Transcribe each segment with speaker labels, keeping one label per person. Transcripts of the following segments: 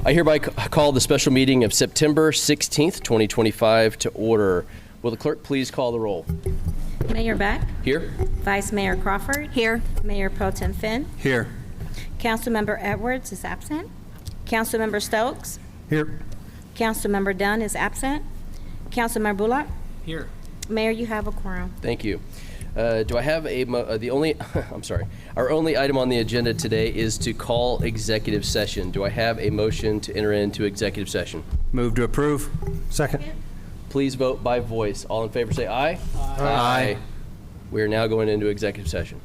Speaker 1: I hereby call the special meeting of September 16th, 2025 to order. Will the clerk please call the roll?
Speaker 2: Mayor Beck.
Speaker 1: Here.
Speaker 2: Vice Mayor Crawford.
Speaker 3: Here.
Speaker 2: Mayor Pro Tem Finn.
Speaker 4: Here.
Speaker 2: Councilmember Edwards is absent. Councilmember Stokes.
Speaker 4: Here.
Speaker 2: Councilmember Dunn is absent. Councilmember Bullock.
Speaker 4: Here.
Speaker 2: Mayor, you have a quorum.
Speaker 1: Thank you. Do I have our only item on the agenda today is to call executive session. Do I have a motion to enter into executive session?
Speaker 4: Move to approve. Second.
Speaker 1: Please vote by voice. All in favor say aye.
Speaker 4: Aye.
Speaker 1: We are now going into executive session.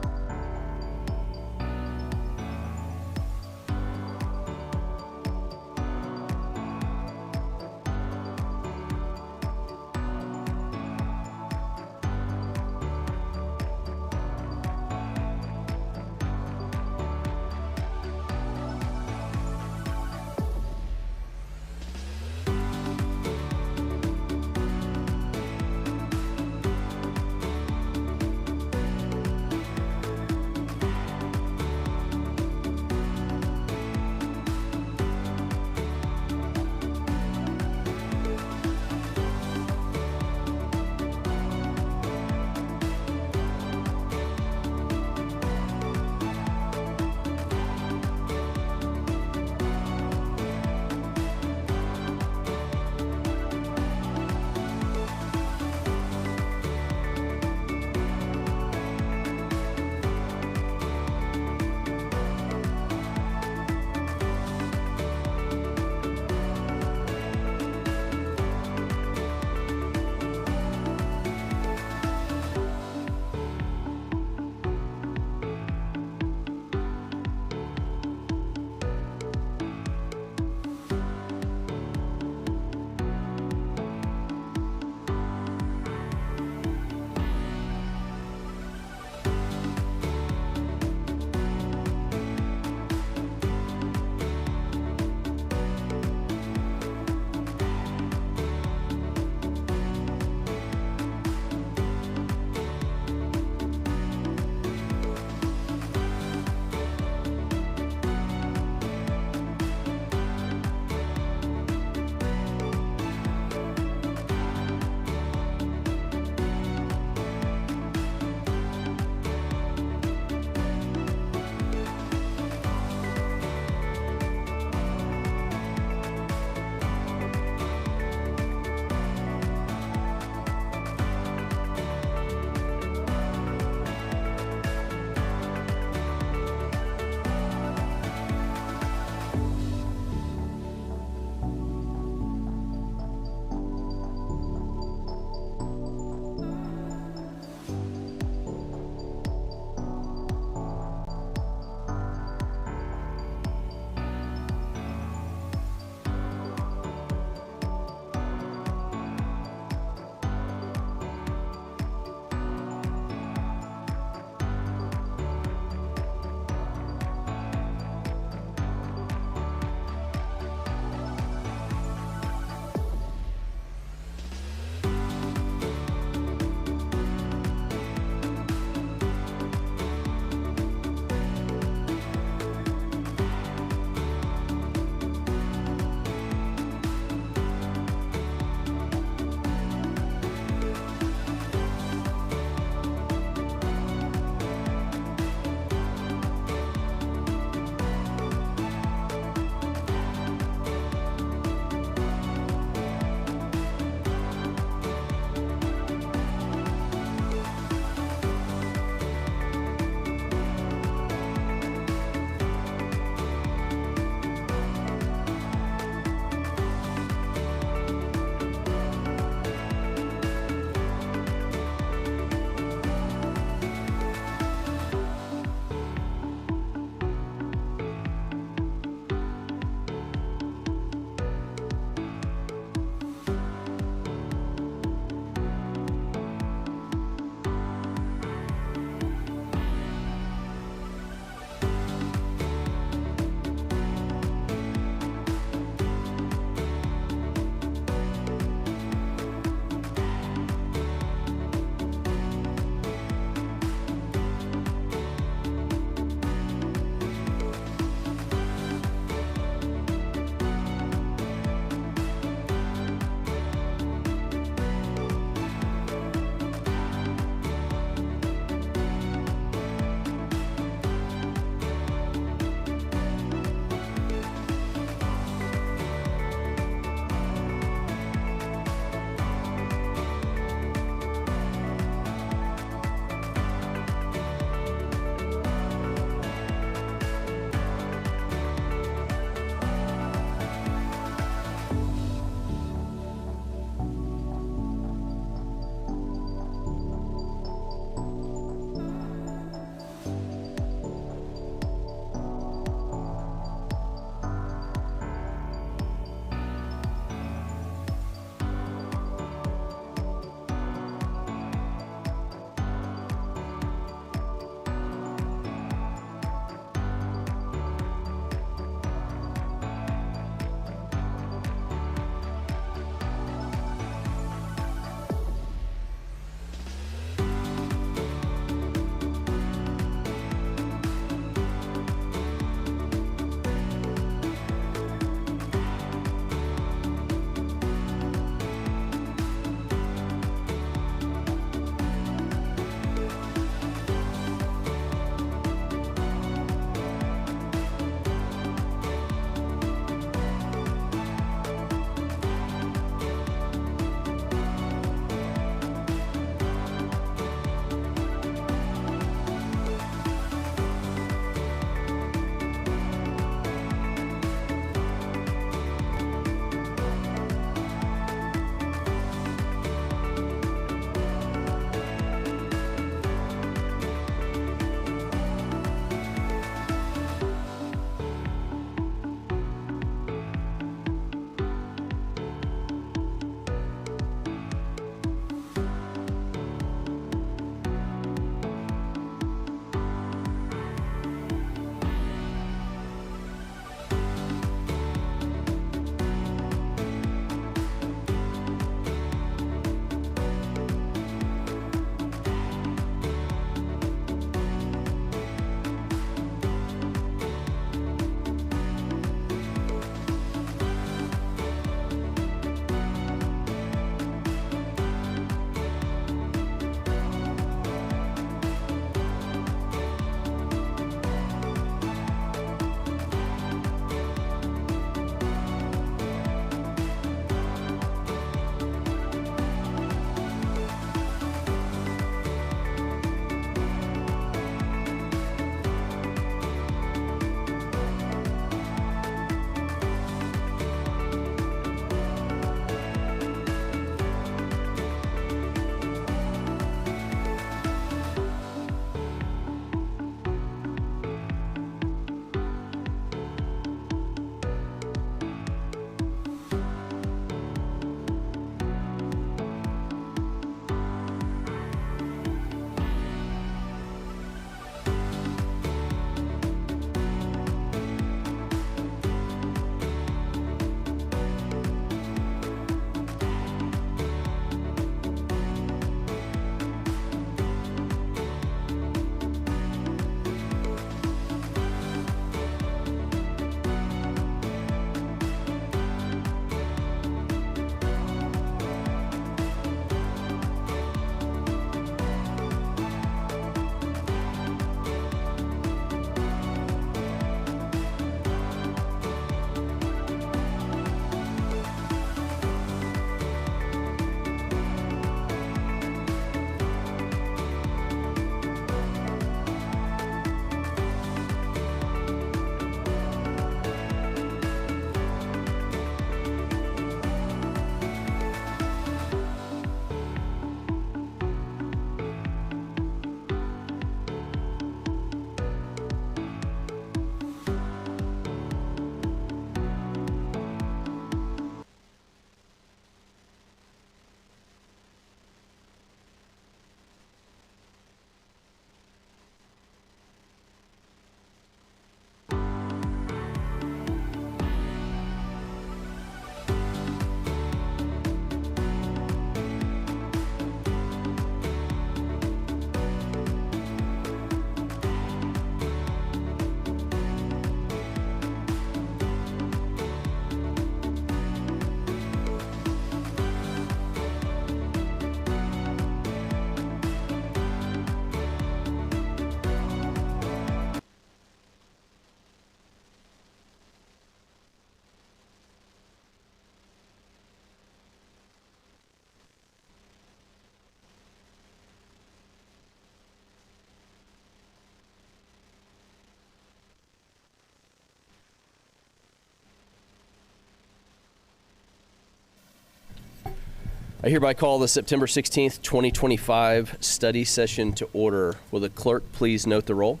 Speaker 1: I hereby call the September 16th, 2025 study session to order. Will the clerk please note the roll?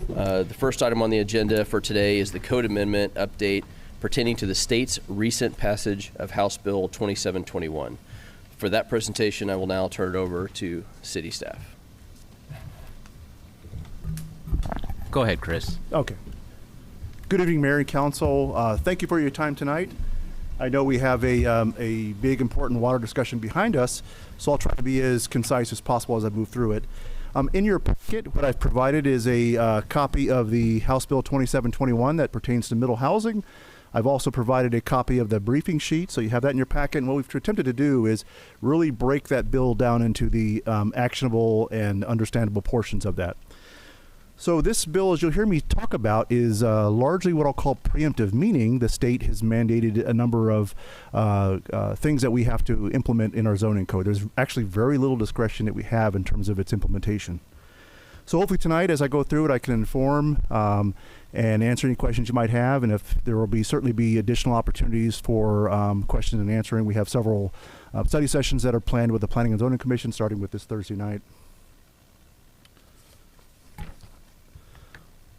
Speaker 1: The first item on the agenda for today is the code amendment update pertaining to the state's recent passage of House Bill 2721. For that presentation, I will now turn it over to city staff.
Speaker 3: Go ahead, Chris.
Speaker 5: Okay. Good evening, Mayor and Council. Thank you for your time tonight. I know we have a big, important water discussion behind us, so I'll try to be as concise as possible as I move through it. In your packet, what I've provided is a copy of the House Bill 2721 that pertains to middle housing. I've also provided a copy of the briefing sheet, so you have that in your packet. And what we've attempted to do is really break that bill down into the actionable and understandable portions of that. So this bill, as you'll hear me talk about, is largely what I'll call preemptive, meaning the state has mandated a number of things that we have to implement in our zoning code. There's actually very little discretion that we have in terms of its implementation. So hopefully tonight, as I go through it, I can inform and answer any questions you might have, and if there will certainly be additional opportunities for questions and answering. We have several study sessions that are planned with the Planning and Zoning Commission, starting with this Thursday night.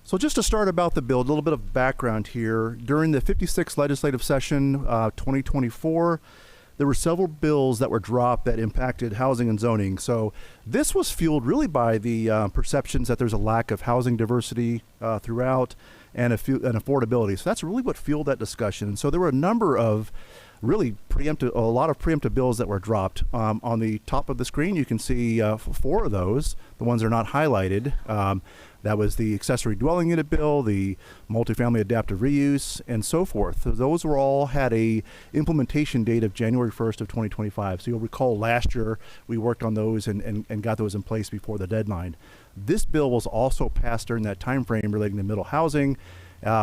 Speaker 5: So just to start about the bill, a little bit of background here. During the 56th legislative session, 2024, there were several bills that were dropped that impacted housing and zoning. So this was fueled really by the perceptions that there's a lack of housing diversity throughout and affordability. So that's really what fueled that discussion. And so there were a number of really a lot of preemptive bills that were dropped. On the top of the screen, you can see 4 of those. The ones that are not highlighted. That was the accessory dwelling unit bill, the multifamily adaptive reuse, and so forth. So those were all had a implementation date of January 1st of 2025. So you'll recall last year we worked on those and got those in place before the deadline. This bill was also passed during that time frame relating to middle housing,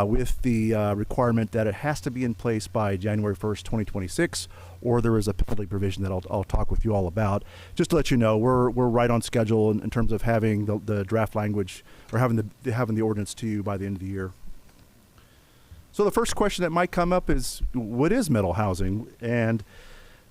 Speaker 5: with the requirement that it has to be in place by January 1st, 2026, or there is a penalty provision that I'll talk with you all about. Just to let you know, we're right on schedule in terms of having the draft language or having the ordinance to you by the end of the year. So the first question that might come up is, what is middle housing? And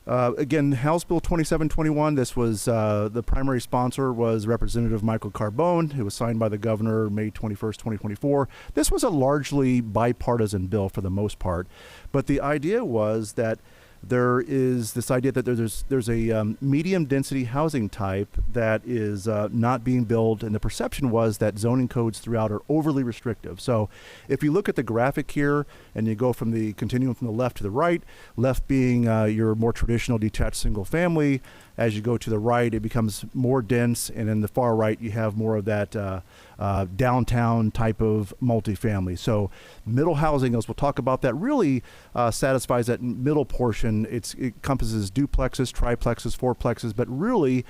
Speaker 5: again, House Bill 2721, this was the primary sponsor was Representative Michael Carbone. It was signed by the governor May 21st, 2024. This was a largely bipartisan bill for the most part, but the idea was that there is this idea that there's a medium density housing type that is not being built, and the perception was that zoning codes throughout are overly restrictive. So if you look at the graphic here and you go from the continuum from the left to the right, left being your more traditional detached single family, as you go to the right it becomes more dense, and in the far right you have more of that downtown type of multifamily. So middle housing, as we'll talk about, that really satisfies that middle portion. It encompasses duplexes, triplexes, fourplexes, but really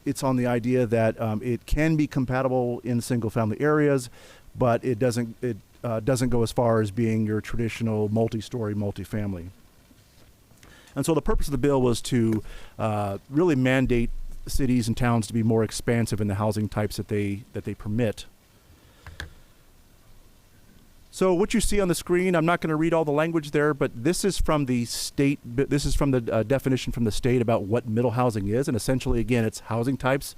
Speaker 5: it's on the idea that it can be compatible in single family areas, but it doesn't go as far as being your traditional multi-story multifamily. And so the purpose of the bill was to really mandate cities and towns to be more expansive in the housing types that they permit. So what you see on the screen, I'm not going to read all the language there, but this is from the state. This is from the definition from the state about what middle housing is, and essentially, again, it's housing types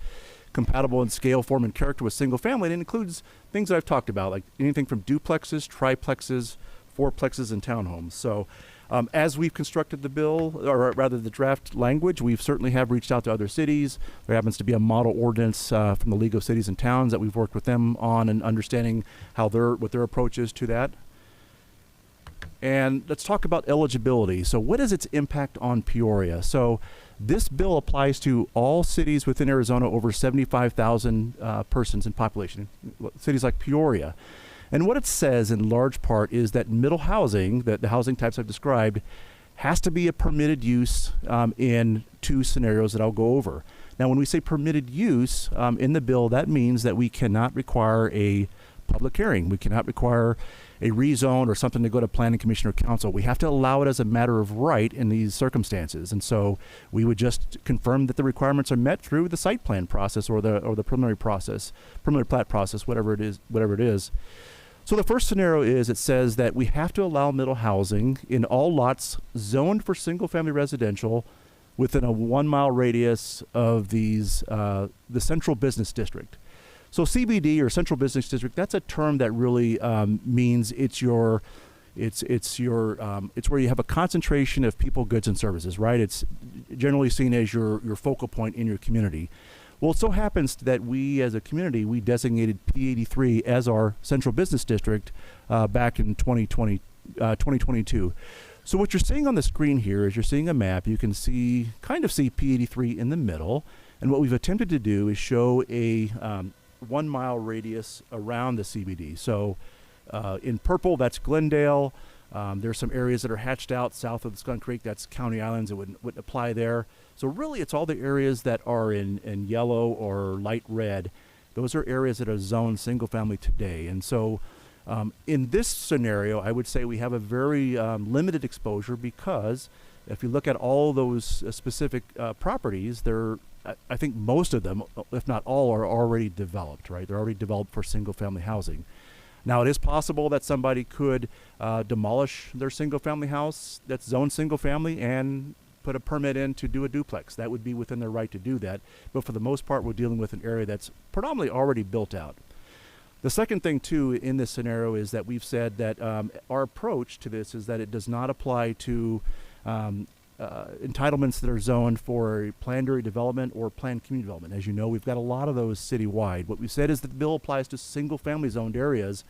Speaker 5: compatible in scale, form, and character with single family, and it includes things that I've talked about, like anything from duplexes, triplexes, fourplexes, and townhomes. So as we've constructed the bill, or rather the draft language, we've certainly have reached out to other cities. There happens to be a model ordinance from the League of Cities and Towns that we've worked with them on, and understanding what their approach is to that. And let's talk about eligibility. So what is its impact on Peoria? So this bill applies to all cities within Arizona over 75,000 persons in population, cities like Peoria. And what it says in large part is that middle housing, that the housing types I've described, has to be a permitted use in 2 scenarios that I'll go over. Now, when we say permitted use in the bill, that means that we cannot require a public hearing. We cannot require a rezone or something to go to planning commission or council. We have to allow it as a matter of right in these circumstances. And so we would just confirm that the requirements are met through the site plan process or the preliminary plat process, whatever it is. So the first scenario is, it says that we have to allow middle housing in all lots zoned for single family residential within a 1 mile radius of these, the central business district. So CBD, or central business district, that's a term that really means it's where you have a concentration of people, goods, and services, right? It's generally seen as your focal point in your community. Well, it so happens that we, as a community, we designated P83 as our central business district back in 2022. So what you're seeing on the screen here is you're seeing a map. You can kind of see P83 in the middle. And what we've attempted to do is show a 1 mile radius around the CBD. So in purple, that's Glendale. There's some areas that are hatched out south of the Skunk Creek. That's County Islands. It wouldn't apply there. So really, it's all the areas that are in yellow or light red. Those are areas that are zoned single family today. And so in this scenario, I would say we have a very limited exposure, because if you look at all those specific properties, I think most of them, if not all, are already developed, right? They're already developed for single family housing. Now, it is possible that somebody could demolish their single family house that's zoned single family and put a permit in to do a duplex. That would be within their right to do that. But for the most part, we're dealing with an area that's predominantly already built out. The second thing, too, in this scenario is that we've said that our approach to this is that it does not apply to entitlements that are zoned for planned area development or planned community development. As you know, we've got a lot of those citywide. What we've said is that the bill applies to single family zoned areas,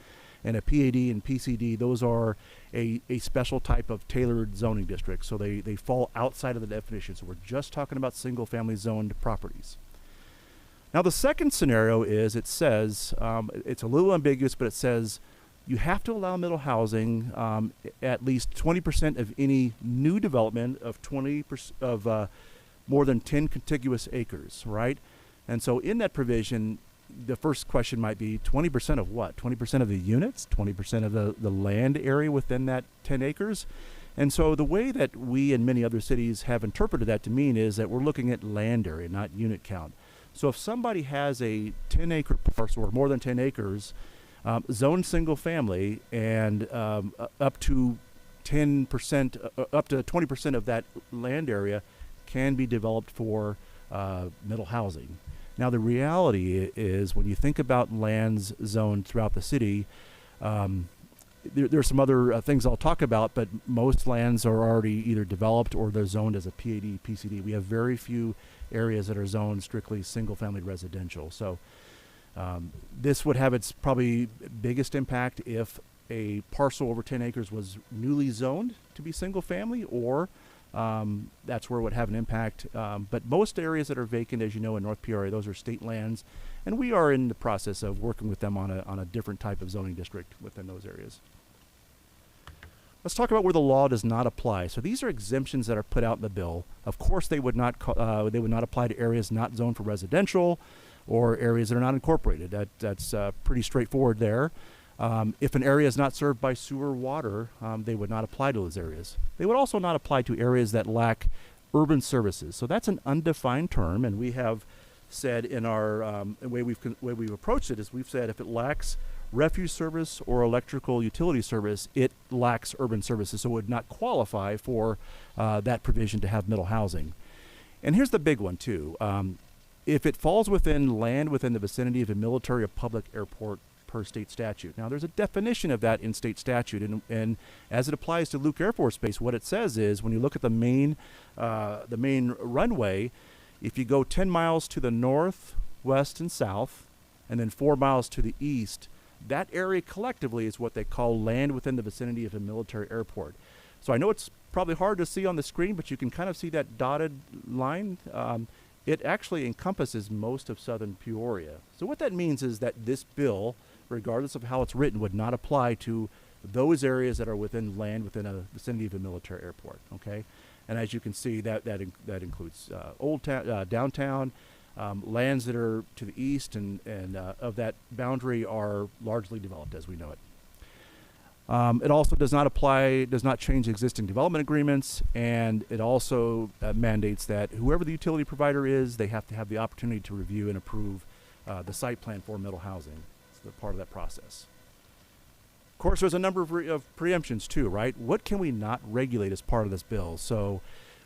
Speaker 5: and a PAD and PCD, those are a special type of tailored zoning district. So they fall outside of the definition. So we're just talking about single family zoned properties. Now, the second scenario is, it says, it's a little ambiguous, but it says you have to allow middle housing at least 20% of any new development of more than 10 contiguous acres, right? And so in that provision, the first question might be 20% of what? 20% of the units? 20% of the land area within that 10 acres? And so the way that we and many other cities have interpreted that to mean is that we're looking at land area, not unit count. So if somebody has a 10-acre parcel or more than 10 acres, zoned single family, and up to 10%, up to 20% of that land area can be developed for middle housing. Now, the reality is, when you think about lands zoned throughout the city, there's some other things I'll talk about, but most lands are already either developed or they're zoned as a PAD, PCD. We have very few areas that are zoned strictly single-family residential. So this would have its probably biggest impact if a parcel over 10 acres was newly zoned to be single-family, or that's where it would have an impact. But most areas that are vacant, as you know, in North Peoria, those are state lands, and we are in the process of working with them on a different type of zoning district within those areas. Let's talk about where the law does not apply. So these are exemptions that are put out in the bill. Of course, they would not apply to areas not zoned for residential or areas that are not incorporated. That's pretty straightforward there. If an area is not served by sewer or water, they would not apply to those areas. They would also not apply to areas that lack urban services. So that's an undefined term, and we have said in our way we've approached it is, we've said if it lacks refuse service or electrical utility service, it lacks urban services, so it would not qualify for that provision to have middle housing. And here's the big one too. If it falls within land within the vicinity of a military or public airport per state statute. Now, there's a definition of that in state statute, and as it applies to Luke Air Force Base, what it says is, when you look at the main runway, if you go 10 miles to the north, west, and south, and then 4 miles to the east, that area collectively is what they call land within the vicinity of a military airport. So I know it's probably hard to see on the screen, but you can kind of see that dotted line. It actually encompasses most of southern Peoria. So what that means is that this bill, regardless of how it's written, would not apply to those areas that are within land within a vicinity of a military airport. Okay, and as you can see, that includes old town, downtown, lands that are to the east and of that boundary are largely developed as we know it. It also does not change existing development agreements, and it also mandates that whoever the utility provider is, they have to have the opportunity to review and approve the site plan for middle housing. It's part of that process. Of course, there's a number of preemptions too, right? What can we not regulate as part of this bill? So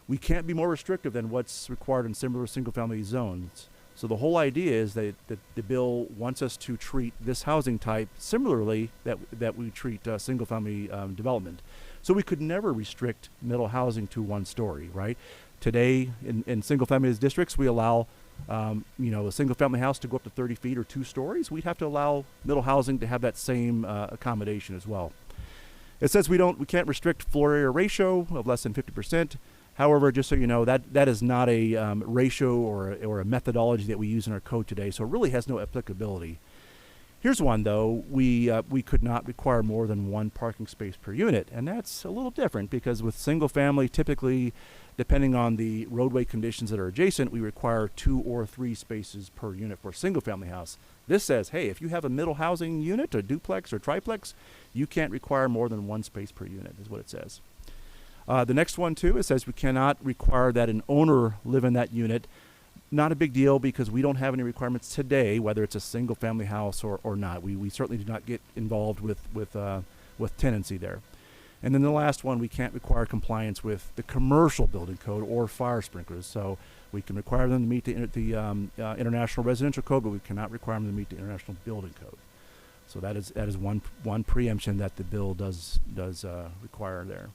Speaker 5: we can't be more restrictive than what's required in similar single-family zones. So the whole idea is that the bill wants us to treat this housing type similarly that we treat single-family development. So we could never restrict middle housing to one story, right? Today, in single-family districts, we allow a single-family house to go up to 30 feet or 2 stories. We'd have to allow middle housing to have that same accommodation as well. It says we can't restrict floor area ratio of less than 50%. However, just so you know, that is not a ratio or a methodology that we use in our code today, so it really has no applicability. Here's one, though. We could not require more than 1 parking space per unit, and that's a little different because with single family, typically, depending on the roadway conditions that are adjacent, we require 2 or 3 spaces per unit for a single family house. This says, hey, if you have a middle housing unit, a duplex or triplex, you can't require more than 1 space per unit, is what it says. The next one, too, it says we cannot require that an owner live in that unit. Not a big deal because we don't have any requirements today, whether it's a single-family house or not. We certainly do not get involved with tenancy there. And then the last one, we can't require compliance with the commercial building code or fire sprinklers. So we can require them to meet the International Residential Code, but we cannot require them to meet the International Building Code. So that is one preemption that the bill does require there.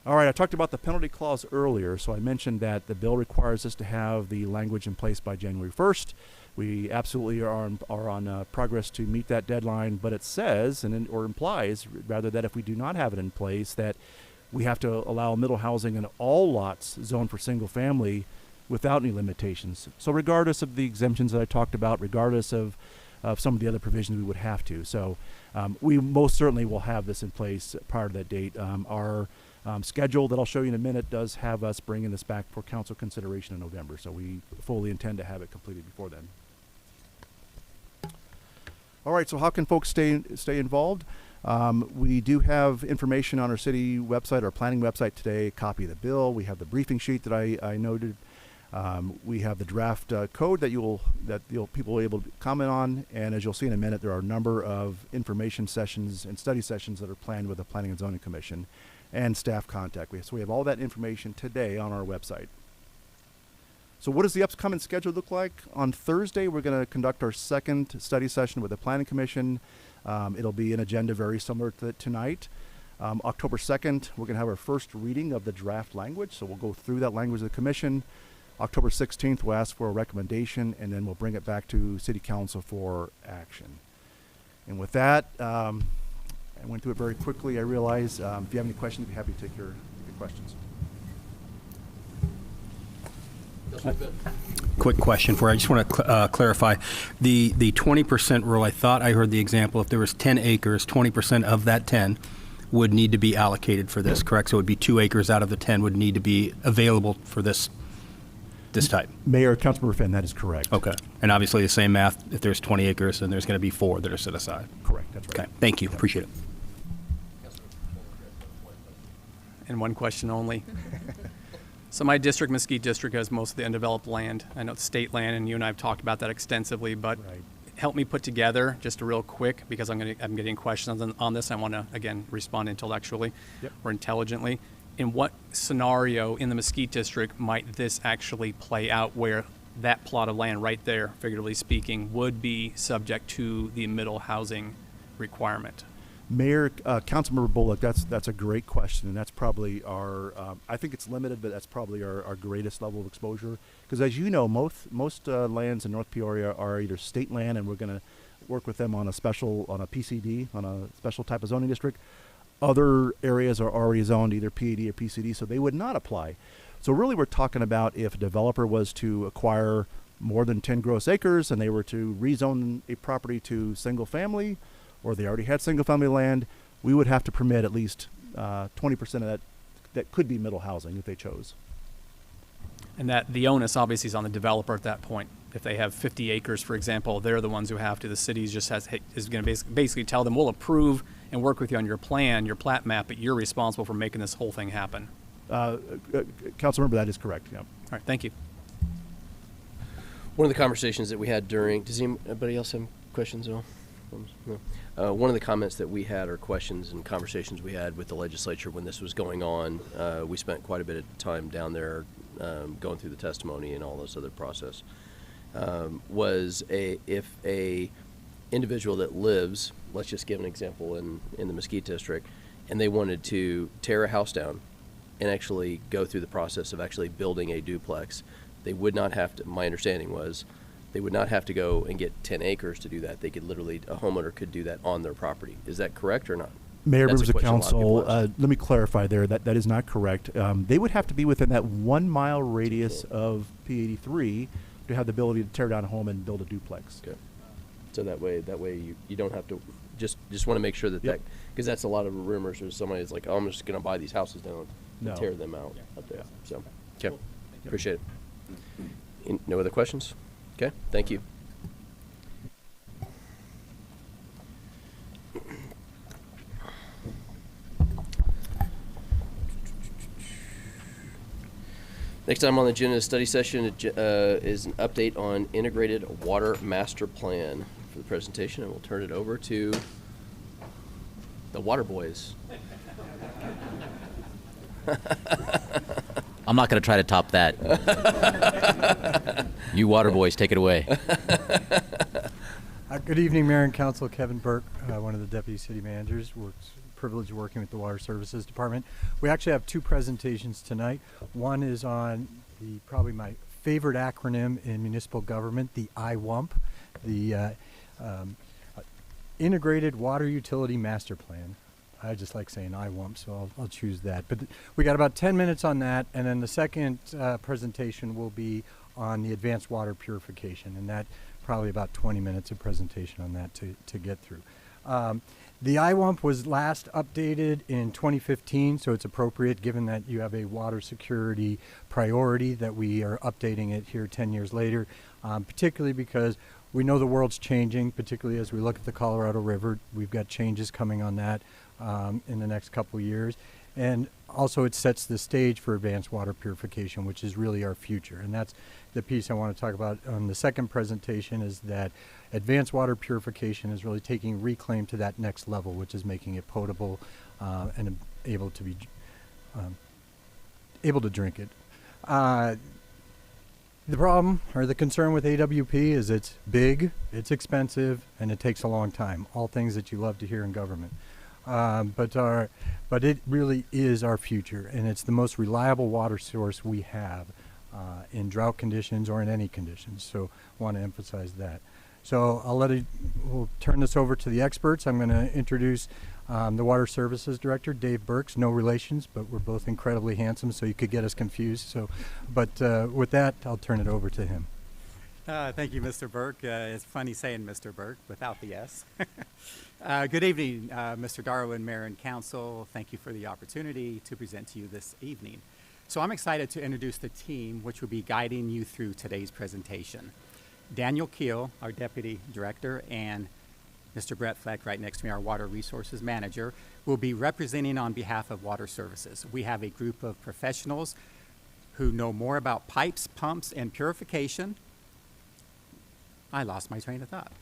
Speaker 5: All right, I talked about the penalty clause earlier, so I mentioned that the bill requires us to have the language in place by January 1st. We absolutely are on progress to meet that deadline, but it says or implies rather that if we do not have it in place, that we have to allow middle housing in all lots zoned for single family without any limitations. So regardless of the exemptions that I talked about, regardless of some of the other provisions, we would have to. So we most certainly will have this in place prior to that date. Our schedule that I'll show you in a minute does have us bringing this back for council consideration in November, so we fully intend to have it completed before then. All right, so how can folks stay involved? We do have information on our city website, our planning website today, a copy of the bill. We have the briefing sheet that I noted. We have the draft code that people will be able to comment on, and as you'll see in a minute, there are a number of information sessions and study sessions that are planned with the Planning and Zoning Commission and staff contact. So we have all that information today on our website. So what does the upcoming schedule look like? On Thursday, we're going to conduct our second study session with the Planning Commission. It'll be an agenda very similar to tonight. October 2nd, we're going to have our first reading of the draft language, so we'll go through that language of the Commission. October 16th, we'll ask for a recommendation, and then we'll bring it back to City Council for action. And with that, I went through it very quickly. I realize if you have any questions, I'd be happy to take your questions.
Speaker 6: Quick question for you. I just want to clarify. The 20% rule, I thought I heard the example, if there was 10 acres, 20% of that 10 would need to be allocated for this, correct? So it would be 2 acres out of the 10 would need to be available for this type.
Speaker 5: Mayor, Councilmember Finn, that is correct.
Speaker 6: Okay. And obviously the same math, if there's 20 acres, then there's going to be 4 that are set aside.
Speaker 5: Correct, that's right.
Speaker 6: Okay, thank you. Appreciate it.
Speaker 7: And one question only. So my district, Mesquite District, has most of the undeveloped land. I know it's state land, and you and I have talked about that extensively, but
Speaker 5: Right.
Speaker 7: help me put together just a real quick, because I'm getting questions on this. I want to, again, respond intellectually or intelligently. In what scenario in the Mesquite District might this actually play out where that plot of land right there, figuratively speaking, would be subject to the middle housing requirement?
Speaker 5: Mayor, Councilmember Bullock, that's a great question, and that's probably our, I think it's limited, but that's probably our greatest level of exposure. Because as you know, most lands in North Peoria are either state land, and we're going to work with them on a PCD, on a special type of zoning district. Other areas are already zoned either PAD or PCD, so they would not apply. So really we're talking about if a developer was to acquire more than 10 gross acres and they were to rezone a property to single family, or they already had single family land, we would have to permit at least 20% of that could be middle housing if they chose.
Speaker 7: And that the onus obviously is on the developer at that point. If they have 50 acres, for example, they're the ones who have to. The city just is going to basically tell them, we'll approve and work with you on your plan, your plat map, but you're responsible for making this whole thing happen.
Speaker 5: Councilmember, that is correct, yeah.
Speaker 7: All right, thank you.
Speaker 1: One of the conversations that we had does anybody else have questions at all? One of the comments that we had, or questions and conversations we had with the legislature when this was going on, we spent quite a bit of time down there going through the testimony and all this other process, was if a individual that lives, let's just give an example in the Mesquite District, and they wanted to tear a house down and actually go through the process of actually building a duplex, they would not have to, my understanding was, they would not have to go and get 10 acres to do that. They could literally, a homeowner could do that on their property. Is that correct or not?
Speaker 5: Mayor,
Speaker 1: That's
Speaker 5: members
Speaker 1: a
Speaker 5: of
Speaker 1: question a lot of
Speaker 5: council,
Speaker 1: people ask.
Speaker 5: let me clarify there. That is not correct. They would have to be within that 1 mile radius of P83 to have the ability to tear down a home and build a duplex.
Speaker 1: Okay. So that way you don't have to, just want to make sure that
Speaker 5: Yep.
Speaker 1: because that's a lot of rumors where somebody's like, oh, I'm just going to buy these houses down
Speaker 5: No.
Speaker 1: and tear them out up there. So, okay, appreciate it. No other questions? Okay, thank you. Next item on the agenda is study session is an update on integrated water master plan. For the presentation, I will turn it over to the water boys.
Speaker 3: I'm not going to try to top that. You water boys, take it away.
Speaker 8: Good evening, Mayor and Council. Kevin Burke, one of the deputy city managers, privileged working with the Water Services Department. We actually have two presentations tonight. One is on probably my favorite acronym in municipal government, the IWUMP, the Integrated Water Utility Master Plan. I just like saying IWUMP, so I'll choose that. But we got about 10 minutes on that, and then the second presentation will be on the advanced water purification, and that probably about 20 minutes of presentation on that to get through. The IWUMP was last updated in 2015, so it's appropriate given that you have a water security priority that we are updating it here 10 years later, particularly because we know the world's changing, particularly as we look at the Colorado River. We've got changes coming on that in the next couple of years. And also it sets the stage for advanced water purification, which is really our future. And that's the piece I want to talk about on the second presentation, is that advanced water purification is really taking reclaim to that next level, which is making it potable and able to be able to drink it. The problem or the concern with AWP is it's big, it's expensive, and it takes a long time. All things that you love to hear in government. But it really is our future, and it's the most reliable water source we have in drought conditions or in any conditions. So I want to emphasize that. So we'll turn this over to the experts. I'm going to introduce the Water Services Director, Dave Burks. No relations, but we're both incredibly handsome, so you could get us confused. So, but with that, I'll turn it over to him.
Speaker 9: Thank you, Mr. Burke. It's funny saying Mr. Burke without the S. Good evening, Mr. Darwin, Mayor and Council. Thank you for the opportunity to present to you this evening. So I'm excited to introduce the team which will be guiding you through today's presentation. Daniel Keel, our Deputy Director, and Mr. Brett Fleck, right next to me, our Water Resources Manager, will be representing on behalf of Water Services. We have a group of professionals who know more about pipes, pumps, and purification. I lost my train of thought.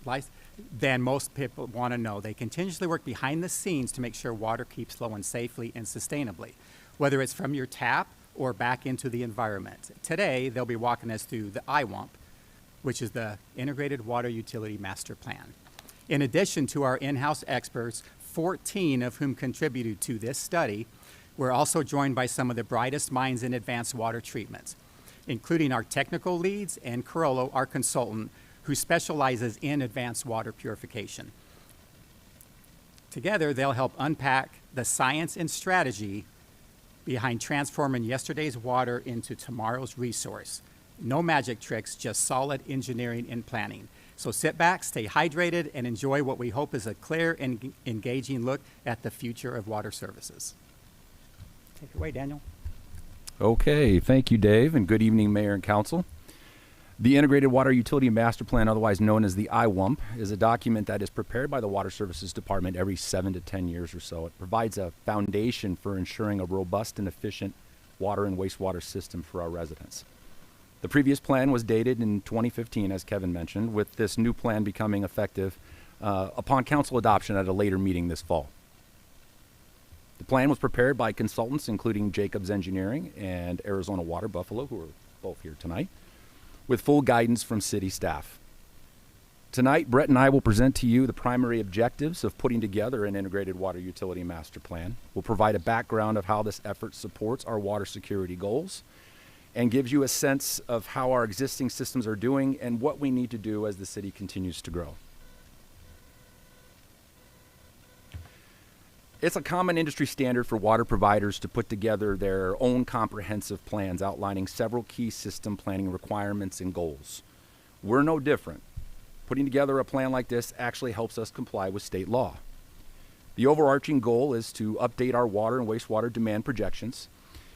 Speaker 9: Than most people want to know. They continuously work behind the scenes to make sure water keeps flowing safely and sustainably, whether it's from your tap or back into the environment. Today, they'll be walking us through the IWUMP, which is the Integrated Water Utility Master Plan. In addition to our in-house experts, 14 of whom contributed to this study, we're also joined by some of the brightest minds in advanced water treatment, including our technical leads and Carollo, our consultant, who specializes in advanced water purification. Together, they'll help unpack the science and strategy behind transforming yesterday's water into tomorrow's resource. No magic tricks, just solid engineering and planning. So sit back, stay hydrated, and enjoy what we hope is a clear and engaging look at the future of water services. Take it away, Daniel.
Speaker 10: Okay, thank you, Dave, and good evening, Mayor and Council. The Integrated Water Utility Master Plan, otherwise known as the IWUMP, is a document that is prepared by the Water Services Department every 7 to 10 years or so. It provides a foundation for ensuring a robust and efficient water and wastewater system for our residents. The previous plan was dated in 2015, as Kevin mentioned, with this new plan becoming effective upon council adoption at a later meeting this fall. The plan was prepared by consultants including Jacobs Engineering and Arizona Water Buffalo, who are both here tonight, with full guidance from city staff. Tonight, Brett and I will present to you the primary objectives of putting together an integrated water utility master plan. We'll provide a background of how this effort supports our water security goals and gives you a sense of how our existing systems are doing and what we need to do as the city continues to grow. It's a common industry standard for water providers to put together their own comprehensive plans outlining several key system planning requirements and goals. We're no different. Putting together a plan like this actually helps us comply with state law. The overarching goal is to update our water and wastewater demand projections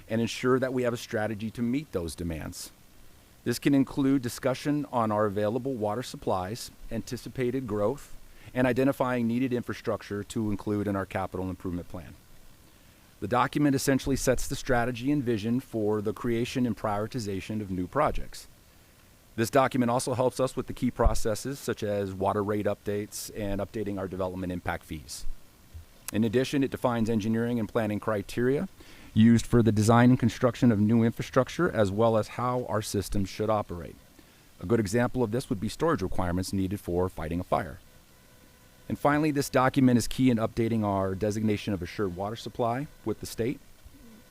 Speaker 10: and ensure that we have a strategy to meet those demands. This can include discussion on our available water supplies, anticipated growth, and identifying needed infrastructure to include in our capital improvement plan. The document essentially sets the strategy and vision for the creation and prioritization of new projects. This document also helps us with the key processes such as water rate updates and updating our development impact fees. In addition, it defines engineering and planning criteria used for the design and construction of new infrastructure, as well as how our systems should operate. A good example of this would be storage requirements needed for fighting a fire. And finally, this document is key in updating our designation of assured water supply with the state.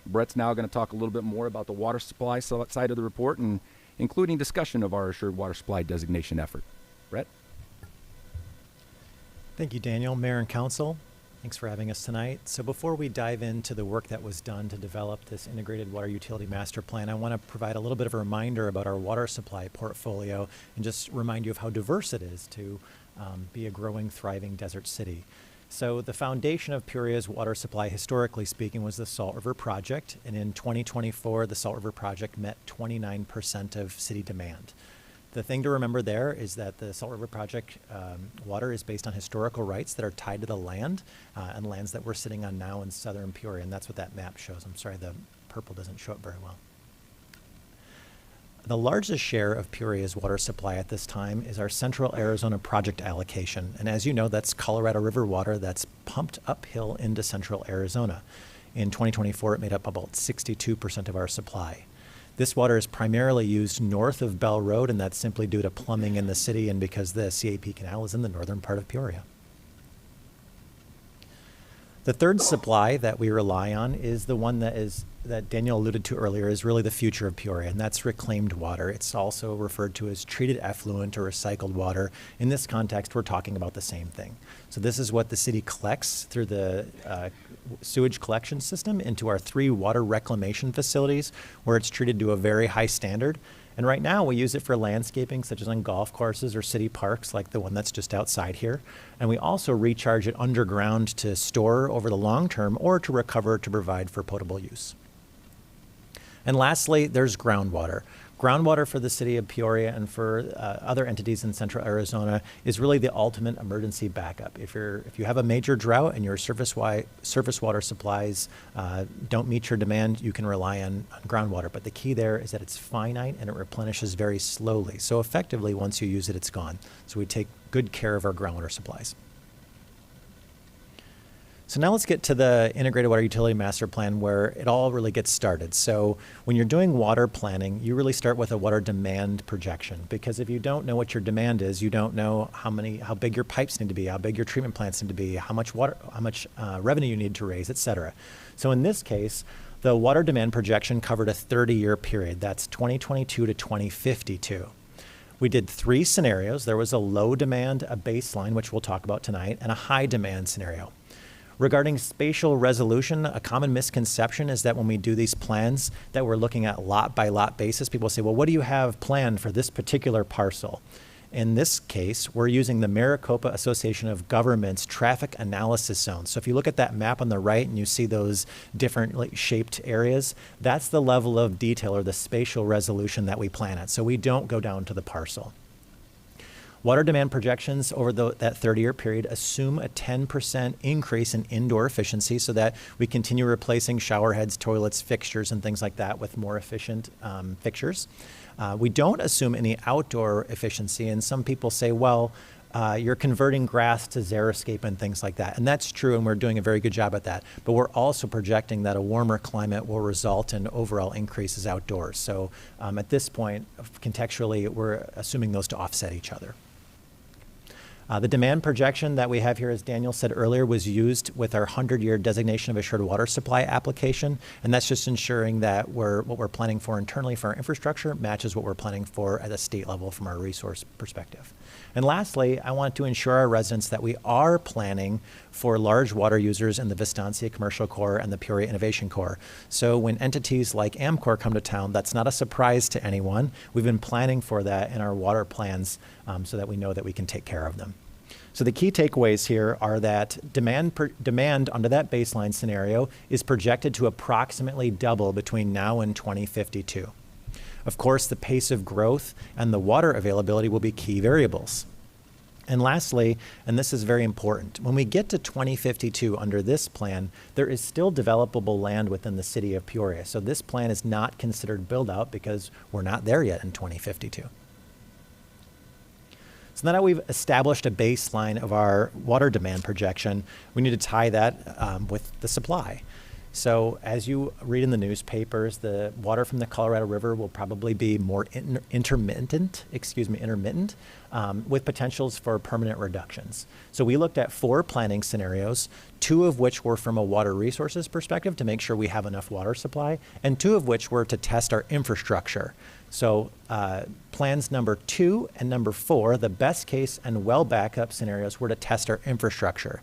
Speaker 10: Brett's now going to talk a little bit more about the water supply side of the report and including discussion of our assured water supply designation effort. Brett?
Speaker 11: Thank you, Daniel, Mayor and Council. Thanks for having us tonight. So before we dive into the work that was done to develop this integrated water utility master plan, I want to provide a little bit of a reminder about our water supply portfolio and just remind you of how diverse it is to be a growing, thriving desert city. So the foundation of Peoria's water supply, historically speaking, was the Salt River Project. And in 2024, the Salt River Project met 29% of city demand. The thing to remember there is that the Salt River Project water is based on historical rights that are tied to the land and lands that we're sitting on now in southern Peoria. And that's what that map shows. I'm sorry, the purple doesn't show it very well. The largest share of Peoria's water supply at this time is our Central Arizona project allocation. And as you know, that's Colorado River water that's pumped uphill into Central Arizona. In 2024, it made up about 62% of our supply. This water is primarily used north of Bell Road, and that's simply due to plumbing in the city and because the CAP Canal is in the northern part of Peoria. The third supply that we rely on is the one that Daniel alluded to earlier, is really the future of Peoria, and that's reclaimed water. It's also referred to as treated effluent or recycled water. In this context, we're talking about the same thing. So this is what the city collects through the sewage collection system into our 3 water reclamation facilities, where it's treated to a very high standard. And right now we use it for landscaping, such as on golf courses or city parks, like the one that's just outside here. And we also recharge it underground to store over the long term or to recover to provide for potable use. And lastly, there's groundwater. Groundwater for the city of Peoria and for other entities in central Arizona is really the ultimate emergency backup. If you have a major drought and your surface water supplies don't meet your demand, you can rely on groundwater. But the key there is that it's finite and it replenishes very slowly. So effectively, once you use it, it's gone. So we take good care of our groundwater supplies. So now let's get to the Integrated Water Utility Master Plan, where it all really gets started. So when you're doing water planning, you really start with a water demand projection, because if you don't know what your demand is, you don't know how big your pipes need to be, how big your treatment plants need to be, how much revenue you need to raise, et cetera. So in this case, the water demand projection covered a 30-year period. That's 2022 to 2052. We did 3 scenarios. There was a low demand, a baseline, which we'll talk about tonight, and a high demand scenario. Regarding spatial resolution, a common misconception is that when we do these plans that we're looking at lot by lot basis. People say, well, what do you have planned for this particular parcel? In this case, we're using the Maricopa Association of Governments traffic analysis zones. So if you look at that map on the right and you see those differently shaped areas, that's the level of detail or the spatial resolution that we plan at. So we don't go down to the parcel. Water demand projections over that 30-year period assume a 10% increase in indoor efficiency so that we continue replacing shower heads, toilets, fixtures, and things like that with more efficient fixtures. We don't assume any outdoor efficiency, and some people say, well, you're converting grass to xeriscape and things like that. And that's true, and we're doing a very good job at that. But we're also projecting that a warmer climate will result in overall increases outdoors. So at this point, contextually, we're assuming those to offset each other. The demand projection that we have here, as Daniel said earlier, was used with our 100-year designation of assured water supply application, and that's just ensuring that what we're planning for internally for our infrastructure matches what we're planning for at a state level from our resource perspective. And lastly, I want to ensure our residents that we are planning for large water users in the Vistancia Commercial Core and the Peoria Innovation Core. So when entities like Amcor come to town, that's not a surprise to anyone. We've been planning for that in our water plans so that we know that we can take care of them. So the key takeaways here are that demand under that baseline scenario is projected to approximately double between now and 2052. Of course, the pace of growth and the water availability will be key variables. And lastly, and this is very important, when we get to 2052 under this plan, there is still developable land within the city of Peoria. So this plan is not considered build out because we're not there yet in 2052. So now that we've established a baseline of our water demand projection, we need to tie that with the supply. So as you read in the newspapers, the water from the Colorado River will probably be more intermittent, with potentials for permanent reductions. So we looked at 4 planning scenarios, 2 of which were from a water resources perspective to make sure we have enough water supply, and 2 of which were to test our infrastructure. So plans number 2 and number 4, the best case and well backup scenarios, were to test our infrastructure.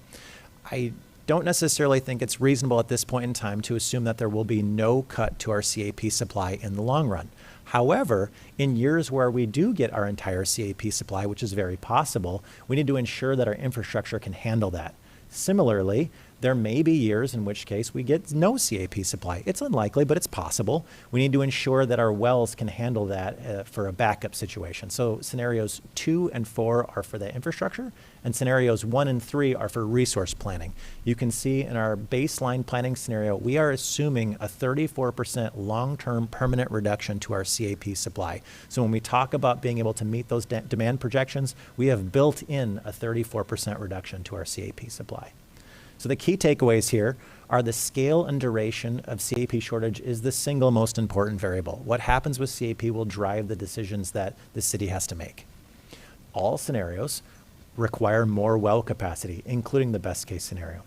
Speaker 11: I don't necessarily think it's reasonable at this point in time to assume that there will be no cut to our CAP supply in the long run. However, in years where we do get our entire CAP supply, which is very possible, we need to ensure that our infrastructure can handle that. Similarly, there may be years in which case we get no CAP supply. It's unlikely, but it's possible. We need to ensure that our wells can handle that for a backup situation. So scenarios 2 and 4 are for the infrastructure, and scenarios 1 and 3 are for resource planning. You can see in our baseline planning scenario, we are assuming a 34% long-term permanent reduction to our CAP supply. So when we talk about being able to meet those demand projections, we have built in a 34% reduction to our CAP supply. So the key takeaways here are the scale and duration of CAP shortage is the single most important variable. What happens with CAP will drive the decisions that the city has to make. All scenarios require more well capacity, including the best case scenario.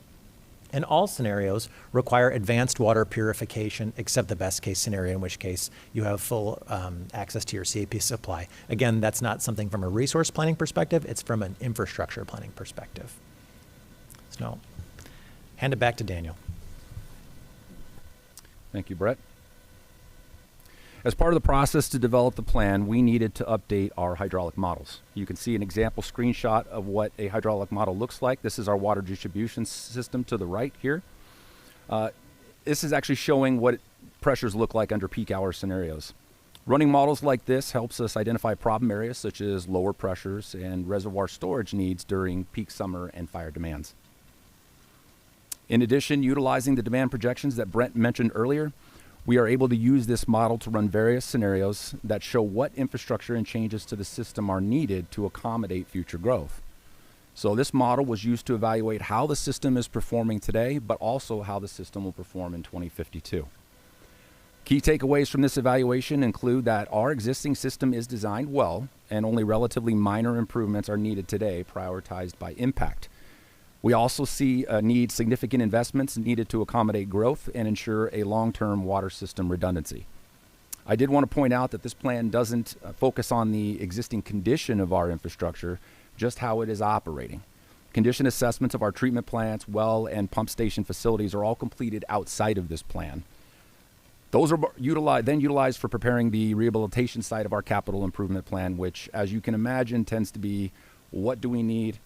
Speaker 11: And all scenarios require advanced water purification, except the best case scenario, in which case you have full access to your CAP supply. Again, that's not something from a resource planning perspective, it's from an infrastructure planning perspective. So, hand it back to Daniel.
Speaker 10: Thank you, Brett. As part of the process to develop the plan, we needed to update our hydraulic models. You can see an example screenshot of what a hydraulic model looks like. This is our water distribution system to the right here. This is actually showing what pressures look like under peak hour scenarios. Running models like this helps us identify problem areas such as lower pressures and reservoir storage needs during peak summer and fire demands. In addition, utilizing the demand projections that Brent mentioned earlier, we are able to use this model to run various scenarios that show what infrastructure and changes to the system are needed to accommodate future growth. So this model was used to evaluate how the system is performing today, but also how the system will perform in 2052. Key takeaways from this evaluation include that our existing system is designed well, and only relatively minor improvements are needed today, prioritized by impact. We also see significant investments needed to accommodate growth and ensure a long-term water system redundancy. I did want to point out that this plan doesn't focus on the existing condition of our infrastructure, just how it is operating. Condition assessments of our treatment plants, well, and pump station facilities are all completed outside of this plan. Those are utilized for preparing the rehabilitation side of our capital improvement plan, which, as you can imagine, tends to be what do we need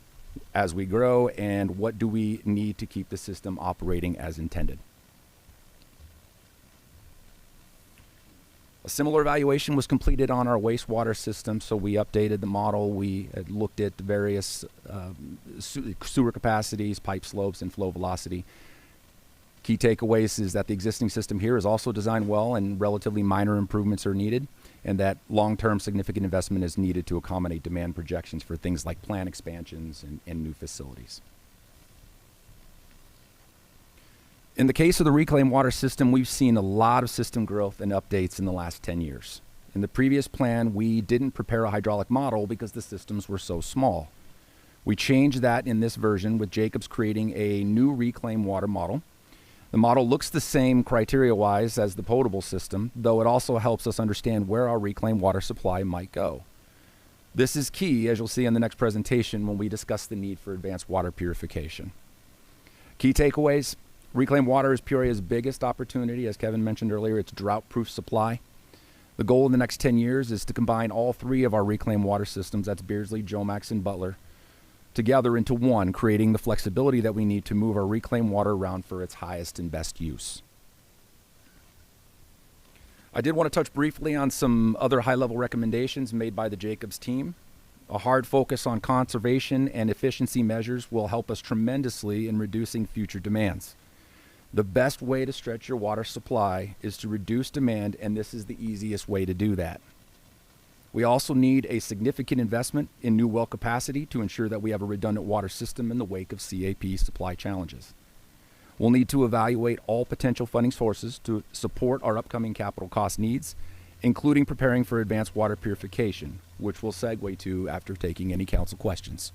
Speaker 10: as we grow and what do we need to keep the system operating as intended. A similar evaluation was completed on our wastewater system, so we updated the model. We looked at the various sewer capacities, pipe slopes, and flow velocity. Key takeaways is that the existing system here is also designed well and relatively minor improvements are needed. and that long-term significant investment is needed to accommodate demand projections for things like plant expansions and new facilities. In the case of the reclaimed water system, we've seen a lot of system growth and updates in the last 10 years. In the previous plan, we didn't prepare a hydraulic model because the systems were so small. We changed that in this version with Jacobs creating a new reclaimed water model. The model looks the same criteria-wise as the potable system, though it also helps us understand where our reclaimed water supply might go. This is key, as you'll see in the next presentation when we discuss the need for advanced water purification. Key takeaways: reclaimed water is Peoria's biggest opportunity. As Kevin mentioned earlier, it's drought-proof supply. The goal in the next 10 years is to combine all three of our reclaimed water systems, that's Beardsley, Jomax, and Butler, together into one, creating the flexibility that we need to move our reclaimed water around for its highest and best use. I did want to touch briefly on some other high-level recommendations made by the Jacobs team. A hard focus on conservation and efficiency measures will help us tremendously in reducing future demands. The best way to stretch your water supply is to reduce demand, and this is the easiest way to do that. We also need a significant investment in new well capacity to ensure that we have a redundant water system in the wake of CAP supply challenges. We'll need to evaluate all potential funding sources to support our upcoming capital cost needs, including preparing for advanced water purification, which we'll segue to after taking any council questions.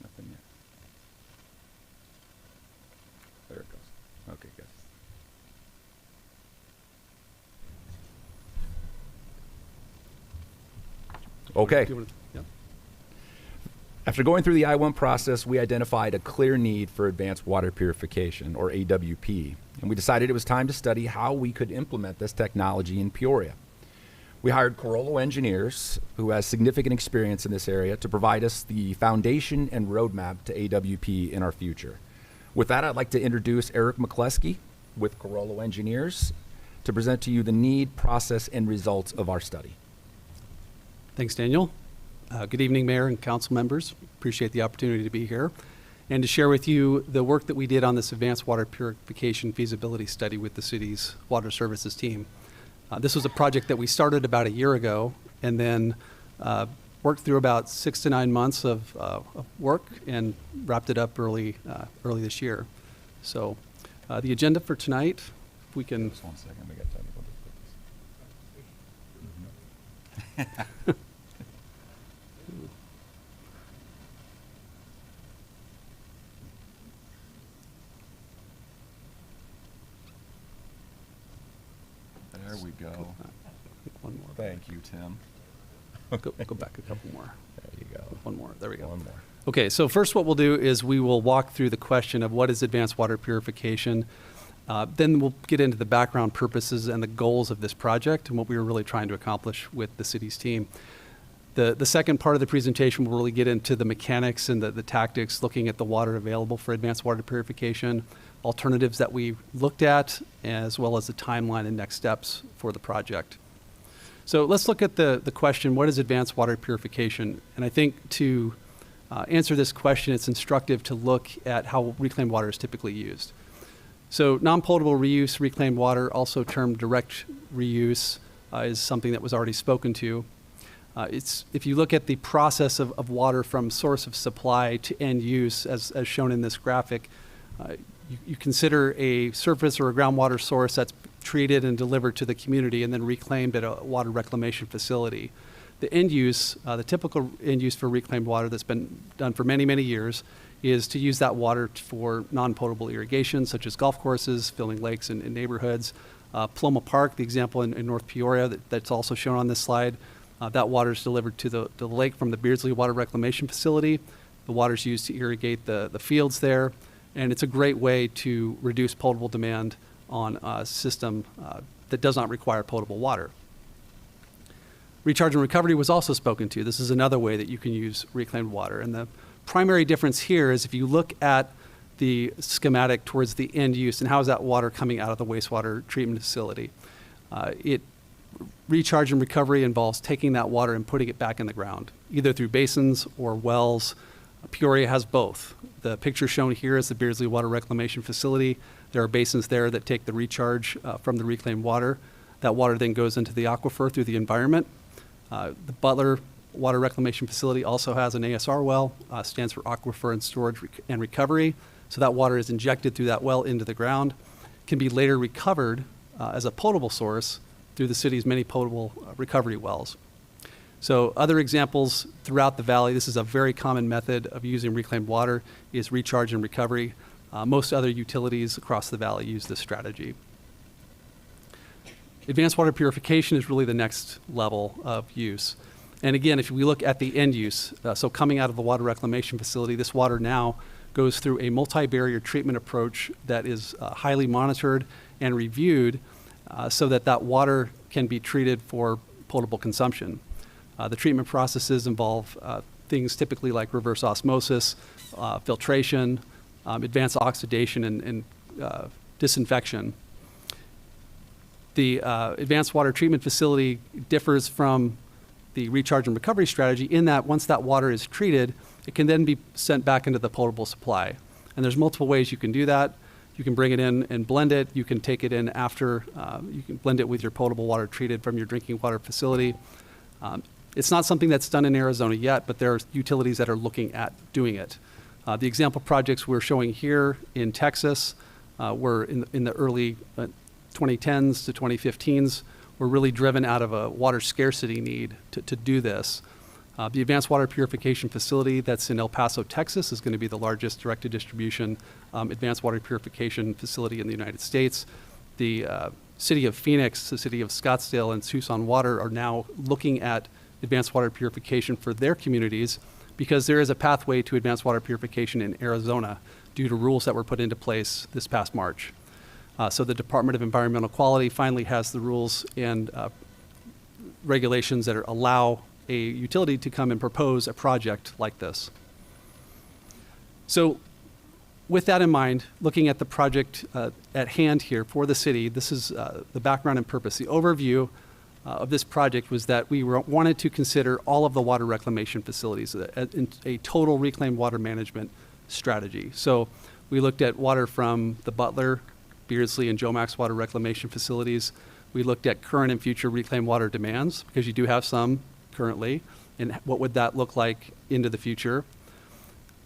Speaker 10: Nothing yet. There it goes. Okay, good. Okay. After going through the I-1 process, we identified a clear need for advanced water purification, or AWP, and we decided it was time to study how we could implement this technology in Peoria. We hired Corollo engineers, who has significant experience in this area, to provide us the foundation and roadmap to AWP in our future. With that, I'd like to introduce Eric McCleskey with Corollo Engineers to present to you the need, process, and results of our study.
Speaker 12: Thanks, Daniel. Good evening, Mayor and council members. Appreciate the opportunity to be here and to share with you the work that we did on this advanced water purification feasibility study with the city's water services team. This was a project that we started about a year ago and then worked through about 6 to 9 months of work and wrapped it up early this year. So the agenda for tonight, if we can.
Speaker 10: Just 1 second, we got technical difficulties. There we go.
Speaker 12: One more.
Speaker 10: Thank you, Tim.
Speaker 12: Go back a couple more.
Speaker 10: There you go.
Speaker 12: One more. There we go.
Speaker 10: One more.
Speaker 12: Okay, so first what we'll do is we will walk through the question of what is advanced water purification. Then we'll get into the background purposes and the goals of this project and what we were really trying to accomplish with the city's team. The second part of the presentation will really get into the mechanics and the tactics, looking at the water available for advanced water purification, alternatives that we looked at, as well as the timeline and next steps for the project. So let's look at the question, what is advanced water purification? And I think to answer this question, it's instructive to look at how reclaimed water is typically used. So non-potable reuse reclaimed water, also termed direct reuse, is something that was already spoken to. If you look at the process of water from source of supply to end use, as shown in this graphic, you consider a surface or a groundwater source that's treated and delivered to the community and then reclaimed at a water reclamation facility. The end use, the typical end use for reclaimed water that's been done for many, many years is to use that water for non-potable irrigation, such as golf courses, filling lakes in neighborhoods. Paloma Park, the example in North Peoria that's also shown on this slide, that water is delivered to the lake from the Beardsley Water Reclamation Facility. The water is used to irrigate the fields there, and it's a great way to reduce potable demand on a system that does not require potable water. Recharge and recovery was also spoken to. This is another way that you can use reclaimed water. And the primary difference here is if you look at the schematic towards the end use and how is that water coming out of the wastewater treatment facility. Recharge and recovery involves taking that water and putting it back in the ground, either through basins or wells. Peoria has both. The picture shown here is the Beardsley Water Reclamation Facility. There are basins there that take the recharge from the reclaimed water. That water then goes into the aquifer through the environment. The Butler Water Reclamation Facility also has an ASR well, stands for Aquifer and Storage and Recovery. So that water is injected through that well into the ground, can be later recovered as a potable source through the city's many potable recovery wells. So other examples throughout the valley, this is a very common method of using reclaimed water, is recharge and recovery. Most other utilities across the valley use this strategy. Advanced water purification is really the next level of use. And again, if we look at the end use, so coming out of the water reclamation facility, this water now goes through a multi-barrier treatment approach that is highly monitored and reviewed so that that water can be treated for potable consumption. The treatment processes involve things typically like reverse osmosis, filtration, advanced oxidation, and disinfection. The advanced water treatment facility differs from the recharge and recovery strategy in that once that water is treated, it can then be sent back into the potable supply. And there's multiple ways you can do that. You can bring it in and blend it. You can take it in after, you can blend it with your potable water treated from your drinking water facility. It's not something that's done in Arizona yet, but there are utilities that are looking at doing it. The example projects we're showing here in Texas were in the early 2010s to 2015s, were really driven out of a water scarcity need to do this. The Advanced Water Purification Facility that's in El Paso, Texas is going to be the largest direct-to-distribution advanced water purification facility in the United States. The City of Phoenix, the City of Scottsdale, and Tucson Water are now looking at advanced water purification for their communities because there is a pathway to advanced water purification in Arizona due to rules that were put into place this past March. So the Department of Environmental Quality finally has the rules and regulations that allow a utility to come and propose a project like this. So with that in mind, looking at the project at hand here for the city, this is the background and purpose. The overview of this project was that we wanted to consider all of the water reclamation facilities, a total reclaimed water management strategy. So we looked at water from the Butler, Beardsley, and Jomax water reclamation facilities. We looked at current and future reclaimed water demands, because you do have some currently, and what would that look like into the future.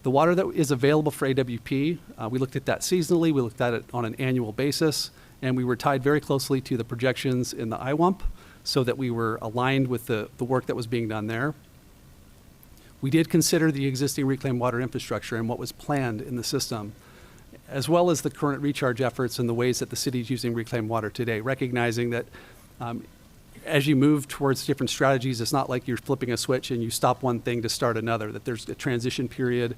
Speaker 12: The water that is available for AWP, we looked at that seasonally, we looked at it on an annual basis, and we were tied very closely to the projections in the IWUMP so that we were aligned with the work that was being done there. We did consider the existing reclaimed water infrastructure and what was planned in the system, as well as the current recharge efforts and the ways that the city is using reclaimed water today, recognizing that as you move towards different strategies, it's not like you're flipping a switch and you stop one thing to start another, that there's a transition period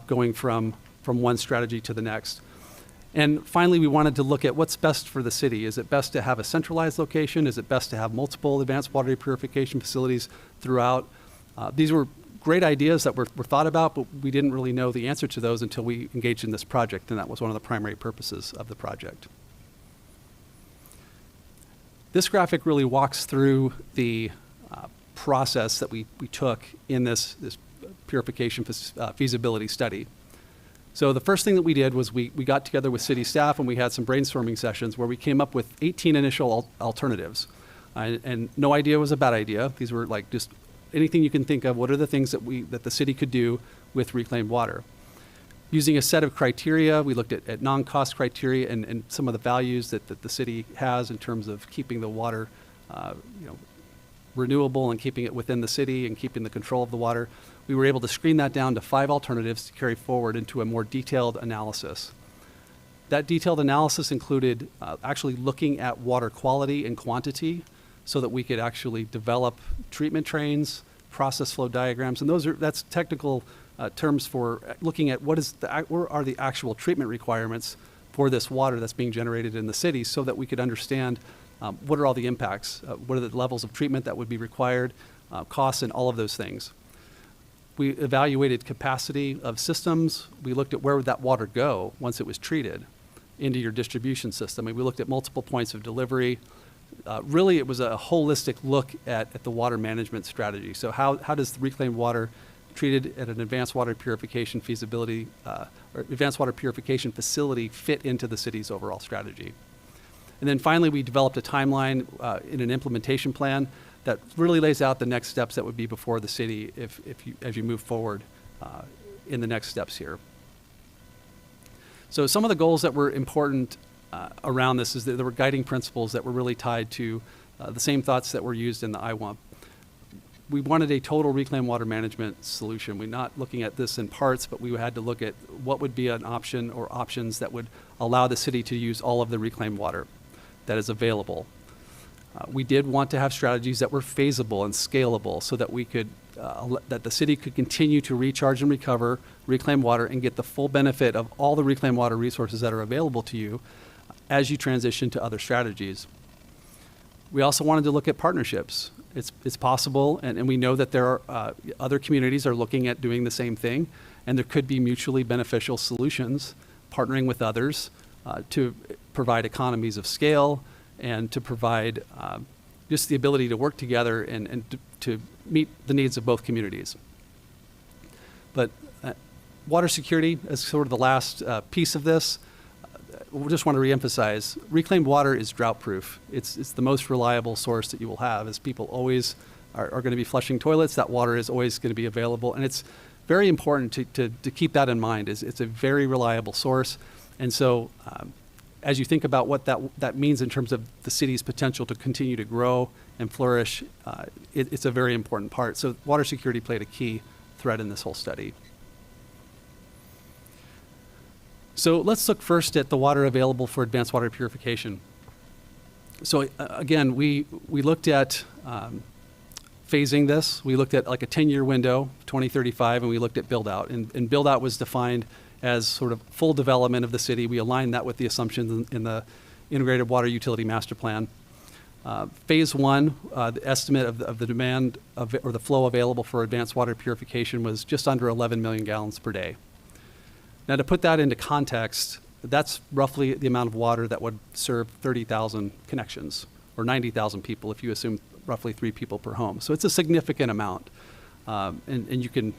Speaker 12: going from one strategy to the next. And finally, we wanted to look at what's best for the city. Is it best to have a centralized location? Is it best to have multiple advanced water purification facilities throughout? These were great ideas that were thought about, but we didn't really know the answer to those until we engaged in this project, and that was one of the primary purposes of the project. This graphic really walks through the process that we took in this purification feasibility study. So the first thing that we did was we got together with city staff and we had some brainstorming sessions where we came up with 18 initial alternatives. And no idea was a bad idea. These were like just anything you can think of. What are the things that the city could do with reclaimed water? Using a set of criteria, we looked at non-cost criteria and some of the values that the city has in terms of keeping the water renewable and keeping it within the city and keeping the control of the water. We were able to screen that down to 5 alternatives to carry forward into a more detailed analysis. That detailed analysis included actually looking at water quality and quantity so that we could actually develop treatment trains, process flow diagrams, and that's technical terms for looking at what are the actual treatment requirements for this water that's being generated in the city so that we could understand what are all the impacts, what are the levels of treatment that would be required, costs, and all of those things. We evaluated capacity of systems. We looked at where would that water go once it was treated into your distribution system. And we looked at multiple points of delivery. Really, it was a holistic look at the water management strategy. So how does the reclaimed water treated at an advanced water purification feasibility or advanced water purification facility fit into the city's overall strategy? And then finally, we developed a timeline in an implementation plan that really lays out the next steps that would be before the city as you move forward in the next steps here. So some of the goals that were important around this is that there were guiding principles that were really tied to the same thoughts that were used in the IWUMP. We wanted a total reclaimed water management solution. We're not looking at this in parts, but we had to look at what would be an option or options that would allow the city to use all of the reclaimed water that is available. We did want to have strategies that were feasible and scalable so that we could, that the city could continue to recharge and recover reclaimed water and get the full benefit of all the reclaimed water resources that are available to you as you transition to other strategies. We also wanted to look at partnerships. It's possible, and we know that there are other communities are looking at doing the same thing, and there could be mutually beneficial solutions, partnering with others to provide economies of scale and to provide just the ability to work together and to meet the needs of both communities. But water security is sort of the last piece of this. We just want to reemphasize, reclaimed water is drought-proof. It's the most reliable source that you will have, as people always are going to be flushing toilets. That water is always going to be available, and it's very important to keep that in mind. It's a very reliable source, and so as you think about what that means in terms of the city's potential to continue to grow and flourish, it's a very important part. So water security played a key thread in this whole study. So let's look first at the water available for advanced water purification. So again, we looked at phasing this. We looked at like a 10-year window, 2035, and we looked at build-out. And build-out was defined as sort of full development of the city. We aligned that with the assumptions in the Integrated Water Utility Master Plan. Phase one, the estimate of the demand or the flow available for advanced water purification was just under 11 million gallons per day. Now, to put that into context, that's roughly the amount of water that would serve 30,000 connections, or 90,000 people if you assume roughly 3 people per home. So it's a significant amount, and you can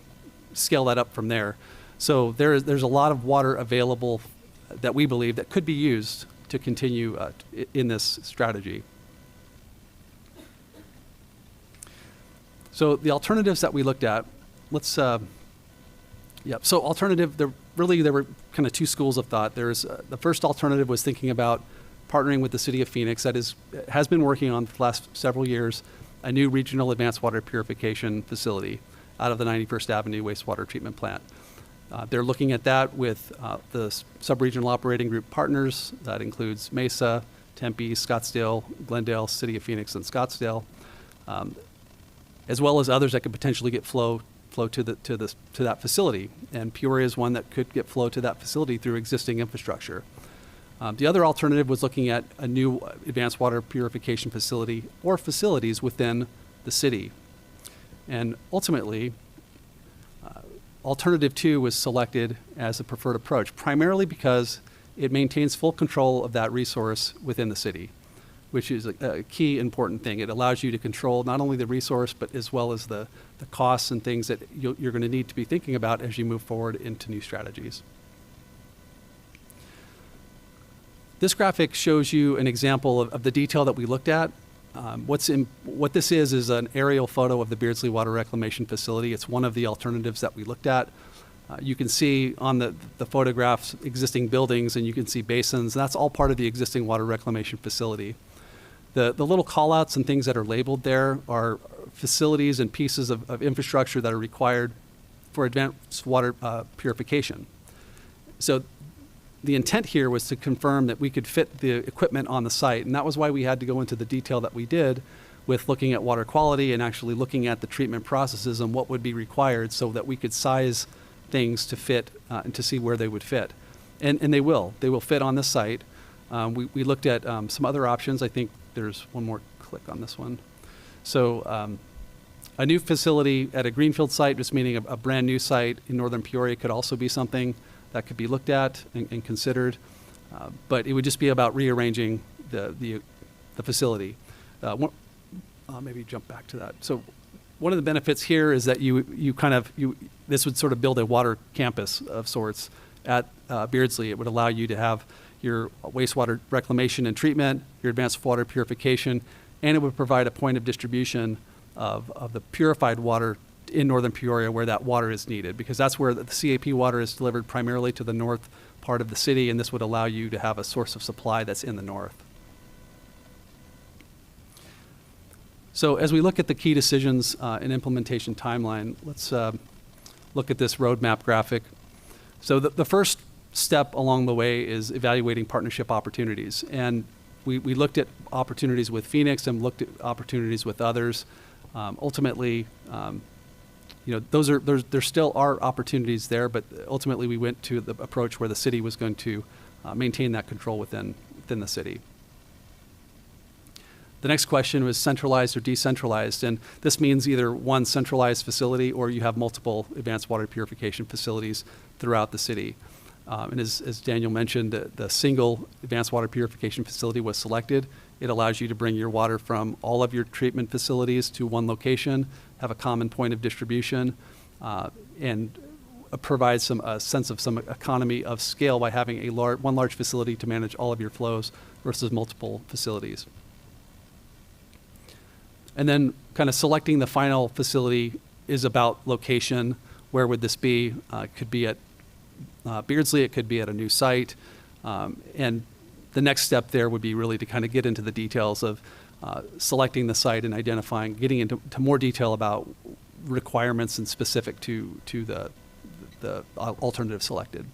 Speaker 12: scale that up from there. So there's a lot of water available that we believe that could be used to continue in this strategy. So the alternatives that we looked at, let's, so alternative, there were kind of 2 schools of thought. There's the first alternative was thinking about partnering with the city of Phoenix, that has been working on for the last several years, a new regional advanced water purification facility out of the 91st Avenue wastewater treatment plant. They're looking at that with the sub-regional operating group partners. That includes Mesa, Tempe, Scottsdale, Glendale, City of Phoenix, and Scottsdale, as well as others that could potentially get flow to that facility. And Peoria is one that could get flow to that facility through existing infrastructure. The other alternative was looking at a new advanced water purification facility or facilities within the city. And ultimately, alternative 2 was selected as the preferred approach, primarily because it maintains full control of that resource within the city, which is a key important thing. It allows you to control not only the resource, but as well as the costs and things that you're going to need to be thinking about as you move forward into new strategies. This graphic shows you an example of the detail that we looked at. What this is an aerial photo of the Beardsley Water Reclamation Facility. It's one of the alternatives that we looked at. You can see on the photographs existing buildings, and you can see basins. That's all part of the existing water reclamation facility. The little call-outs and things that are labeled there are facilities and pieces of infrastructure that are required for advanced water purification. So the intent here was to confirm that we could fit the equipment on the site, and that was why we had to go into the detail that we did with looking at water quality and actually looking at the treatment processes and what would be required so that we could size things to fit and to see where they would fit. And they will fit on this site. We looked at some other options. I think there's one more click on this one. So a new facility at a greenfield site, just meaning a brand new site in northern Peoria, could also be something that could be looked at and considered. But it would just be about rearranging the facility. Maybe jump back to that. So one of the benefits here is that this would sort of build a water campus of sorts at Beardsley. It would allow you to have your wastewater reclamation and treatment, your advanced water purification, and it would provide a point of distribution of the purified water in northern Peoria where that water is needed, because that's where the CAP water is delivered primarily to the north part of the city, and this would allow you to have a source of supply that's in the north. So as we look at the key decisions and implementation timeline, let's look at this roadmap graphic. So the first step along the way is evaluating partnership opportunities. And we looked at opportunities with Phoenix and looked at opportunities with others. Ultimately, there still are opportunities there, but ultimately we went to the approach where the city was going to maintain that control within the city. The next question was centralized or decentralized, and this means either one centralized facility or you have multiple advanced water purification facilities throughout the city. And as Daniel mentioned, the single advanced water purification facility was selected. It allows you to bring your water from all of your treatment facilities to one location, have a common point of distribution, and provides a sense of some economy of scale by having one large facility to manage all of your flows versus multiple facilities. And then kind of selecting the final facility is about location. Where would this be? It could be at Beardsley, it could be at a new site. And the next step there would be really to kind of get into the details of selecting the site and getting into more detail about requirements and specific to the alternative selected.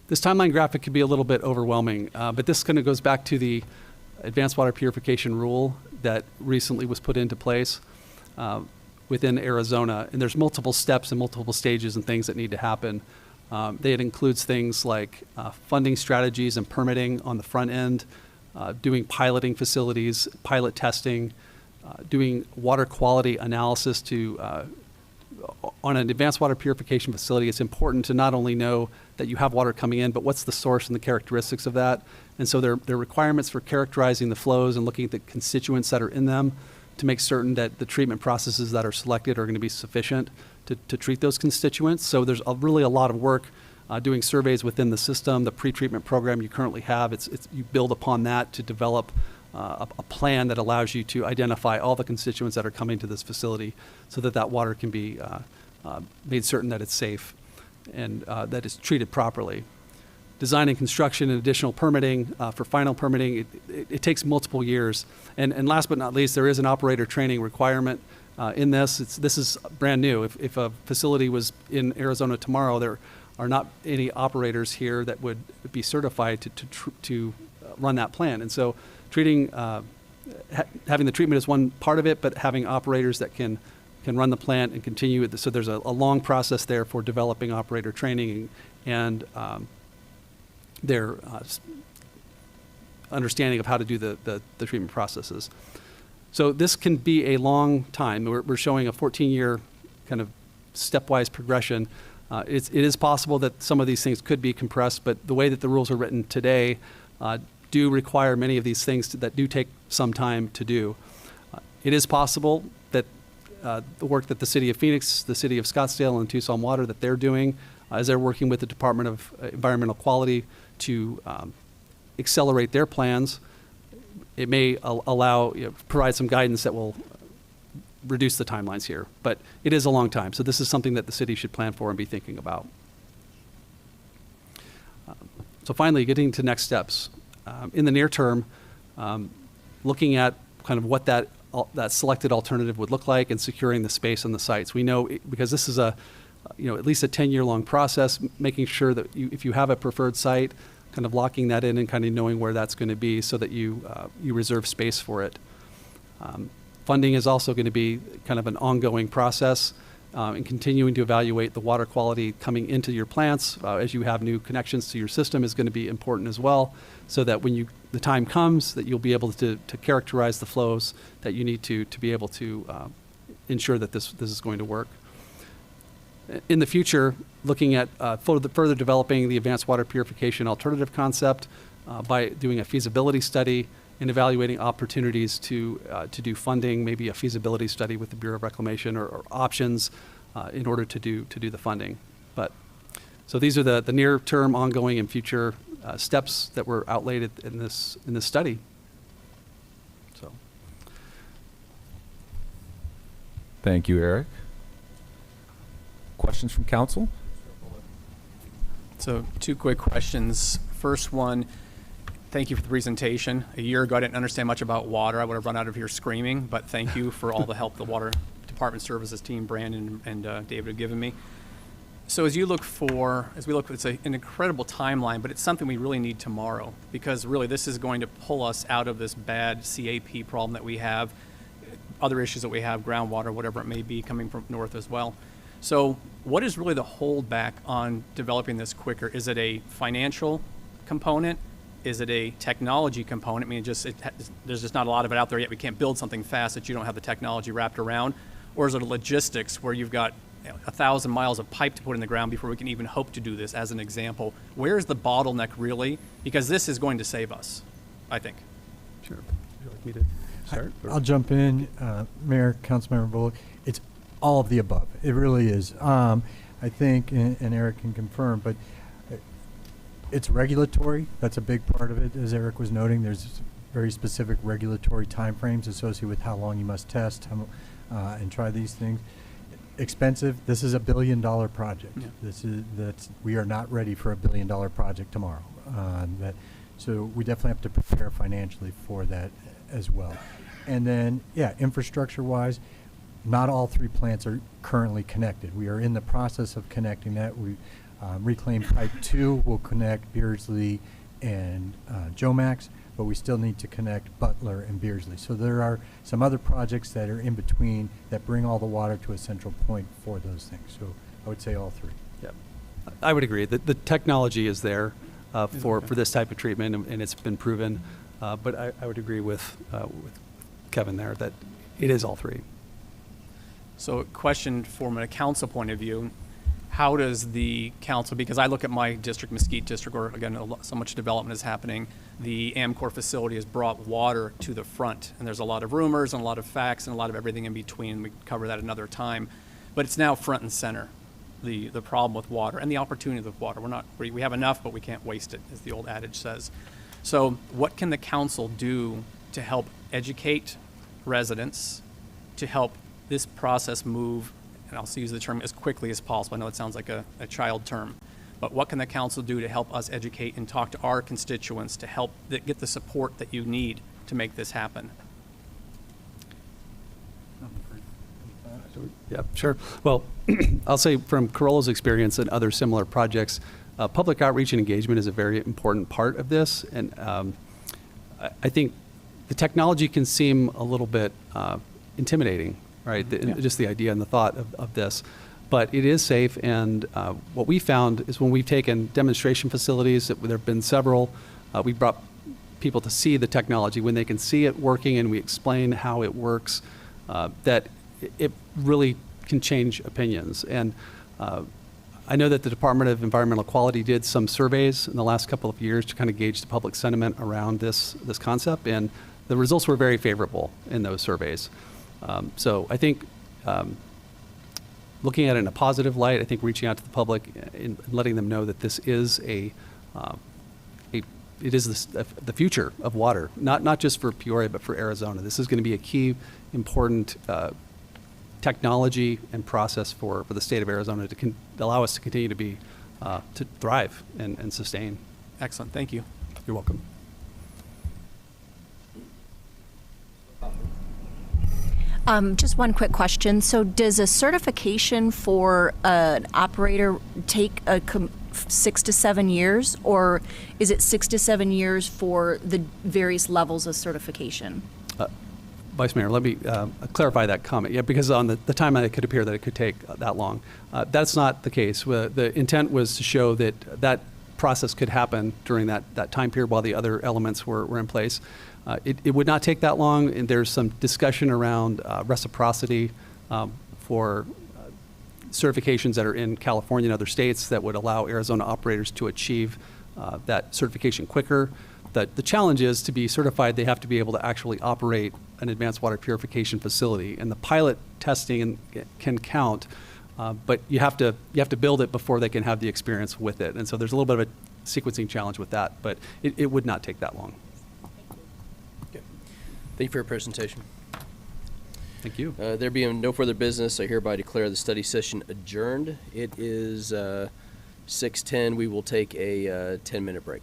Speaker 12: This timeline graphic could be a little bit overwhelming, but this kind of goes back to the advanced water purification rule that recently was put into place within Arizona. And there's multiple steps and multiple stages and things that need to happen. It includes things like funding strategies and permitting on the front end, doing piloting facilities, pilot testing, doing water quality analysis on an advanced water purification facility. It's important to not only know that you have water coming in, but what's the source and the characteristics of that. And so there are requirements for characterizing the flows and looking at the constituents that are in them to make certain that the treatment processes that are selected are going to be sufficient to treat those constituents. So there's really a lot of work doing surveys within the system, the pre-treatment program you currently have. You build upon that to develop a plan that allows you to identify all the constituents that are coming to this facility so that water can be made certain that it's safe and that it's treated properly. Design and construction and additional permitting. For final permitting, it takes multiple years. And last but not least, there is an operator training requirement in this. This is brand new. If a facility was in Arizona tomorrow, there are not any operators here that would be certified to run that plan. And so having the treatment is one part of it, but having operators that can run the plant and continue it. So there's a long process there for developing operator training and their understanding of how to do the treatment processes. So this can be a long time. We're showing a 14-year kind of stepwise progression. It is possible that some of these things could be compressed, but the way that the rules are written today do require many of these things that do take some time to do. It is possible that the work that the City of Phoenix, the City of Scottsdale, and Tucson Water that they're doing as they're working with the Department of Environmental Quality to accelerate their plans, it may provide some guidance that will reduce the timelines here. But it is a long time, so this is something that the city should plan for and be thinking about. So finally, getting to next steps. In the near term, looking at kind of what that selected alternative would look like and securing the space on the sites. We know, because this is at least a 10-year long process, making sure that if you have a preferred site, kind of locking that in and kind of knowing where that's going to be so that you reserve space for it. Funding is also going to be kind of an ongoing process. and continuing to evaluate the water quality coming into your plants as you have new connections to your system is going to be important as well, so that when the time comes that you'll be able to characterize the flows that you need to be able to ensure that this is going to work. In the future, looking at further developing the advanced water purification alternative concept by doing a feasibility study and evaluating opportunities to do funding, maybe a feasibility study with the Bureau of Reclamation or options in order to do the funding. So these are the near-term, ongoing, and future steps that were outlaid in this study. So,
Speaker 10: Thank you, Eric. Questions from council?
Speaker 7: So 2 quick questions. First one, thank you for the presentation. A year ago, I didn't understand much about water. I would have run out of here screaming, but thank you for all the help the Water Department Services team, Brandon and David, have given me. So as we look, it's an incredible timeline, but it's something we really need tomorrow, because really this is going to pull us out of this bad CAP problem that we have, other issues that we have, groundwater, whatever it may be, coming from north as well. So what is really the holdback on developing this quicker? Is it a financial component? Is it a technology component? I mean, there's just not a lot of it out there yet. We can't build something fast that you don't have the technology wrapped around. Or is it a logistics where you've got 1,000 miles of pipe to put in the ground before we can even hope to do this, as an example? Where's the bottleneck really? Because this is going to save us, I think.
Speaker 12: sure. Would you like me to start?
Speaker 8: I'll jump in, Mayor, Councilmember Bullock. It's all of the above. It really is. I think, and Eric can confirm, but it's regulatory. That's a big part of it, as Eric was noting. There's very specific regulatory timeframes associated with how long you must test and try these things. Expensive. This is $1 billion project. Yeah. We are not ready for $1 billion project tomorrow. So we definitely have to prepare financially for that as well. And then, yeah, infrastructure-wise, not all 3 plants are currently connected. We are in the process of connecting that. Reclaim Pipe 2 will connect Beardsley and Jomax, but we still need to connect Butler and Beardsley. So there are some other projects that are in between that bring all the water to a central point for those things. So I would say all 3.
Speaker 12: Yeah, I would agree that the technology is there for this type of treatment, and it's been proven. But I would agree with Kevin there that it is all 3.
Speaker 7: So, question from a council point of view: how does the council, because I look at my district, Mesquite District, or again, so much development is happening, the Amcor facility has brought water to the front, and there's a lot of rumors and a lot of facts and a lot of everything in between. We can cover that another time, but it's now front and center, the problem with water and the opportunity with water. We have enough, but we can't waste it, as the old adage says. So what can the council do to help educate residents, to help this process move, and I'll use the term, as quickly as possible? I know it sounds like a child term, but what can the council do to help us educate and talk to our constituents to help get the support that you need to make this happen?
Speaker 12: Yeah, sure. Well, I'll say from Corolla's experience and other similar projects, public outreach and engagement is a very important part of this. And I think the technology can seem a little bit intimidating, right? Just the idea and the thought of this. But it is safe, and what we found is when we've taken demonstration facilities, there have been several, we brought people to see the technology. When they can see it working and we explain how it works, that it really can change opinions. And I know that the Department of Environmental Quality did some surveys in the last couple of years to kind of gauge the public sentiment around this concept, and the results were very favorable in those surveys. So I think looking at it in a positive light, I think reaching out to the public and letting them know that this is the future of water, not just for Peoria, but for Arizona. This is going to be a key, important technology and process for the state of Arizona to allow us to continue to be to thrive and sustain.
Speaker 7: Excellent. Thank you.
Speaker 12: You're welcome.
Speaker 13: Just one quick question. So does a certification for an operator take 6 to 7 years, or is it 6 to 7 years for the various levels of certification?
Speaker 12: Vice Mayor, let me clarify that comment. Yeah, because on the timeline, it could appear that it could take that long. That's not the case. The intent was to show that that process could happen during that time period while the other elements were in place. It would not take that long, and there's some discussion around reciprocity for certifications that are in California and other states that would allow Arizona operators to achieve that certification quicker. The challenge is, to be certified, they have to be able to actually operate an advanced water purification facility, and the pilot testing can count, but you have to build it before they can have the experience with it. And so there's a little bit of a sequencing challenge with that, but it would not take that long.
Speaker 1: Okay. Thank you for your presentation.
Speaker 12: Thank you.
Speaker 1: There being no further business, I hereby declare the study session adjourned. It is 6:10. We will take a 10-minute break.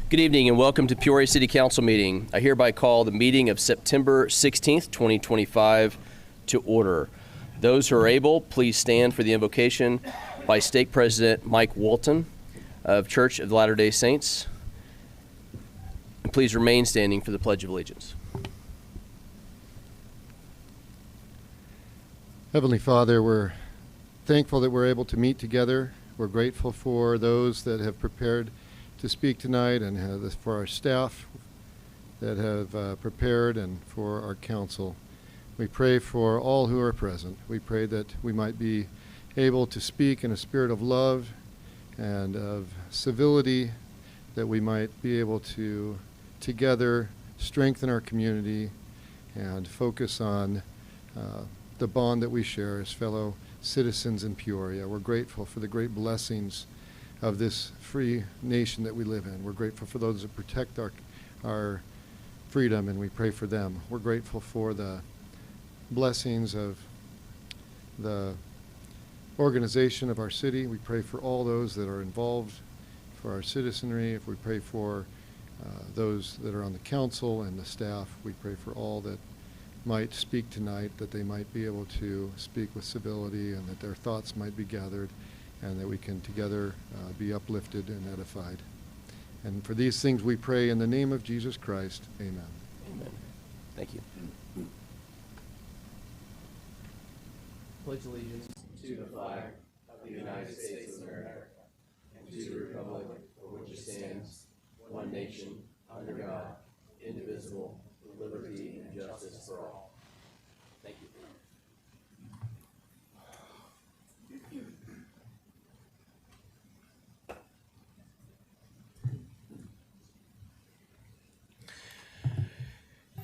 Speaker 1: Good evening and welcome to Peoria City Council meeting. I hereby call the meeting of September 16th, 2025 to order. Those who are able, please stand for the invocation by Stake President Mike Walton of Church of the Latter-day Saints. And please remain standing for the Pledge of Allegiance.
Speaker 14: Heavenly Father, we're thankful that we're able to meet together. We're grateful for those that have prepared to speak tonight and for our staff that have prepared and for our council. We pray for all who are present. We pray that we might be able to speak in a spirit of love and of civility, that we might be able to together strengthen our community and focus on the bond that we share as fellow citizens in Peoria. We're grateful for the great blessings of this free nation that we live in. We're grateful for those that protect our freedom, and we pray for them. We're grateful for the blessings of the organization of our city. We pray for all those that are involved, for our citizenry. If we pray for those that are on the council and the staff, we pray for all that might speak tonight, that they might be able to speak with civility and that their thoughts might be gathered and that we can together be uplifted and edified. And for these things we pray in the name of Jesus Christ. Amen.
Speaker 1: Amen. Thank you. Pledge allegiance to the flag of the United States of America and to the republic for which it stands, one nation, under God, indivisible, with liberty and justice for all. Thank you.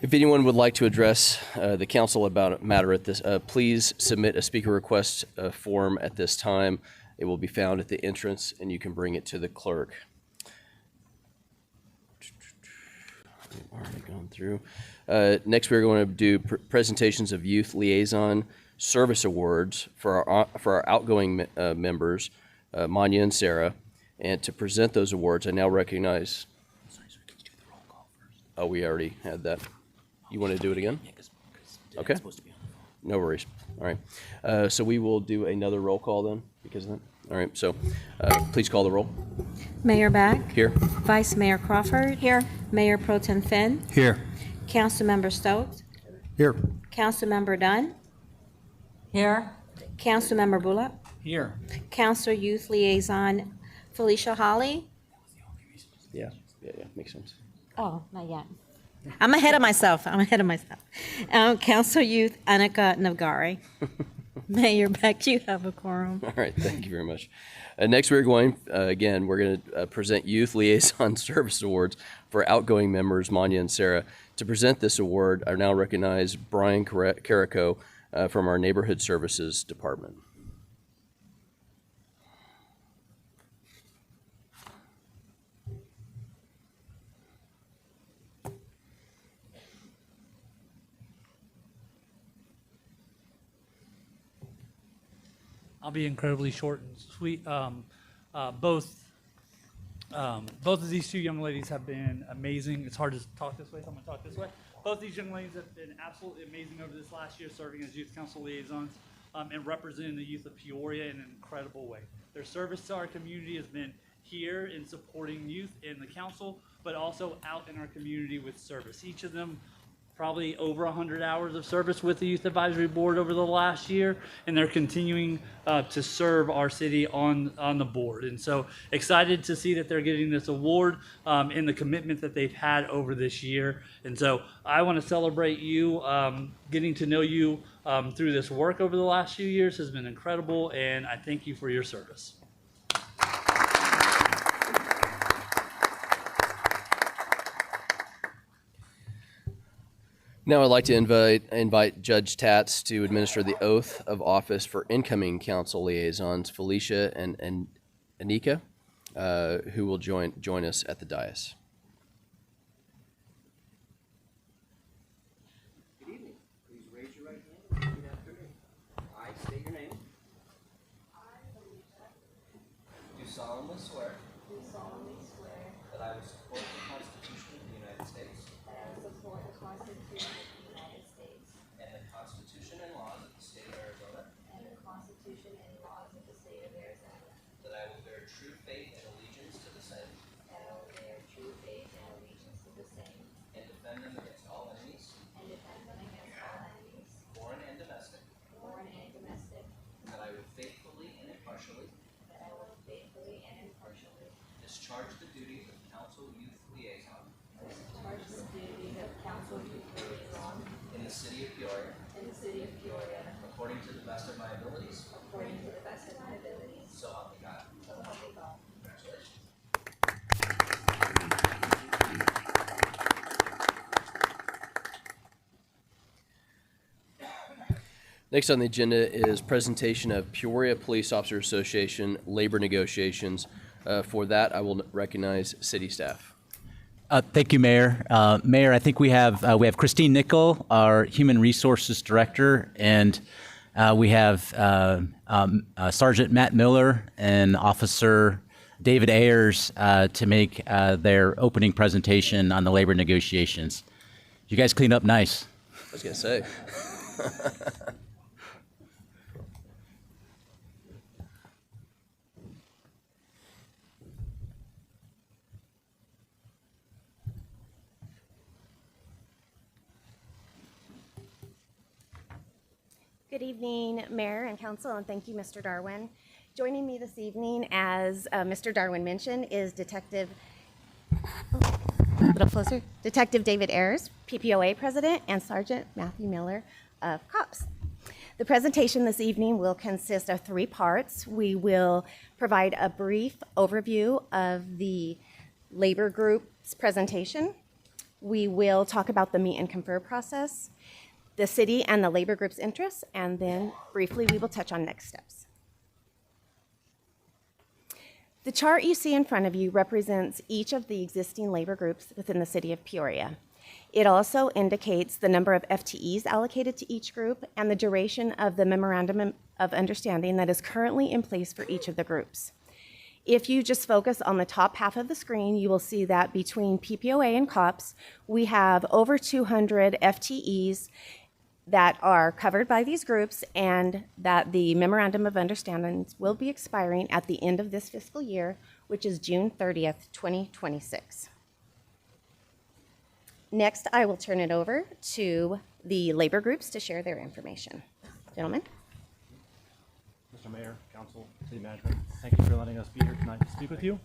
Speaker 1: If anyone would like to address the council about a matter at this, please submit a speaker request form at this time. It will be found at the entrance, and you can bring it to the clerk. We've already gone through. Next, we're going to do presentations of youth liaison service awards for our outgoing members, Manya and Sarah. And to present those awards, I now recognize. Sorry, sir, could you do the roll call first? Oh, we already had that. You want to do it again? Yeah, because okay. Supposed to be on the phone. No worries. All right. So we will do another roll call then because of that. All right. So please call the roll.
Speaker 2: Mayor Beck?
Speaker 1: Here.
Speaker 2: Vice Mayor Crawford? Here. Mayor Pro Tem Finn?
Speaker 6: Here.
Speaker 2: Councilmember Stokes?
Speaker 6: Here.
Speaker 2: Councilmember Dunn? Here. Councilmember Bullock?
Speaker 7: Here.
Speaker 2: Council Youth Liaison Felicia Hawley?
Speaker 1: Yeah. Makes sense.
Speaker 2: Oh, not yet. I'm ahead of myself. Council Youth Annika Navgari. Mayor Beck, you have a quorum.
Speaker 1: All right. Thank you very much. Next, we're going to present Youth Liaison Service Awards for outgoing members, Manya and Sarah. To present this award, I now recognize Brian Carrico from our Neighborhood Services Department.
Speaker 15: I'll be incredibly short and sweet. Both of these two young ladies have been amazing. It's hard to talk this way, so I'm going to talk this way. Both these young ladies have been absolutely amazing over this last year, serving as youth council liaisons and representing the youth of Peoria in an incredible way. Their service to our community has been here in supporting youth in the council, but also out in our community with service. Each of them probably over 100 hours of service with the Youth Advisory Board over the last year, and they're continuing to serve our city on the board. And so excited to see that they're getting this award and the commitment that they've had over this year. And so I want to celebrate you. Getting to know you through this work over the last few years has been incredible, and I thank you for your service.
Speaker 1: Now I'd like to invite Judge Tatz to administer the oath of office for incoming council liaisons, Felicia and Anika, who will join us at the dais.
Speaker 16: Good evening. Please raise your right hand and repeat after me. I state your name. I, Felicia, do solemnly swear.
Speaker 17: do solemnly swear
Speaker 1: that I will support the Constitution of the United States
Speaker 17: that I will support the Constitution of the United States
Speaker 1: and the Constitution and laws of the state of Arizona,
Speaker 17: and the Constitution and laws of the state of Arizona,
Speaker 1: that I will bear true faith and allegiance to the same
Speaker 17: that I will bear true faith and allegiance to the same,
Speaker 1: and defend them against all enemies,
Speaker 17: and defend them against all enemies,
Speaker 1: foreign and domestic,
Speaker 17: foreign and domestic,
Speaker 1: and that I will faithfully and impartially
Speaker 17: that I will faithfully and impartially
Speaker 1: discharge the duties of Council Youth Liaison
Speaker 17: discharge the duties of council youth liaison
Speaker 1: in the city of Peoria,
Speaker 17: in the city of Peoria,
Speaker 1: according to the best of my abilities.
Speaker 17: according to the best of my abilities.
Speaker 1: So help me God.
Speaker 17: So help me God.
Speaker 1: Congratulations. Next on the agenda is presentation of Peoria Police Officer Association labor negotiations. For that, I will recognize city staff.
Speaker 3: Thank you, Mayor. Mayor, I think we have Christine Nickel, our Human Resources Director, and we have Sergeant Matt Miller and Officer David Ayers to make their opening presentation on the labor negotiations. You guys cleaned up nice.
Speaker 1: I was going to say.
Speaker 18: Good evening, Mayor and Council, and thank you, Mr. Darwin. Joining me this evening, as Mr. Darwin mentioned, is Detective David Ayers, PPOA President, and Sergeant Matthew Miller of COPS. The presentation this evening will consist of 3 parts. We will provide a brief overview of the labor group's presentation. We will talk about the meet and confer process, the city and the labor group's interests, and then briefly we will touch on next steps. The chart you see in front of you represents each of the existing labor groups within the city of Peoria. It also indicates the number of FTEs allocated to each group and the duration of the memorandum of understanding that is currently in place for each of the groups. If you just focus on the top half of the screen, you will see that between PPOA and COPS, we have over 200 FTEs that are covered by these groups, and that the memorandum of understanding will be expiring at the end of this fiscal year, which is June 30th, 2026. Next, I will turn it over to the labor groups to share their information. Gentlemen.
Speaker 4: Mr. Mayor, Council, City Management, thank you for letting us be here tonight to speak with you.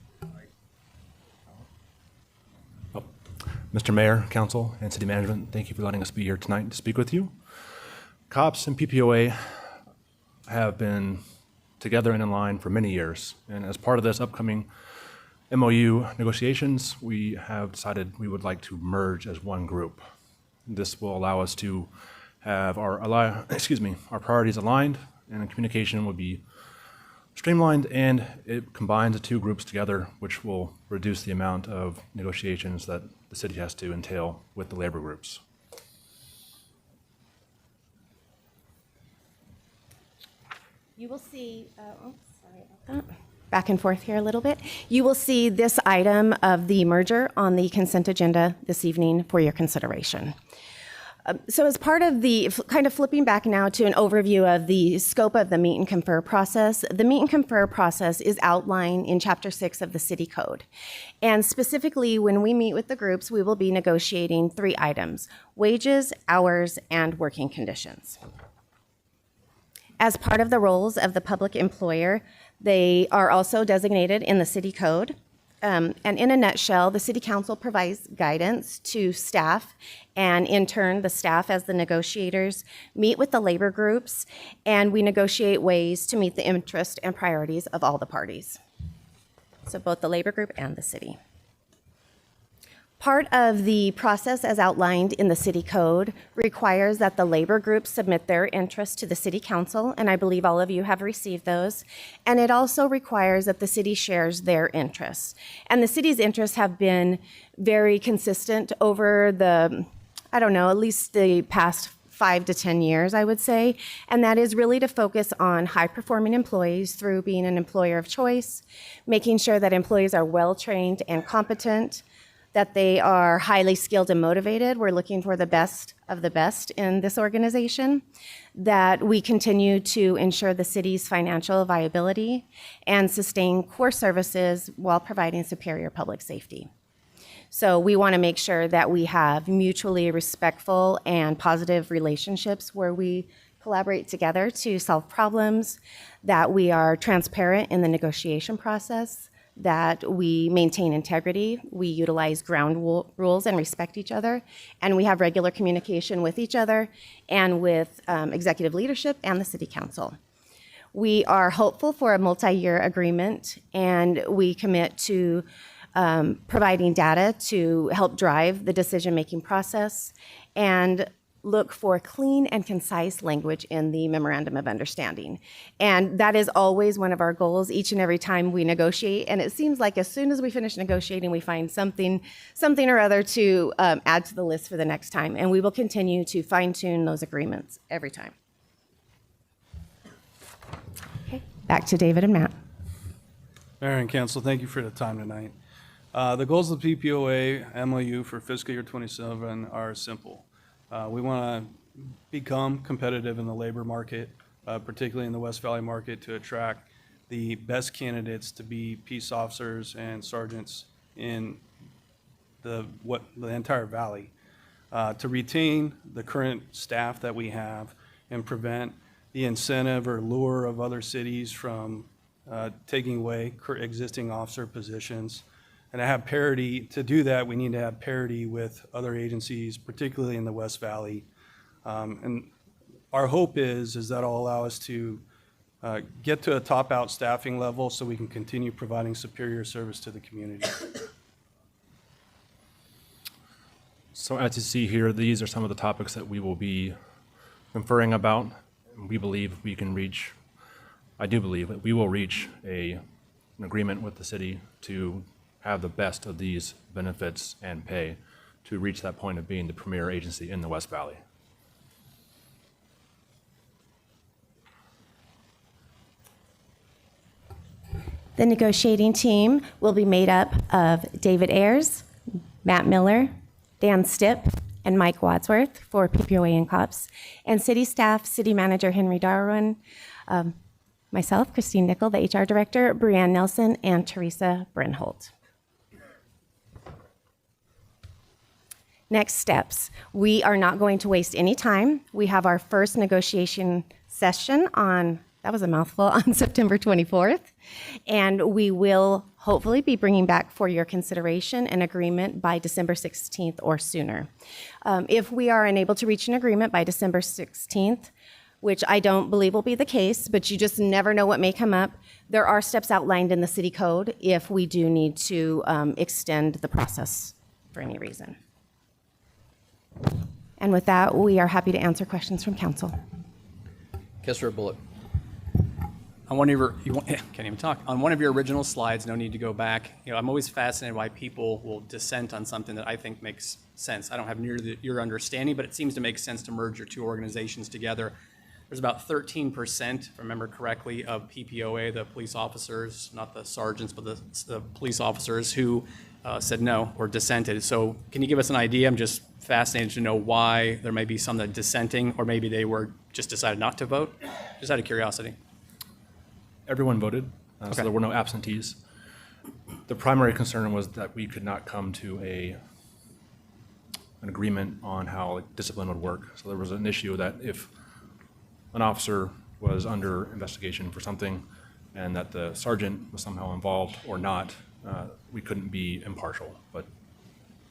Speaker 4: Mr. Mayor, Council, and City Management, thank you for letting us be here tonight to speak with you. COPS and PPOA have been together and in line for many years, and as part of this upcoming MOU negotiations, we have decided we would like to merge as one group. This will allow us to have our priorities aligned, and communication will be streamlined, and it combines the 2 groups together, which will reduce the amount of negotiations that the city has to entail with the labor groups.
Speaker 18: You will see, sorry about that. Back and forth here a little bit. You will see this item of the merger on the consent agenda this evening for your consideration. So as part of the, kind of flipping back now to an overview of the scope of the meet and confer process, the meet and confer process is outlined in Chapter 6 of the City Code. And specifically, when we meet with the groups, we will be negotiating 3 items: wages, hours, and working conditions. As part of the roles of the public employer, they are also designated in the City Code. And in a nutshell, the City Council provides guidance to staff, and in turn, the staff as the negotiators meet with the labor groups, and we negotiate ways to meet the interest and priorities of all the parties. So both the labor group and the city. Part of the process as outlined in the City Code requires that the labor groups submit their interests to the City Council, and I believe all of you have received those. And it also requires that the city shares their interests. And the city's interests have been very consistent over the, at least the past 5 to 10 years, I would say. And that is really to focus on high-performing employees through being an employer of choice, making sure that employees are well-trained and competent, that they are highly skilled and motivated. We're looking for the best of the best in this organization, that we continue to ensure the city's financial viability and sustain core services while providing superior public safety. So we want to make sure that we have mutually respectful and positive relationships where we collaborate together to solve problems, that we are transparent in the negotiation process, that we maintain integrity, we utilize ground rules and respect each other, and we have regular communication with each other and with executive leadership and the city council. We are hopeful for a multi-year agreement, and we commit to providing data to help drive the decision-making process and look for clean and concise language in the memorandum of understanding. And that is always one of our goals each and every time we negotiate. And it seems like as soon as we finish negotiating, we find something or other to add to the list for the next time. And we will continue to fine-tune those agreements every time. Okay, back to David and Matt.
Speaker 19: Mayor and Council, thank you for the time tonight. The goals of the PPOA MOU for fiscal year 27 are simple. We want to become competitive in the labor market, particularly in the West Valley market, to attract the best candidates to be peace officers and sergeants in the entire valley, to retain the current staff that we have and prevent the incentive or lure of other cities from taking away existing officer positions. And to have parity, to do that, we need to have parity with other agencies, particularly in the West Valley. And our hope is that'll allow us to get to a top-out staffing level so we can continue providing superior service to the community.
Speaker 4: So as you see here, these are some of the topics that we will be conferring about. We believe we can reach, I do believe that we will reach an agreement with the city to have the best of these benefits and pay to reach that point of being the premier agency in the West Valley.
Speaker 18: The negotiating team will be made up of David Ayers, Matt Miller, Dan Stipp, and Mike Wadsworth for PPOA and COPS, and city staff, City Manager Henry Darwin, myself, Christine Nickel, the HR Director, Brianne Nelson, and Teresa Brenholt. Next steps. We are not going to waste any time. We have our first negotiation session on, that was a mouthful, on September 24th. And we will hopefully be bringing back for your consideration an agreement by December 16th or sooner. If we are unable to reach an agreement by December 16th, which I don't believe will be the case, but you just never know what may come up, there are steps outlined in the city code if we do need to extend the process for any reason. And with that, we are happy to answer questions from council.
Speaker 1: Kessler Bullock.
Speaker 7: On one of your, can't even talk. On one of your original slides, no need to go back. You know, I'm always fascinated why people will dissent on something that I think makes sense. I don't have near your understanding, but it seems to make sense to merge your two organizations together. There's about 13%, if I remember correctly, of PPOA, the police officers, not the sergeants, but the police officers who said no or dissented. So can you give us an idea? I'm just fascinated to know why there may be some that dissenting, or maybe they were just decided not to vote. Just out of curiosity.
Speaker 4: Everyone voted,
Speaker 7: Okay.
Speaker 4: so there were no absentees. The primary concern was that we could not come to an agreement on how discipline would work. So there was an issue that if an officer was under investigation for something and that the sergeant was somehow involved or not, we couldn't be impartial. But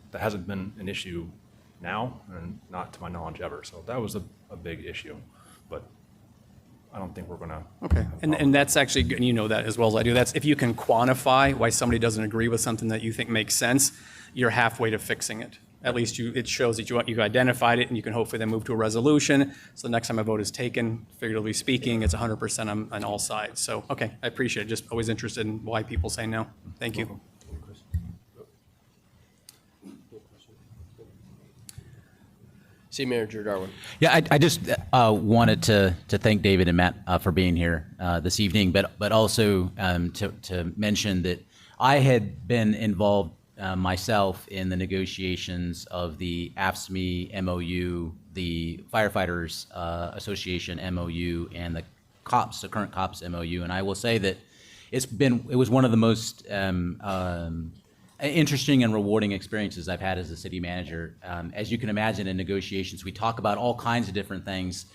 Speaker 4: that hasn't been an issue now, and not to my knowledge ever. So that was a big issue. But I don't think we're going to.
Speaker 7: Okay, and that's actually, and you know that as well as I do, that's if you can quantify why somebody doesn't agree with something that you think makes sense, you're halfway to fixing it. At least it shows that you identified it, and you can hopefully then move to a resolution. So the next time a vote is taken, figuratively speaking, it's 100% on all sides. So, okay, I appreciate it. Just always interested in why people say no. Thank you.
Speaker 1: City Manager Darwin.
Speaker 3: Yeah, I just wanted to thank David and Matt for being here this evening, but also to mention that I had been involved myself in the negotiations of the AFSCME MOU, the Firefighters Association MOU, and the current COPS MOU, and I will say that it was one of the most interesting and rewarding experiences I've had as a city manager. As you can imagine, in negotiations, we talk about all kinds of different things,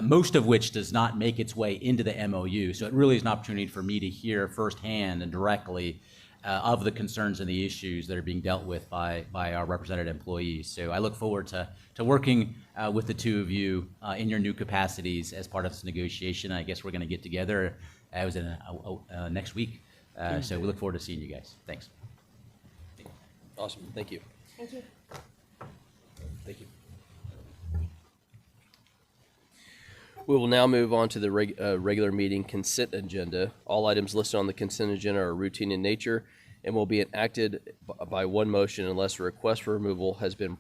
Speaker 3: most of which does not make its way into the MOU. So it really is an opportunity for me to hear firsthand and directly of the concerns and the issues that are being dealt with by our represented employees. So I look forward to working with the two of you in your new capacities as part of this negotiation. I guess we're going to get together next week. So we look forward to seeing you guys. Thanks.
Speaker 1: Awesome. Thank you.
Speaker 18: Thank you.
Speaker 1: Thank you. We will now move on to the regular meeting consent agenda. All items listed on the consent agenda are routine in nature and will be enacted by one motion unless a request for removal has been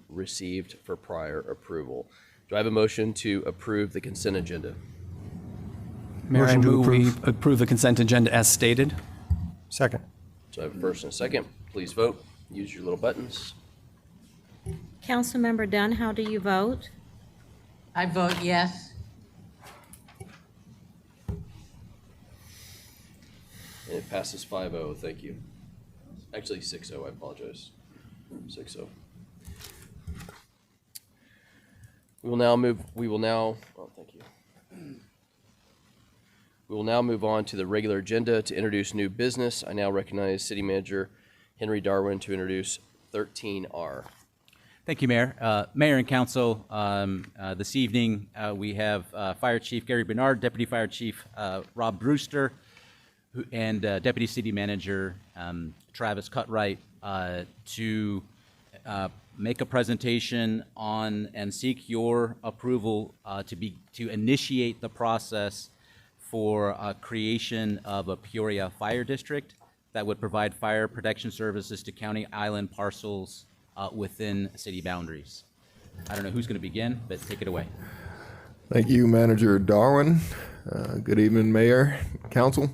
Speaker 1: received for prior approval. Do I have a motion to approve the consent agenda?
Speaker 7: Mayor, I move we approve the consent agenda as stated.
Speaker 8: Second.
Speaker 1: So I have a first and a second. Please vote. Use your little buttons.
Speaker 2: Councilmember Dunn, how do you vote?
Speaker 17: I vote yes.
Speaker 1: And it passes 5-0. Thank you. Actually 6-0. I apologize. 6-0. We will now move on to the regular agenda to introduce new business. I now recognize City Manager Henry Darwin to introduce 13R.
Speaker 3: Thank you, Mayor. Mayor and Council, this evening we have Fire Chief Gary Bernard, Deputy Fire Chief Rob Brewster, and Deputy City Manager Travis Cutright to make a presentation on and seek your approval to initiate the process for creation of a Peoria Fire District that would provide fire protection services to county island parcels within city boundaries. I don't know who's going to begin, but take it away.
Speaker 20: Thank you, Manager Darwin. Good evening, Mayor, Council.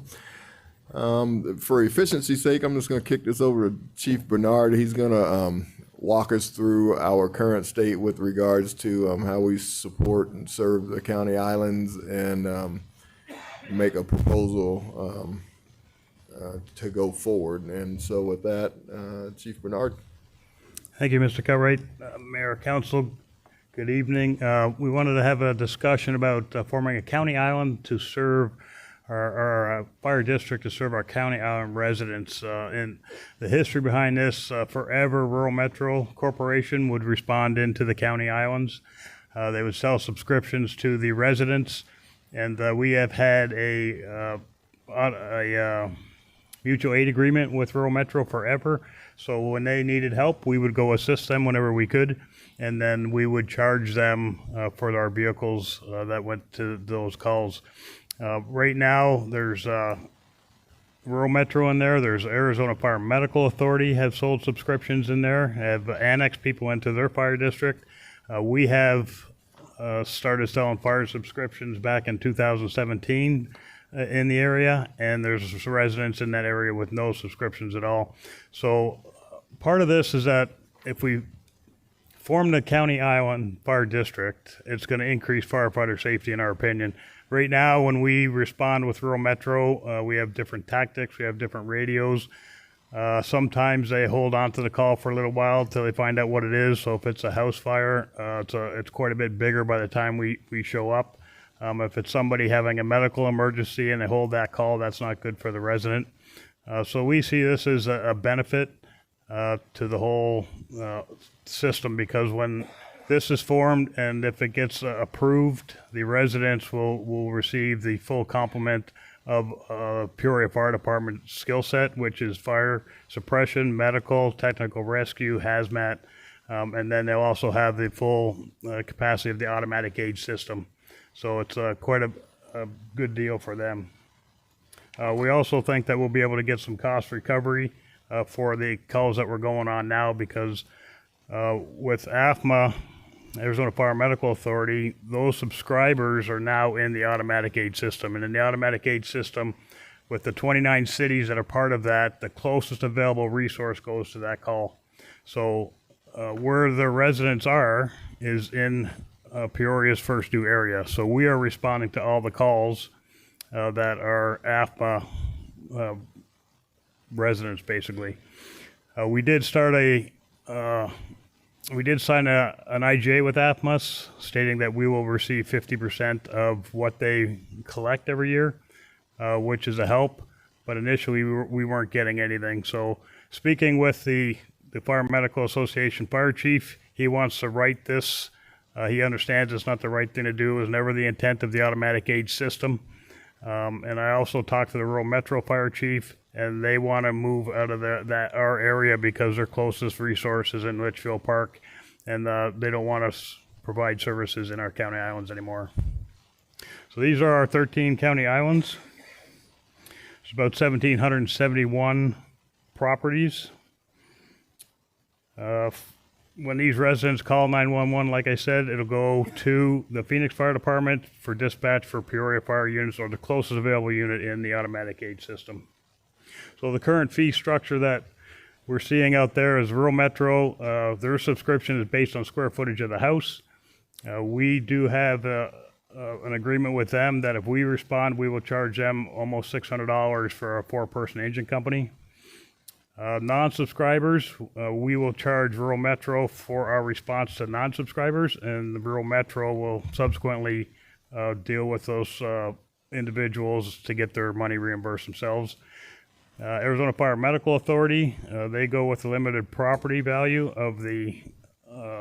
Speaker 20: For efficiency's sake, I'm just going to kick this over to Chief Bernard. He's going to walk us through our current state with regards to how we support and serve the county islands and make a proposal to go forward. And so with that, Chief Bernard.
Speaker 21: Thank you, Mr. Cutright. Mayor, Council, good evening. We wanted to have a discussion about forming a county island to serve our fire district to serve our county island residents. And the history behind this, forever Rural Metro Corporation would respond into the county islands. They would sell subscriptions to the residents, and we have had a mutual aid agreement with Rural Metro forever. So when they needed help, we would go assist them whenever we could, and then we would charge them for our vehicles that went to those calls. Right now, there's Rural Metro in there. There's Arizona Fire Medical Authority have sold subscriptions in there, have annexed people into their fire district. We have started selling fire subscriptions back in 2017 in the area, and there's residents in that area with no subscriptions at all. So part of this is that if we form the county island fire district, it's going to increase firefighter safety in our opinion. Right now, when we respond with Rural Metro, we have different tactics, we have different radios. Sometimes they hold on to the call for a little while until they find out what it is. So if it's a house fire, it's quite a bit bigger by the time we show up. If it's somebody having a medical emergency and they hold that call, that's not good for the resident. So we see this as a benefit to the whole system, because when this is formed and if it gets approved, the residents will receive the full complement of Peoria Fire Department skill set, which is fire suppression, medical, technical rescue, hazmat, and then they'll also have the full capacity of the automatic gauge system. So it's quite a good deal for them. We also think that we'll be able to get some cost recovery for the calls that we're going on now, because with AFMA, Arizona Fire Medical Authority, those subscribers are now in the automatic aid system. And in the automatic aid system, with the 29 cities that are part of that, the closest available resource goes to that call. So where the residents are is in Peoria's first due area. So we are responding to all the calls that are AFMA residents, basically. We did sign an IGA with AFMAS stating that we will receive 50% of what they collect every year, which is a help. But initially we weren't getting anything. So speaking with the Fire Medical Association fire chief, he wants to write this. He understands it's not the right thing to do. It was never the intent of the automatic aid system. And I also talked to the rural metro fire chief, and they want to move out of our area because their closest resource is in Litchfield Park, and they don't want us provide services in our county islands anymore. So these are our 13 county islands. It's about 1,771 properties. When these residents call 911, like I said, it'll go to the Phoenix Fire Department for dispatch for Peoria fire units or the closest available unit in the automatic aid system. So the current fee structure that we're seeing out there is rural metro. Their subscription is based on square footage of the house. We do have an agreement with them that if we respond, we will charge them almost $600 for a 4-person engine company. Non-subscribers, we will charge Rural Metro for our response to non-subscribers, and the Rural Metro will subsequently deal with those individuals to get their money reimbursed themselves. Arizona Fire Medical Authority, they go with the limited property value of the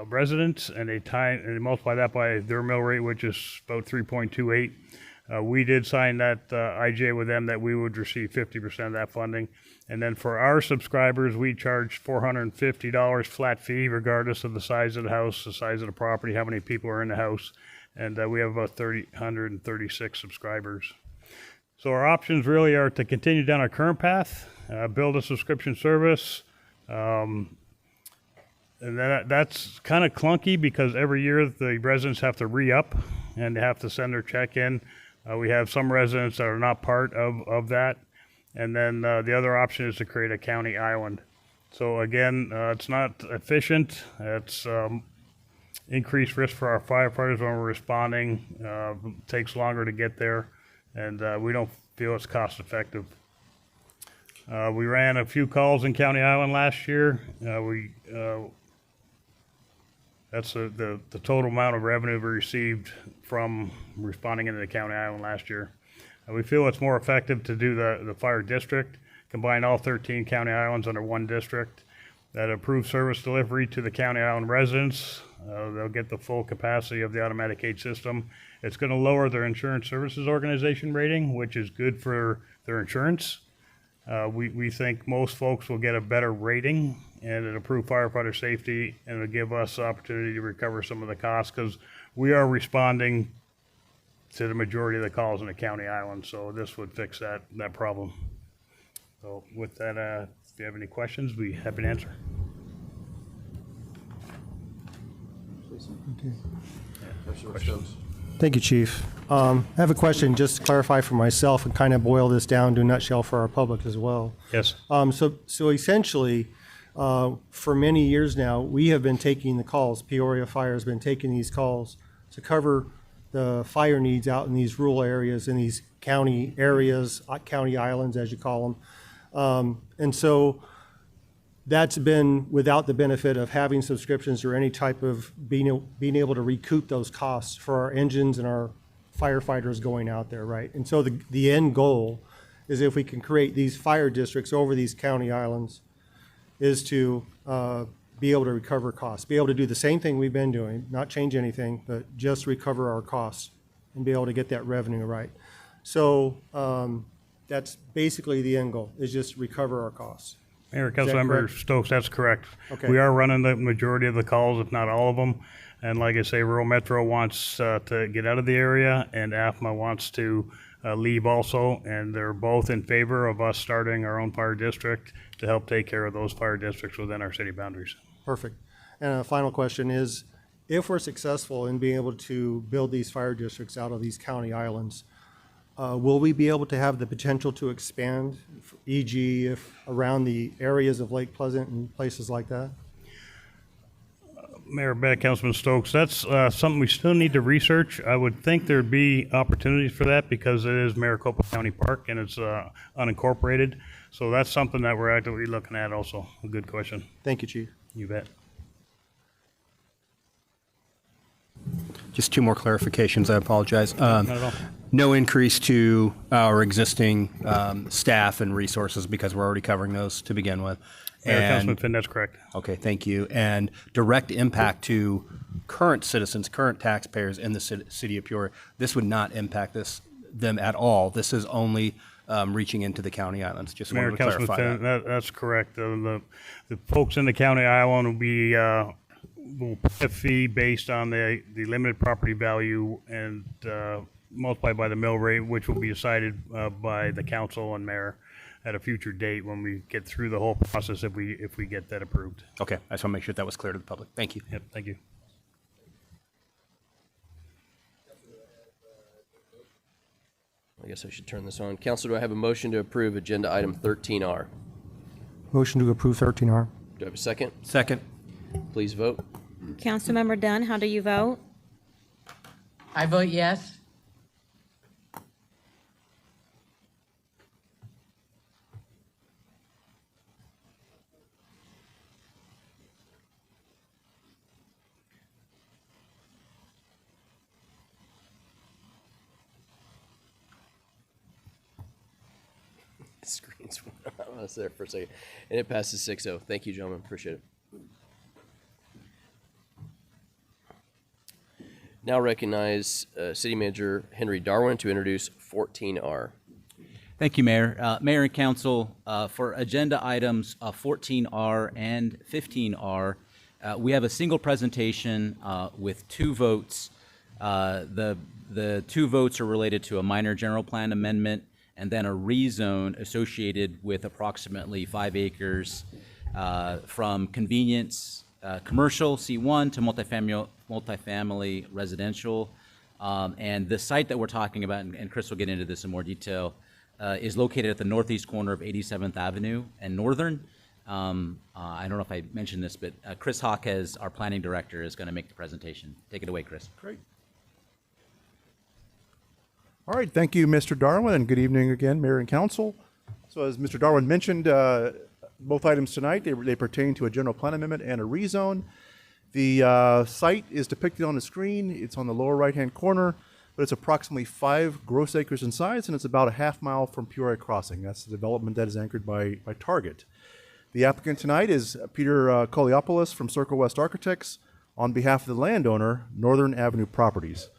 Speaker 21: residents, and they multiply that by their mill rate, which is about 3.28. We did sign that IGA with them that we would receive 50% of that funding. And then for our subscribers, we charge $450 flat fee, regardless of the size of the house, the size of the property, how many people are in the house. And we have about 136 subscribers. So our options really are to continue down our current path, build a subscription service. And that's kind of clunky because every year the residents have to re-up and they have to send their check in. We have some residents that are not part of that. And then the other option is to create a county island. So again, it's not efficient. It's increased risk for our firefighters when we're responding. It takes longer to get there, and we don't feel it's cost effective. We ran a few calls in County Island last year. That's the total amount of revenue we received from responding into the County Island last year. We feel it's more effective to do the fire district, combine all 13 county islands under one district. That improves service delivery to the county island residents. They'll get the full capacity of the automatic aid system. It's going to lower their insurance services organization rating, which is good for their insurance. We think most folks will get a better rating, and it'll improve firefighter safety, and it'll give us the opportunity to recover some of the costs because we are responding to the majority of the calls in the county island. So this would fix that problem. So with that, if you have any questions, we'd be happy to answer.
Speaker 8: Thank you, Chief. I have a question just to clarify for myself and kind of boil this down to a nutshell for our public as well.
Speaker 21: Yes.
Speaker 8: So essentially, for many years now, we have been taking the calls. Peoria Fire has been taking these calls to cover the fire needs out in these rural areas, in these county areas, county islands, as you call them. And so that's been without the benefit of having subscriptions or any type of being able to recoup those costs for our engines and our firefighters going out there, right? And so the end goal is if we can create these fire districts over these county islands is to be able to recover costs, be able to do the same thing we've been doing, not change anything, but just recover our costs and be able to get that revenue right. So that's basically the end goal, is just recover our costs.
Speaker 21: Mayor, Councilmember Stokes, that's correct.
Speaker 8: Okay.
Speaker 21: We are running the majority of the calls, if not all of them. And like I say, Rural Metro wants to get out of the area, and AFMA wants to leave also. And they're both in favor of us starting our own fire district to help take care of those fire districts within our city boundaries.
Speaker 8: Perfect. And a final question is
Speaker 5: if we're successful in being able to build these fire districts out of these county islands, will we be able to have the potential to expand, e.g. if around the areas of Lake Pleasant and places like that?
Speaker 21: Mayor Beck, Councilman Stokes, that's something we still need to research. I would think there'd be opportunities for that because it is Maricopa County Park and it's unincorporated. So that's something that we're actively looking at also. A good question.
Speaker 5: Thank you, Chief.
Speaker 21: You bet.
Speaker 6: Just two more clarifications, I apologize.
Speaker 21: Not at all.
Speaker 6: No increase to our existing staff and resources because we're already covering those to begin with.
Speaker 21: Mayor, Councilman Finn, that's correct.
Speaker 6: Okay, thank you. And direct impact to current citizens, current taxpayers in the city of Peoria. This would not impact them at all. This is only reaching into the county islands. Just wanted
Speaker 21: Mayor,
Speaker 6: to
Speaker 21: Councilman
Speaker 6: clarify
Speaker 21: Finn,
Speaker 6: that.
Speaker 21: that's correct. The folks in the county island will be will pay a fee based on the limited property value and multiplied by the mill rate, which will be decided by the council and mayor at a future date when we get through the whole process if we get that approved.
Speaker 6: Okay, I just want to make sure that was clear to the public. Thank you.
Speaker 21: Yep, thank you.
Speaker 1: I guess I should turn this on. Council, do I have a motion to approve agenda item 13R?
Speaker 8: Motion to approve 13R.
Speaker 1: Do I have a second?
Speaker 6: Second.
Speaker 1: Please vote.
Speaker 2: Councilmember Dunn, how do you vote?
Speaker 22: I vote yes.
Speaker 1: Screens went on. I was there for a second. And it passes 6-0. Thank you, gentlemen. Appreciate it. Now recognize City Manager Henry Darwin to introduce 14R.
Speaker 3: Thank you, Mayor. Mayor and Council, for agenda items 14R and 15R, we have a single presentation with two votes. The two votes are related to a minor general plan amendment and then a rezone associated with approximately 5 acres from convenience commercial C1 to multifamily residential. And the site that we're talking about, and Chris will get into this in more detail, is located at the northeast corner of 87th Avenue and Northern. I don't know if I mentioned this, but Chris Hawkes, our planning director, is going to make the presentation. Take it away, Chris.
Speaker 23: Great. All right, thank you, Mr. Darwin, and good evening again, Mayor and Council. So as Mr. Darwin mentioned, both items tonight, they pertain to a general plan amendment and a rezone. The site is depicted on the screen. It's on the lower right-hand corner, but it's approximately 5 gross acres in size, and it's about a half mile from Peoria Crossing. That's the development that is anchored by Target. The applicant tonight is Peter Koliopoulos from Circle West Architects on behalf of the landowner, Northern Avenue Properties.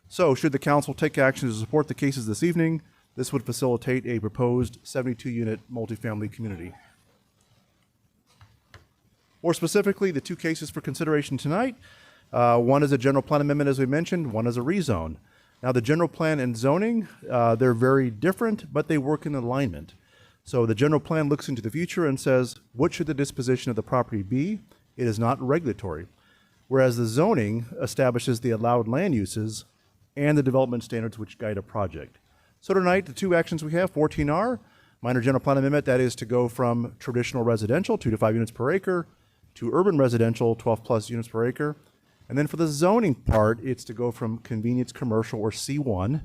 Speaker 23: So, should the council take action to support the cases this evening, this would facilitate a proposed 72-unit multifamily community. More specifically, the two cases for consideration tonight, one is a general plan amendment, as we mentioned, one is a rezone. Now, the general plan and zoning, they're very different, but they work in alignment. So the general plan looks into the future and says, what should the disposition of the property be? It is not regulatory. Whereas the zoning establishes the allowed land uses and the development standards which guide a project. So tonight, the two actions we have, 14R, minor general plan amendment, that is to go from traditional residential, 2 to 5 units per acre, to urban residential, 12 plus units per acre. And then for the zoning part, it's to go from convenience commercial, or C1,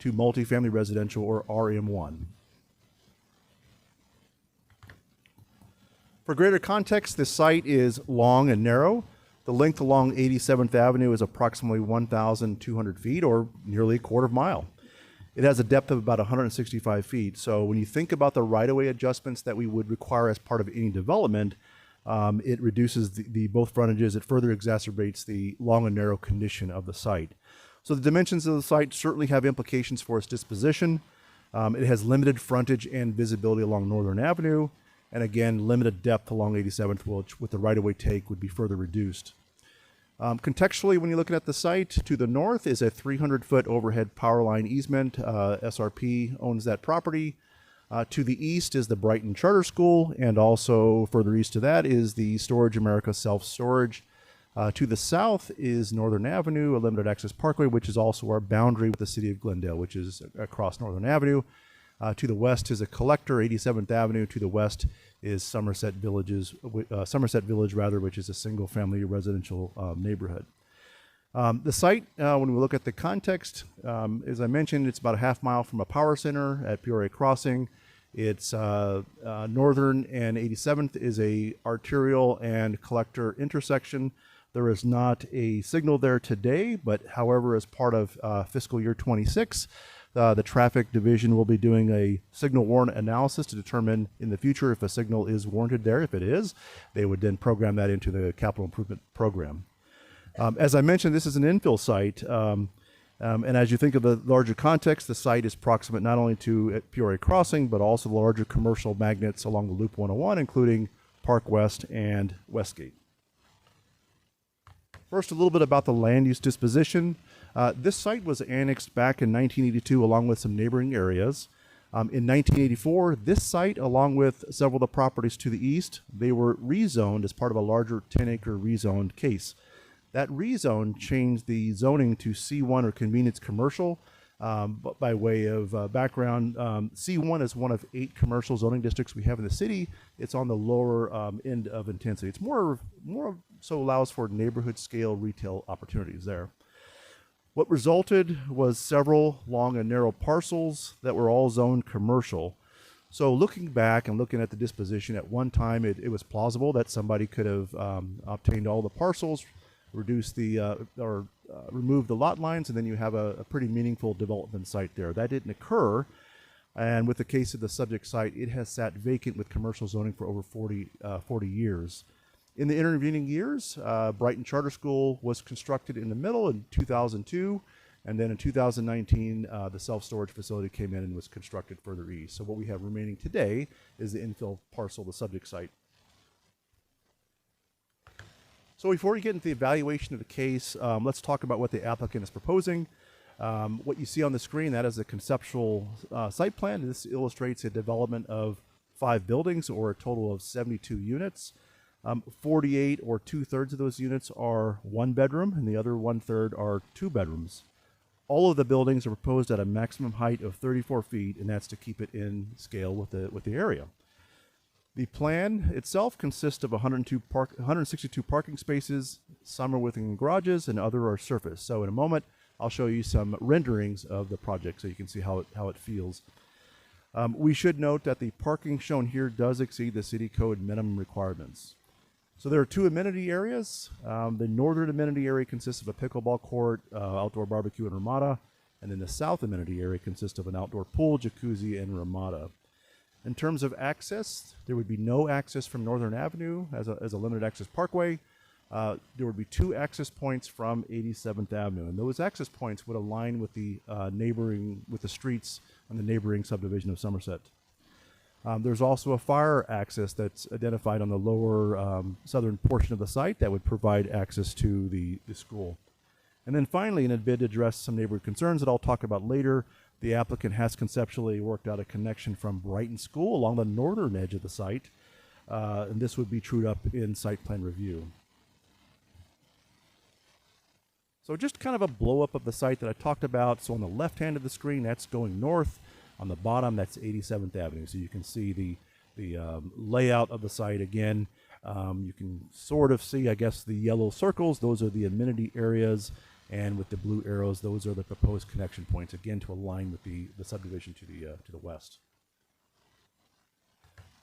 Speaker 23: to multifamily residential, or RM1. For greater context, this site is long and narrow. The length along 87th Avenue is approximately 1,200 feet, or nearly a quarter mile. It has a depth of about 165 feet. So when you think about the right-of-way adjustments that we would require as part of any development, it reduces the both frontages. It further exacerbates the long and narrow condition of the site. So the dimensions of the site certainly have implications for its disposition. It has limited frontage and visibility along Northern Avenue, and again, limited depth along 87th, which with the right-of-way take would be further reduced. Contextually, when you're looking at the site, to the north is a 300-foot overhead power line easement. SRP owns that property. To the east is the Brighton Charter School, and also further east to that is the Storage America Self-Storage. To the south is Northern Avenue, a limited access parkway, which is also our boundary with the city of Glendale, which is across Northern Avenue. To the west is a collector, 87th Avenue. To the west is Somerset Village, which is a single-family residential neighborhood. The site, when we look at the context, as I mentioned, it's about a half mile from a power center at Peoria Crossing. It's Northern and 87th is a arterial and collector intersection. There is not a signal there today, but however, as part of fiscal year 26, the traffic division will be doing a signal warrant analysis to determine in the future if a signal is warranted there. If it is, they would then program that into the capital improvement program. As I mentioned, this is an infill site. And as you think of the larger context, the site is proximate not only to Peoria Crossing, but also the larger commercial magnets along the Loop 101, including Park West and Westgate. First, a little bit about the land use disposition. This site was annexed back in 1982 along with some neighboring areas. In 1984, this site, along with several of the properties to the east, they were rezoned as part of a larger 10-acre rezoned case. That rezone changed the zoning to C1 or convenience commercial. But by way of background, C1 is one of 8 commercial zoning districts we have in the city. It's on the lower end of intensity. It's more so allows for neighborhood scale retail opportunities there. What resulted was several long and narrow parcels that were all zoned commercial. So looking back and looking at the disposition, at one time it was plausible that somebody could have obtained all the parcels, reduce the remove the lot lines, and then you have a pretty meaningful development site there. That didn't occur, and with the case of the subject site, it has sat vacant with commercial zoning for over 40 years. In the intervening years, Brighton Charter School was constructed in the middle in 2002, and then in 2019, the self-storage facility came in and was constructed further east. So what we have remaining today is the infill parcel, the subject site. So before we get into the evaluation of the case, let's talk about what the applicant is proposing. What you see on the screen, that is the conceptual site plan. This illustrates a development of 5 buildings, or a total of 72 units. 48 or 2/3 of those units are 1 bedroom, and the other 1/3 are 2 bedrooms. All of the buildings are proposed at a maximum height of 34 feet, and that's to keep it in scale with the area. The plan itself consists of 162 parking spaces. Some are within garages and other are surface. So in a moment, I'll show you some renderings of the project so you can see how it feels. We should note that the parking shown here does exceed the city code minimum requirements. So there are 2 amenity areas. The northern amenity area consists of a pickleball court, outdoor barbecue and ramada, and then the south amenity area consists of an outdoor pool, jacuzzi, and ramada. In terms of access, there would be no access from Northern Avenue as a limited access parkway. There would be 2 access points from 87th Avenue, and those access points would align with the streets on the neighboring subdivision of Somerset. There's also a fire access that's identified on the lower southern portion of the site that would provide access to the school. And then finally, in a bid to address some neighborhood concerns that I'll talk about later, the applicant has conceptually worked out a connection from Brighton School along the northern edge of the site, and this would be trued up in site plan review. So just kind of a blow up of the site that I talked about. So on the left hand of the screen, that's going north. On the bottom, that's 87th Avenue. So you can see the layout of the site again. You can sort of see, I guess, the yellow circles. Those are the amenity areas. And with the blue arrows, those are the proposed connection points, again, to align with the subdivision to the west.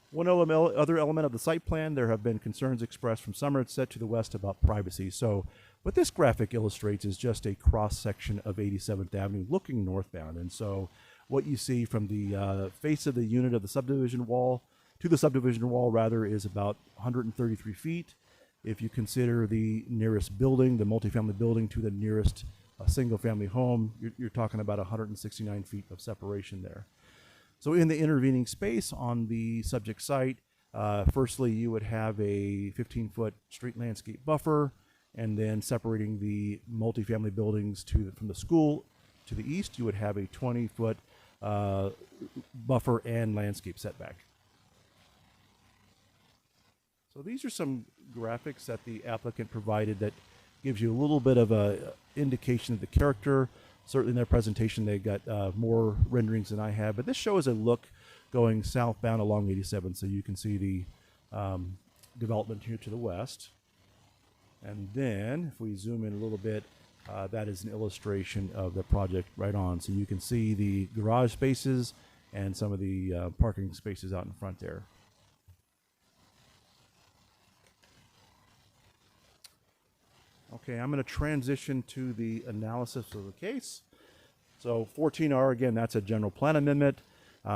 Speaker 23: One other element of the site plan, there have been concerns expressed from Somerset to the west about privacy. So what this graphic illustrates is just a cross-section of 87th Avenue looking northbound. And so what you see from the face of the unit of the subdivision wall to the subdivision wall, rather, is about 133 feet. If you consider the nearest building, the multifamily building, to the nearest single-family home, you're talking about 169 feet of separation there. So in the intervening space on the subject site, firstly, you would have a 15-foot street landscape buffer, and then separating the multifamily buildings from the school to the east, you would have a 20-foot buffer and landscape setback. So these are some graphics that the applicant provided that gives you a little bit of a indication of the character. Certainly in their presentation they got more renderings than I have, but this shows a look going southbound along 87, so you can see the development here to the west. And then if we zoom in a little bit, that is an illustration of the project right on. So you can see the garage spaces and some of the parking spaces out in front there. Okay, I'm going to transition to the analysis of the case. So 14R, again, that's a general plan amendment.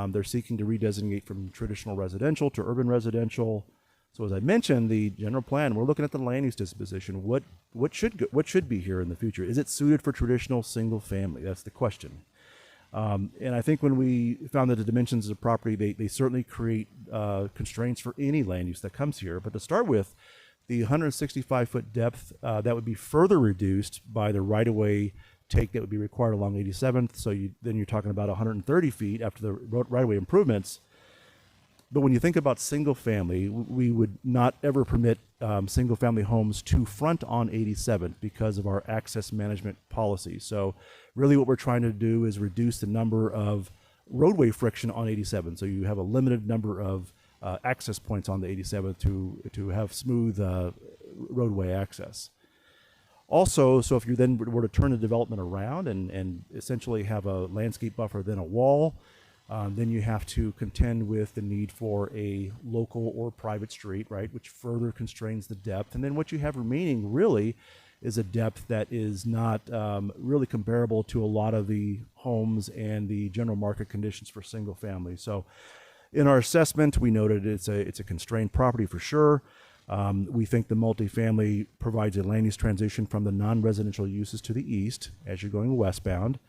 Speaker 23: They're seeking to redesignate from traditional residential to urban residential. So as I mentioned, the general plan, we're looking at the land use disposition. What should be here in the future? Is it suited for traditional single family? That's the question. And I think when we found that the dimensions of the property, they certainly create constraints for any land use that comes here. But to start with, the 165-foot depth, that would be further reduced by the right-of-way take that would be required along 87th. So then you're talking about 130 feet after the right-of-way improvements. But when you think about single family, we would not ever permit single family homes to front on 87th because of our access management policy. So really what we're trying to do is reduce the number of roadway friction on 87. So you have a limited number of access points on the 87th to have smooth roadway access. Also, so if you then were to turn the development around and essentially have a landscape buffer, then a wall, then you have to contend with the need for a local or private street, right, which further constrains the depth. And then what you have remaining really is a depth that is not really comparable to a lot of the homes and the general market conditions for single family. So in our assessment, we noted it's a constrained property for sure. We think the multifamily provides a land use transition from the non-residential uses to the east as you're going westbound.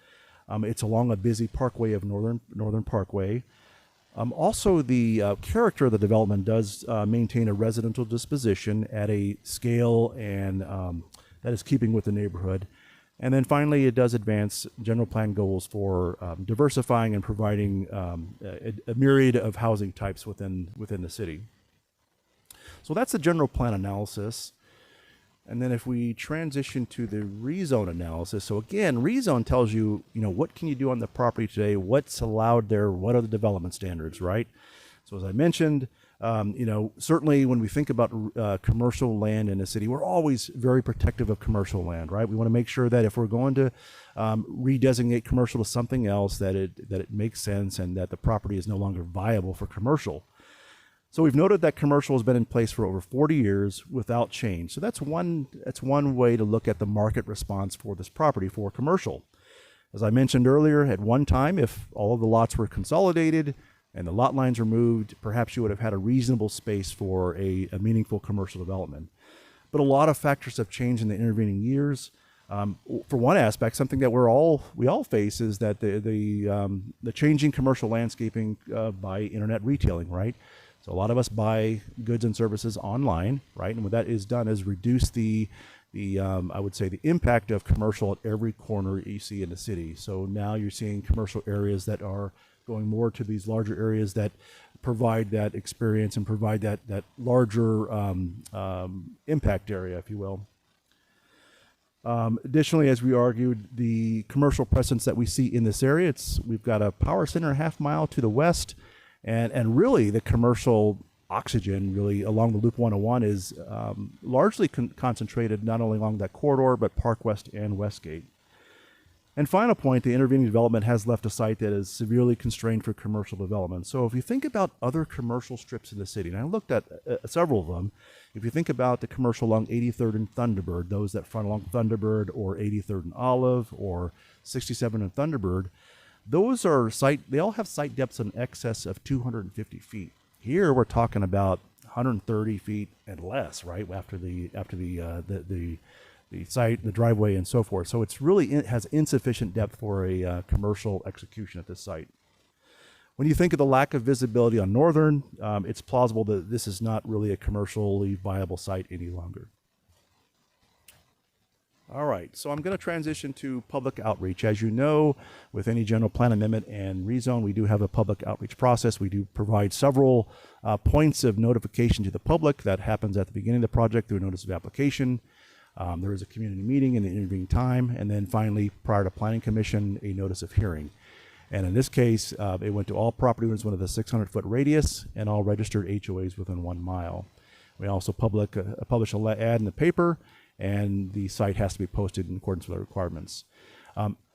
Speaker 23: It's along a busy parkway of Northern Parkway. Also, the character of the development does maintain a residential disposition at a scale and that is keeping with the neighborhood. And then finally, it does advance general plan goals for diversifying and providing a myriad of housing types within the city. So that's the general plan analysis. And then if we transition to the rezone analysis, so again, rezone tells you, what can you do on the property today? What's allowed there? What are the development standards, right? So as I mentioned, certainly when we think about commercial land in a city, we're always very protective of commercial land, right? We want to make sure that if we're going to redesignate commercial to something else, that it makes sense and that the property is no longer viable for commercial. So we've noted that commercial has been in place for over 40 years without change. So that's one way to look at the market response for this property for commercial. As I mentioned earlier, at one time, if all of the lots were consolidated and the lot lines removed, perhaps you would have had a reasonable space for a meaningful commercial development. But a lot of factors have changed in the intervening years. For one aspect, something that we all face is that the changing commercial landscaping by internet retailing, right? So a lot of us buy goods and services online, right? And what that is done is reduce I would say the impact of commercial at every corner you see in the city. So now you're seeing commercial areas that are going more to these larger areas that provide that experience and provide that larger impact area, if you will. Additionally, as we argued, the commercial presence that we see in this area, we've got a power center a half mile to the west. And really, the commercial oxygen really along the Loop 101 is largely concentrated not only along that corridor, but Park West and Westgate. And final point, the intervening development has left a site that is severely constrained for commercial development. So if you think about other commercial strips in the city, and I looked at several of them, if you think about the commercial along 83rd and Thunderbird, those that front along Thunderbird or 83rd and Olive or 67 and Thunderbird, those are they all have site depths in excess of 250 feet. Here we're talking about 130 feet and less, right? After the site, the driveway, and so forth. So it's really has insufficient depth for a commercial execution at this site. When you think of the lack of visibility on Northern, it's plausible that this is not really a commercially viable site any longer. All right, so I'm going to transition to public outreach. As you know, with any general plan amendment and rezone, we do have a public outreach process. We do provide several points of notification to the public. That happens at the beginning of the project through a notice of application. There is a community meeting in the intervening time, and then finally, prior to Planning Commission, a notice of hearing. And in this case, it went to all property owners within the 600-foot radius and all registered HOAs within 1 mile. We also publish an ad in the paper, and the site has to be posted in accordance with the requirements.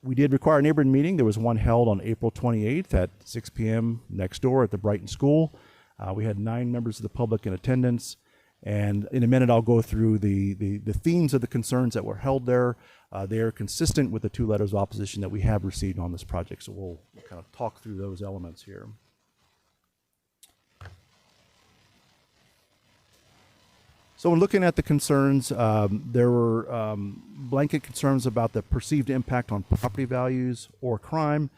Speaker 23: We did require a neighborhood meeting. There was one held on April 28th at 6 p.m. next door at the Brighton School. We had 9 members of the public in attendance. And in a minute, I'll go through the themes of the concerns that were held there. They are consistent with the 2 letters of opposition that we have received on this project. So we'll kind of talk through those elements here. So when looking at the concerns, there were blanket concerns about the perceived impact on property values or crime.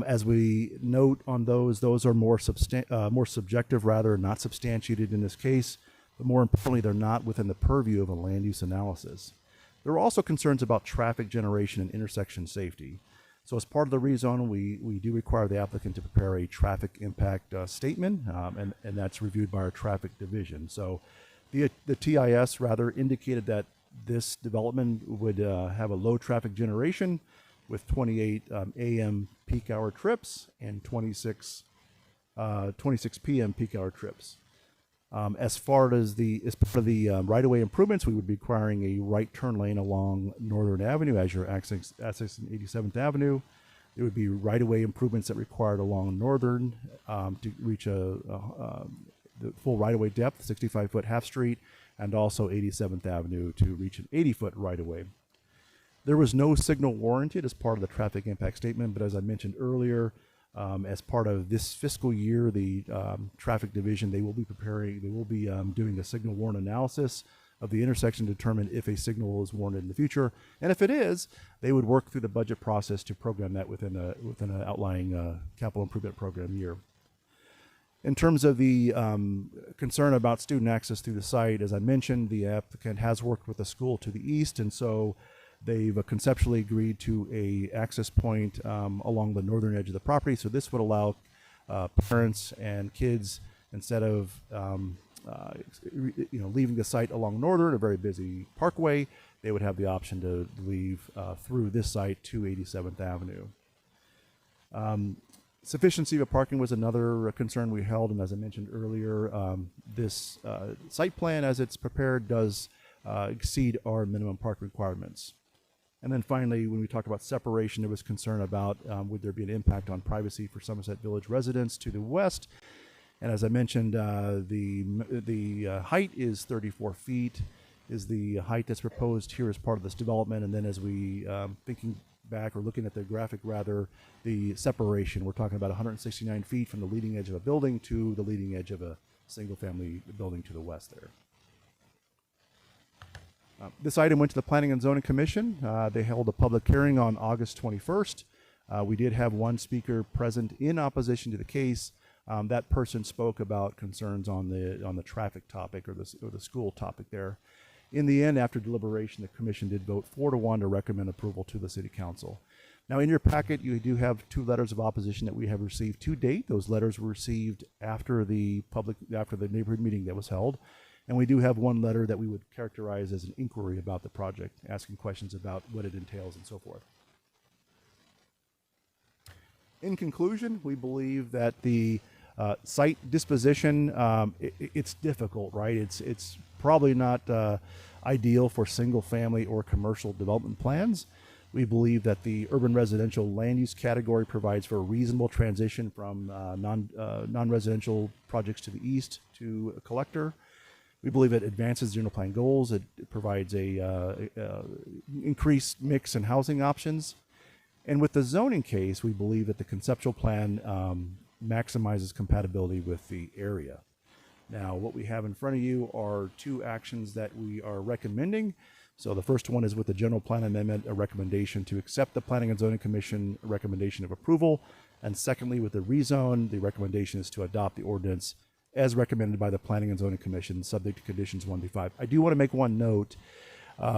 Speaker 23: As we note on those are more subjective, rather not substantiated in this case. But more importantly, they're not within the purview of a land use analysis. There were also concerns about traffic generation and intersection safety. So as part of the rezone, we do require the applicant to prepare a traffic impact statement, and that's reviewed by our traffic division. So the TIS rather indicated that this development would have a low traffic generation with 28 AM peak hour trips and 26 PM peak hour trips. As part of the right-of-way improvements, we would be requiring a right turn lane along Northern Avenue as you're accessing 87th Avenue. There would be right-of-way improvements that required along Northern to reach the full right-of-way depth, 65-foot half street, and also 87th Avenue to reach an 80-foot right-of-way. There was no signal warranted as part of the traffic impact statement, but as I mentioned earlier, as part of this fiscal year, the traffic division, they will be doing a signal warrant analysis of the intersection to determine if a signal is warranted in the future. And if it is, they would work through the budget process to program that within an outlying capital improvement program year. In terms of the concern about student access through the site, as I mentioned, the applicant has worked with the school to the east, and so they've conceptually agreed to a access point along the northern edge of the property. So this would allow parents and kids, instead of leaving the site along Northern, a very busy parkway, they would have the option to leave through this site to 87th Avenue. Sufficiency of parking was another concern we held, and as I mentioned earlier, this site plan, as it's prepared, does exceed our minimum park requirements. And then finally, when we talk about separation, there was concern about would there be an impact on privacy for Somerset Village residents to the west. And as I mentioned, the height is 34 feet, is the height that's proposed here as part of this development. And then as we thinking back or looking at the graphic rather, the separation, we're talking about 169 feet from the leading edge of a building to the leading edge of a single family building to the west there. This item went to the Planning and Zoning Commission. They held a public hearing on August 21st. We did have one speaker present in opposition to the case. That person spoke about concerns on the traffic topic or the school topic there. In the end, after deliberation, the commission did vote 4-1 to recommend approval to the City Council. Now, in your packet, you do have 2 letters of opposition that we have received to date. Those letters were received after the neighborhood meeting that was held. And we do have one letter that we would characterize as an inquiry about the project, asking questions about what it entails and so forth. In conclusion, we believe that the site disposition, it's difficult, right? It's probably not ideal for single family or commercial development plans. We believe that the urban residential land use category provides for a reasonable transition from non-residential projects to the east to a collector. We believe it advances general plan goals. It provides a increased mix in housing options. And with the zoning case, we believe that the conceptual plan maximizes compatibility with the area. Now, what we have in front of you are 2 actions that we are recommending. So the first one is with the general plan amendment, a recommendation to accept the Planning and Zoning Commission recommendation of approval. And secondly, with the rezone, the recommendation is to adopt the ordinance as recommended by the Planning and Zoning Commission, subject to conditions 1 through 5. I do want to make one note.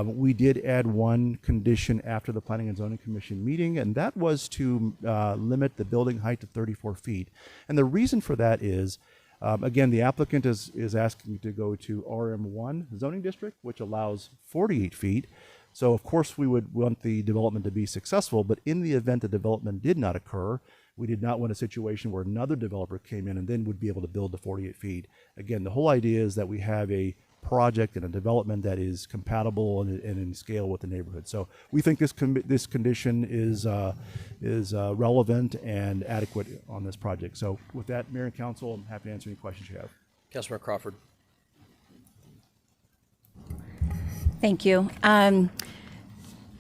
Speaker 23: We did add one condition after the Planning and Zoning Commission meeting, and that was to limit the building height to 34 feet. And the reason for that is, again, the applicant is asking to go to RM1 zoning district, which allows 48 feet. So of course we would want the development to be successful, but in the event the development did not occur, we did not want a situation where another developer came in and then would be able to build the 48 feet. Again, the whole idea is that we have a project and a development that is compatible and in scale with the neighborhood. So we think this condition is relevant and adequate on this project. So with that, Mayor and Council, I'm happy to answer any questions you have.
Speaker 1: Councilmember Crawford.
Speaker 13: Thank you.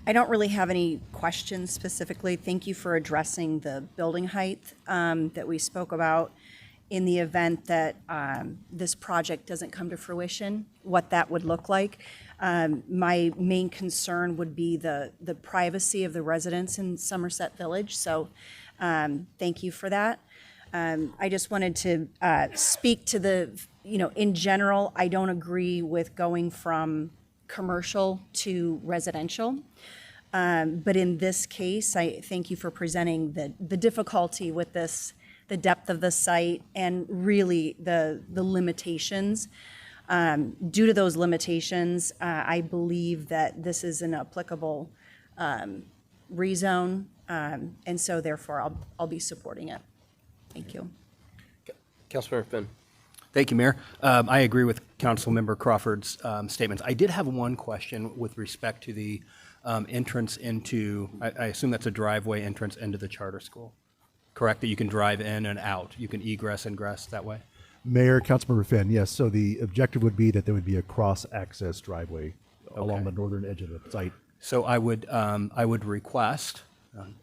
Speaker 13: I don't really have any questions specifically. Thank you for addressing the building height that we spoke about in the event that this project doesn't come to fruition, what that would look like. My main concern would be the privacy of the residents in Somerset Village. So thank you for that. I just wanted to speak to in general, I don't agree with going from commercial to residential. But in this case, I thank you for presenting the difficulty with this, the depth of the site, and really the limitations. Due to those limitations, I believe that this is an applicable rezone, and so therefore I'll be supporting it. Thank you.
Speaker 1: Councilmember Finn.
Speaker 6: Thank you, Mayor. I agree with Councilmember Crawford's statements. I did have one question with respect to the entrance into, I assume that's a driveway entrance into the charter school, correct? That you can drive in and out. You can egress and ingress that way?
Speaker 23: Mayor, Councilmember Finn, yes. So the objective would be that there would be a cross-access driveway along the northern edge of the site.
Speaker 6: So I would request,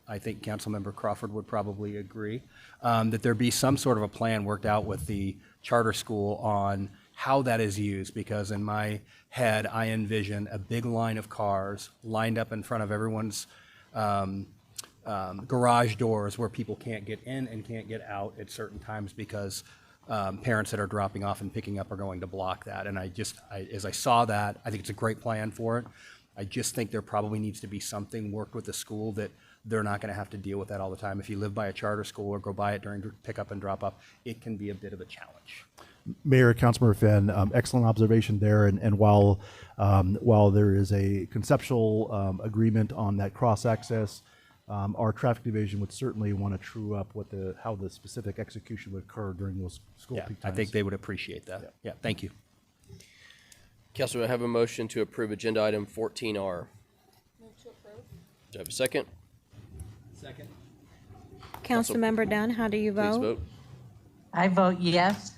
Speaker 6: I think Councilmember Crawford would probably agree, that there be some sort of a plan worked out with the charter school on how that is used, because in my head, I envision a big line of cars lined up in front of everyone's garage doors where people can't get in and can't get out at certain times because parents that are dropping off and picking up are going to block that. And as I saw that, I think it's a great plan for it. I just think there probably needs to be something worked with the school that they're not going to have to deal with that all the time. If you live by a charter school or go by it during pickup and drop off, it can be a bit of a challenge.
Speaker 23: Mayor, Councilmember Finn, excellent observation there. And while there is a conceptual agreement on that cross-access, our traffic division would certainly want to true up how the specific execution would occur during those school peak times.
Speaker 6: I think they would appreciate that. Yeah, thank you.
Speaker 1: Councilor, I have a motion to approve agenda item 14R.
Speaker 17: Move to approve.
Speaker 1: Do I have a second?
Speaker 22: Second.
Speaker 2: Councilmember Dunn, how do you vote?
Speaker 1: Please vote.
Speaker 22: I vote yes.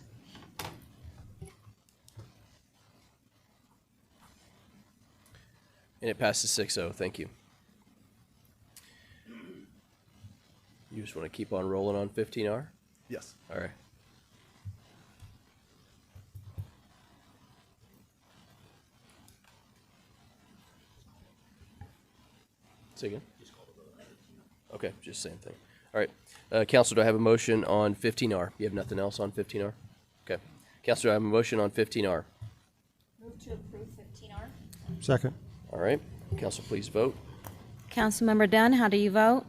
Speaker 1: And it passes 6-0. Thank you. You just want to keep on rolling on 15R?
Speaker 23: Yes.
Speaker 1: All right. Say again? Okay, just same thing. All right. Councilor, do I have a motion on 15R? You have nothing else on 15R? Okay. Councilor, I have a motion on 15R.
Speaker 17: Move to approve 15R.
Speaker 5: Second.
Speaker 1: All right. Council, please vote.
Speaker 2: Councilmember Dunn, how do you vote?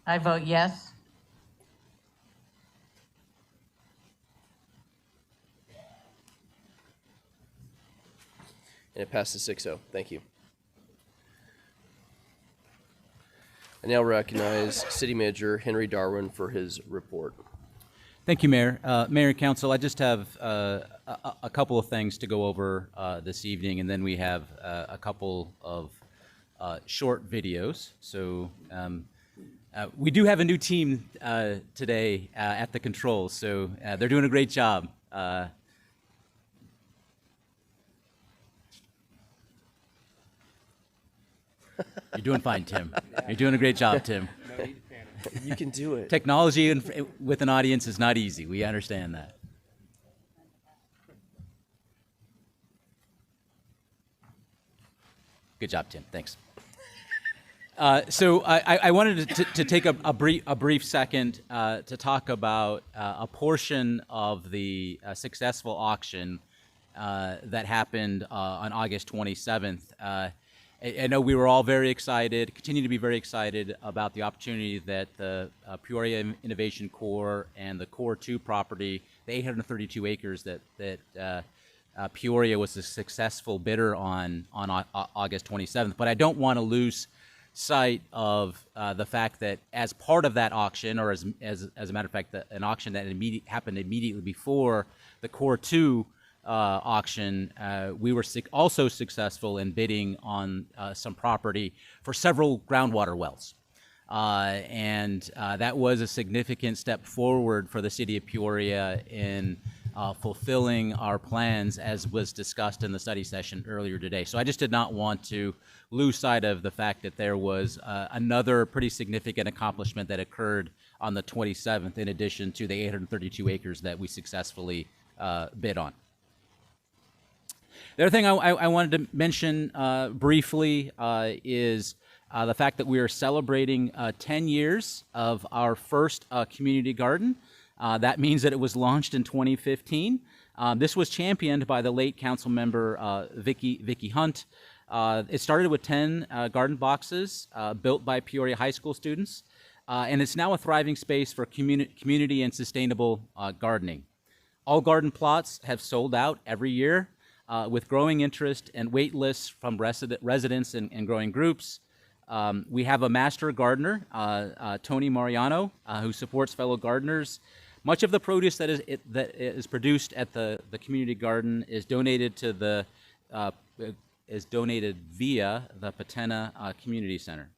Speaker 22: I vote yes.
Speaker 1: And it passes 6-0. Thank you. I now recognize City Manager Henry Darwin for his report.
Speaker 3: Thank you, Mayor. Mayor and Council, I just have a couple of things to go over this evening, and then we have a couple of short videos. So we do have a new team today at the controls, so they're doing a great job. You're doing fine, Tim. You're doing a great job, Tim.
Speaker 1: No need to panic. You can do it.
Speaker 3: Technology with an audience is not easy. We understand that. Good job, Tim. Thanks. So I wanted to take a brief second to talk about a portion of the successful auction that happened on August 27th. I know we were all very excited, continue to be very excited about the opportunity that the Peoria Innovation Core and the Core 2 property, the 832 acres that Peoria was a successful bidder on August 27th. But I don't want to lose sight of the fact that as part of that auction, or as a matter of fact, an auction that happened immediately before the Core 2 auction, we were also successful in bidding on some property for several groundwater wells. And that was a significant step forward for the city of Peoria in fulfilling our plans, as was discussed in the study session earlier today. So I just did not want to lose sight of the fact that there was another pretty significant accomplishment that occurred on the 27th, in addition to the 832 acres that we successfully bid on. The other thing I wanted to mention briefly is the fact that we are celebrating 10 years of our first community garden. That means that it was launched in 2015. This was championed by the late council member Vicky Hunt. It started with 10 garden boxes built by Peoria High School students, and it's now a thriving space for community and sustainable gardening. All garden plots have sold out every year, with growing interest and wait lists from residents and growing groups. We have a master gardener, Tony Mariano, who supports fellow gardeners. Much of the produce that is produced at the community garden is donated to via the Patena Community Center.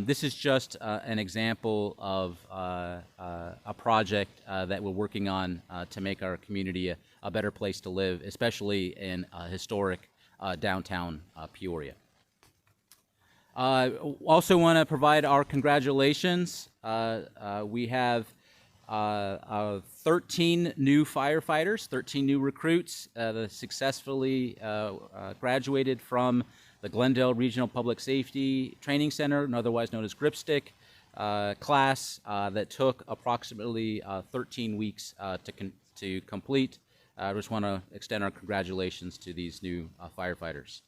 Speaker 3: This is just an example of a project that we're working on to make our community a better place to live, especially in historic downtown Peoria. Also want to provide our congratulations. We have 13 new firefighters, 13 new recruits that successfully graduated from the Glendale Regional Public Safety Training Center, otherwise known as GRIPSTIC, class that took approximately 13 weeks to complete. I just want to extend our congratulations to these new firefighters.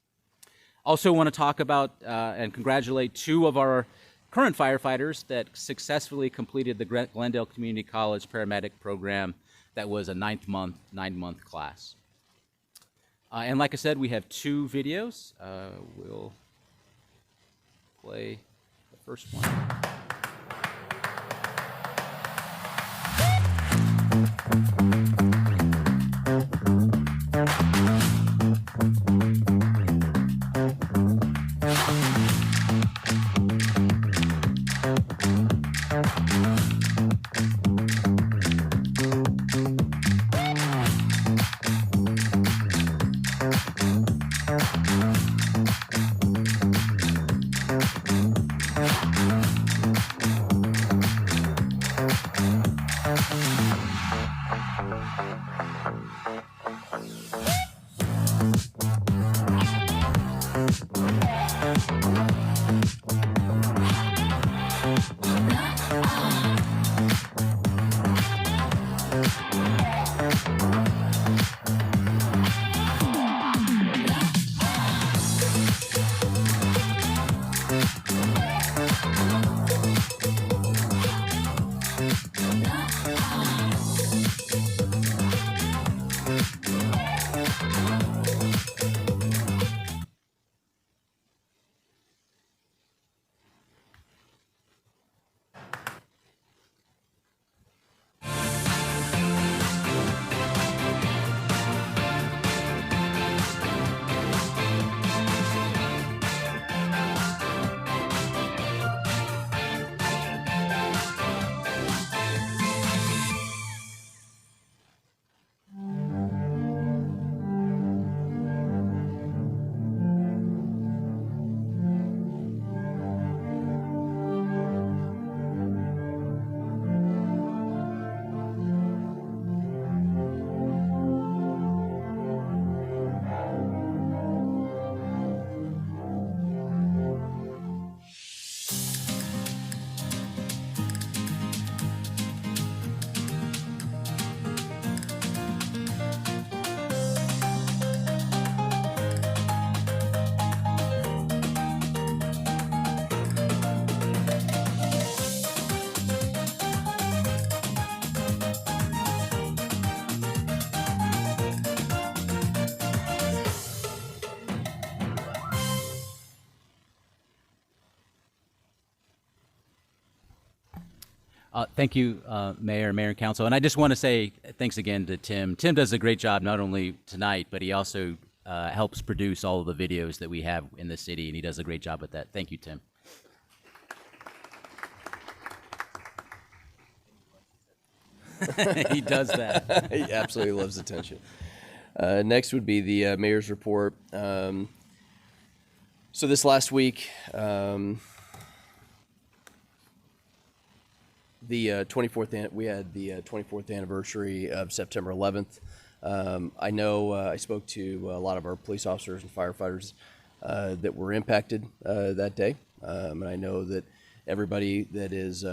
Speaker 3: Also want to talk about and congratulate 2 of our current firefighters that successfully completed the Glendale Community College paramedic program. That was a 9-month class. And like I said, we have 2 videos. We'll play the first one. Thank you, Mayor and Council. And I just want to say thanks again to Tim. Tim does a great job not only tonight, but he also helps produce all of the videos that we have in the city, and he does a great job with that. Thank you, Tim. He does that.
Speaker 1: He absolutely loves attention. Next would be the mayor's report. So this last week, the 24th, we had the 24th anniversary of September 11th. I know I spoke to a lot of our police officers and firefighters that were impacted that day. And I know that everybody that is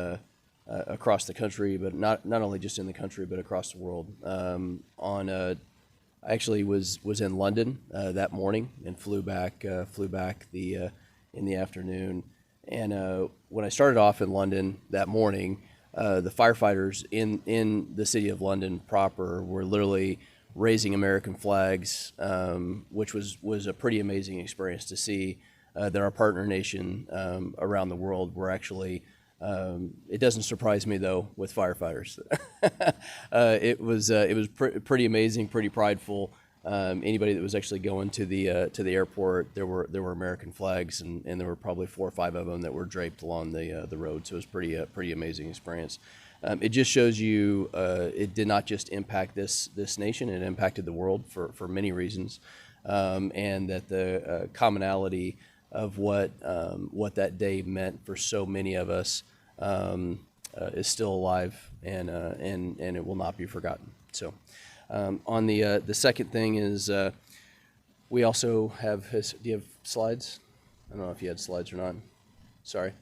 Speaker 1: across the country, but not only just in the country, but across the world. I actually was in London that morning and flew back in the afternoon. And when I started off in London that morning, the firefighters in the city of London proper were literally raising American flags, which was a pretty amazing experience to see that our partner nation around the world were actually. It doesn't surprise me though with firefighters. It was pretty amazing, pretty prideful. Anybody that was actually going to the airport, there were American flags, and there were probably 4 or 5 of them that were draped along the road. So it was pretty amazing experience. It just shows you it did not just impact this nation; it impacted the world for many reasons, and that the commonality of what that day meant for so many of us is still alive, and it will not be forgotten. So. On the second thing is we also have do you have slides? I don't know if you had slides or not. Sorry,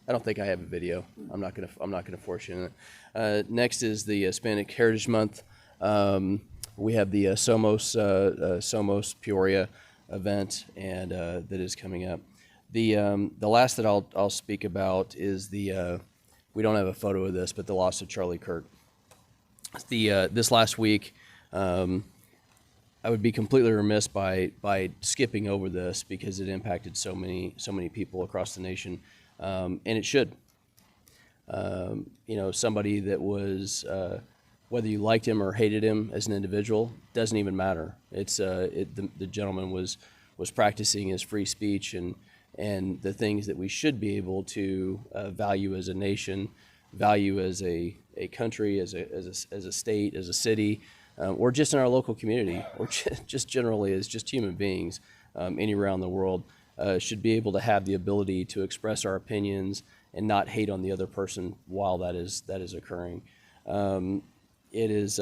Speaker 1: I don't think I have a video. I'm not gonna force you in it. Next is the Hispanic Heritage Month. We have the Somos Peoria event, and that is coming up. The last that I'll speak about is the we don't have a photo of this, but the loss of Charlie Kirk. This last week, I would be completely remiss by skipping over this because it impacted so many people across the nation, and it should. Somebody that was whether you liked him or hated him as an individual doesn't even matter. The gentleman was practicing his free speech and the things that we should be able to value as a nation, value as a country, as a state, as a city, or just in our local community, or just generally as just human beings anywhere around the world, should be able to have the ability to express our opinions and not hate on the other person while that is occurring. It is,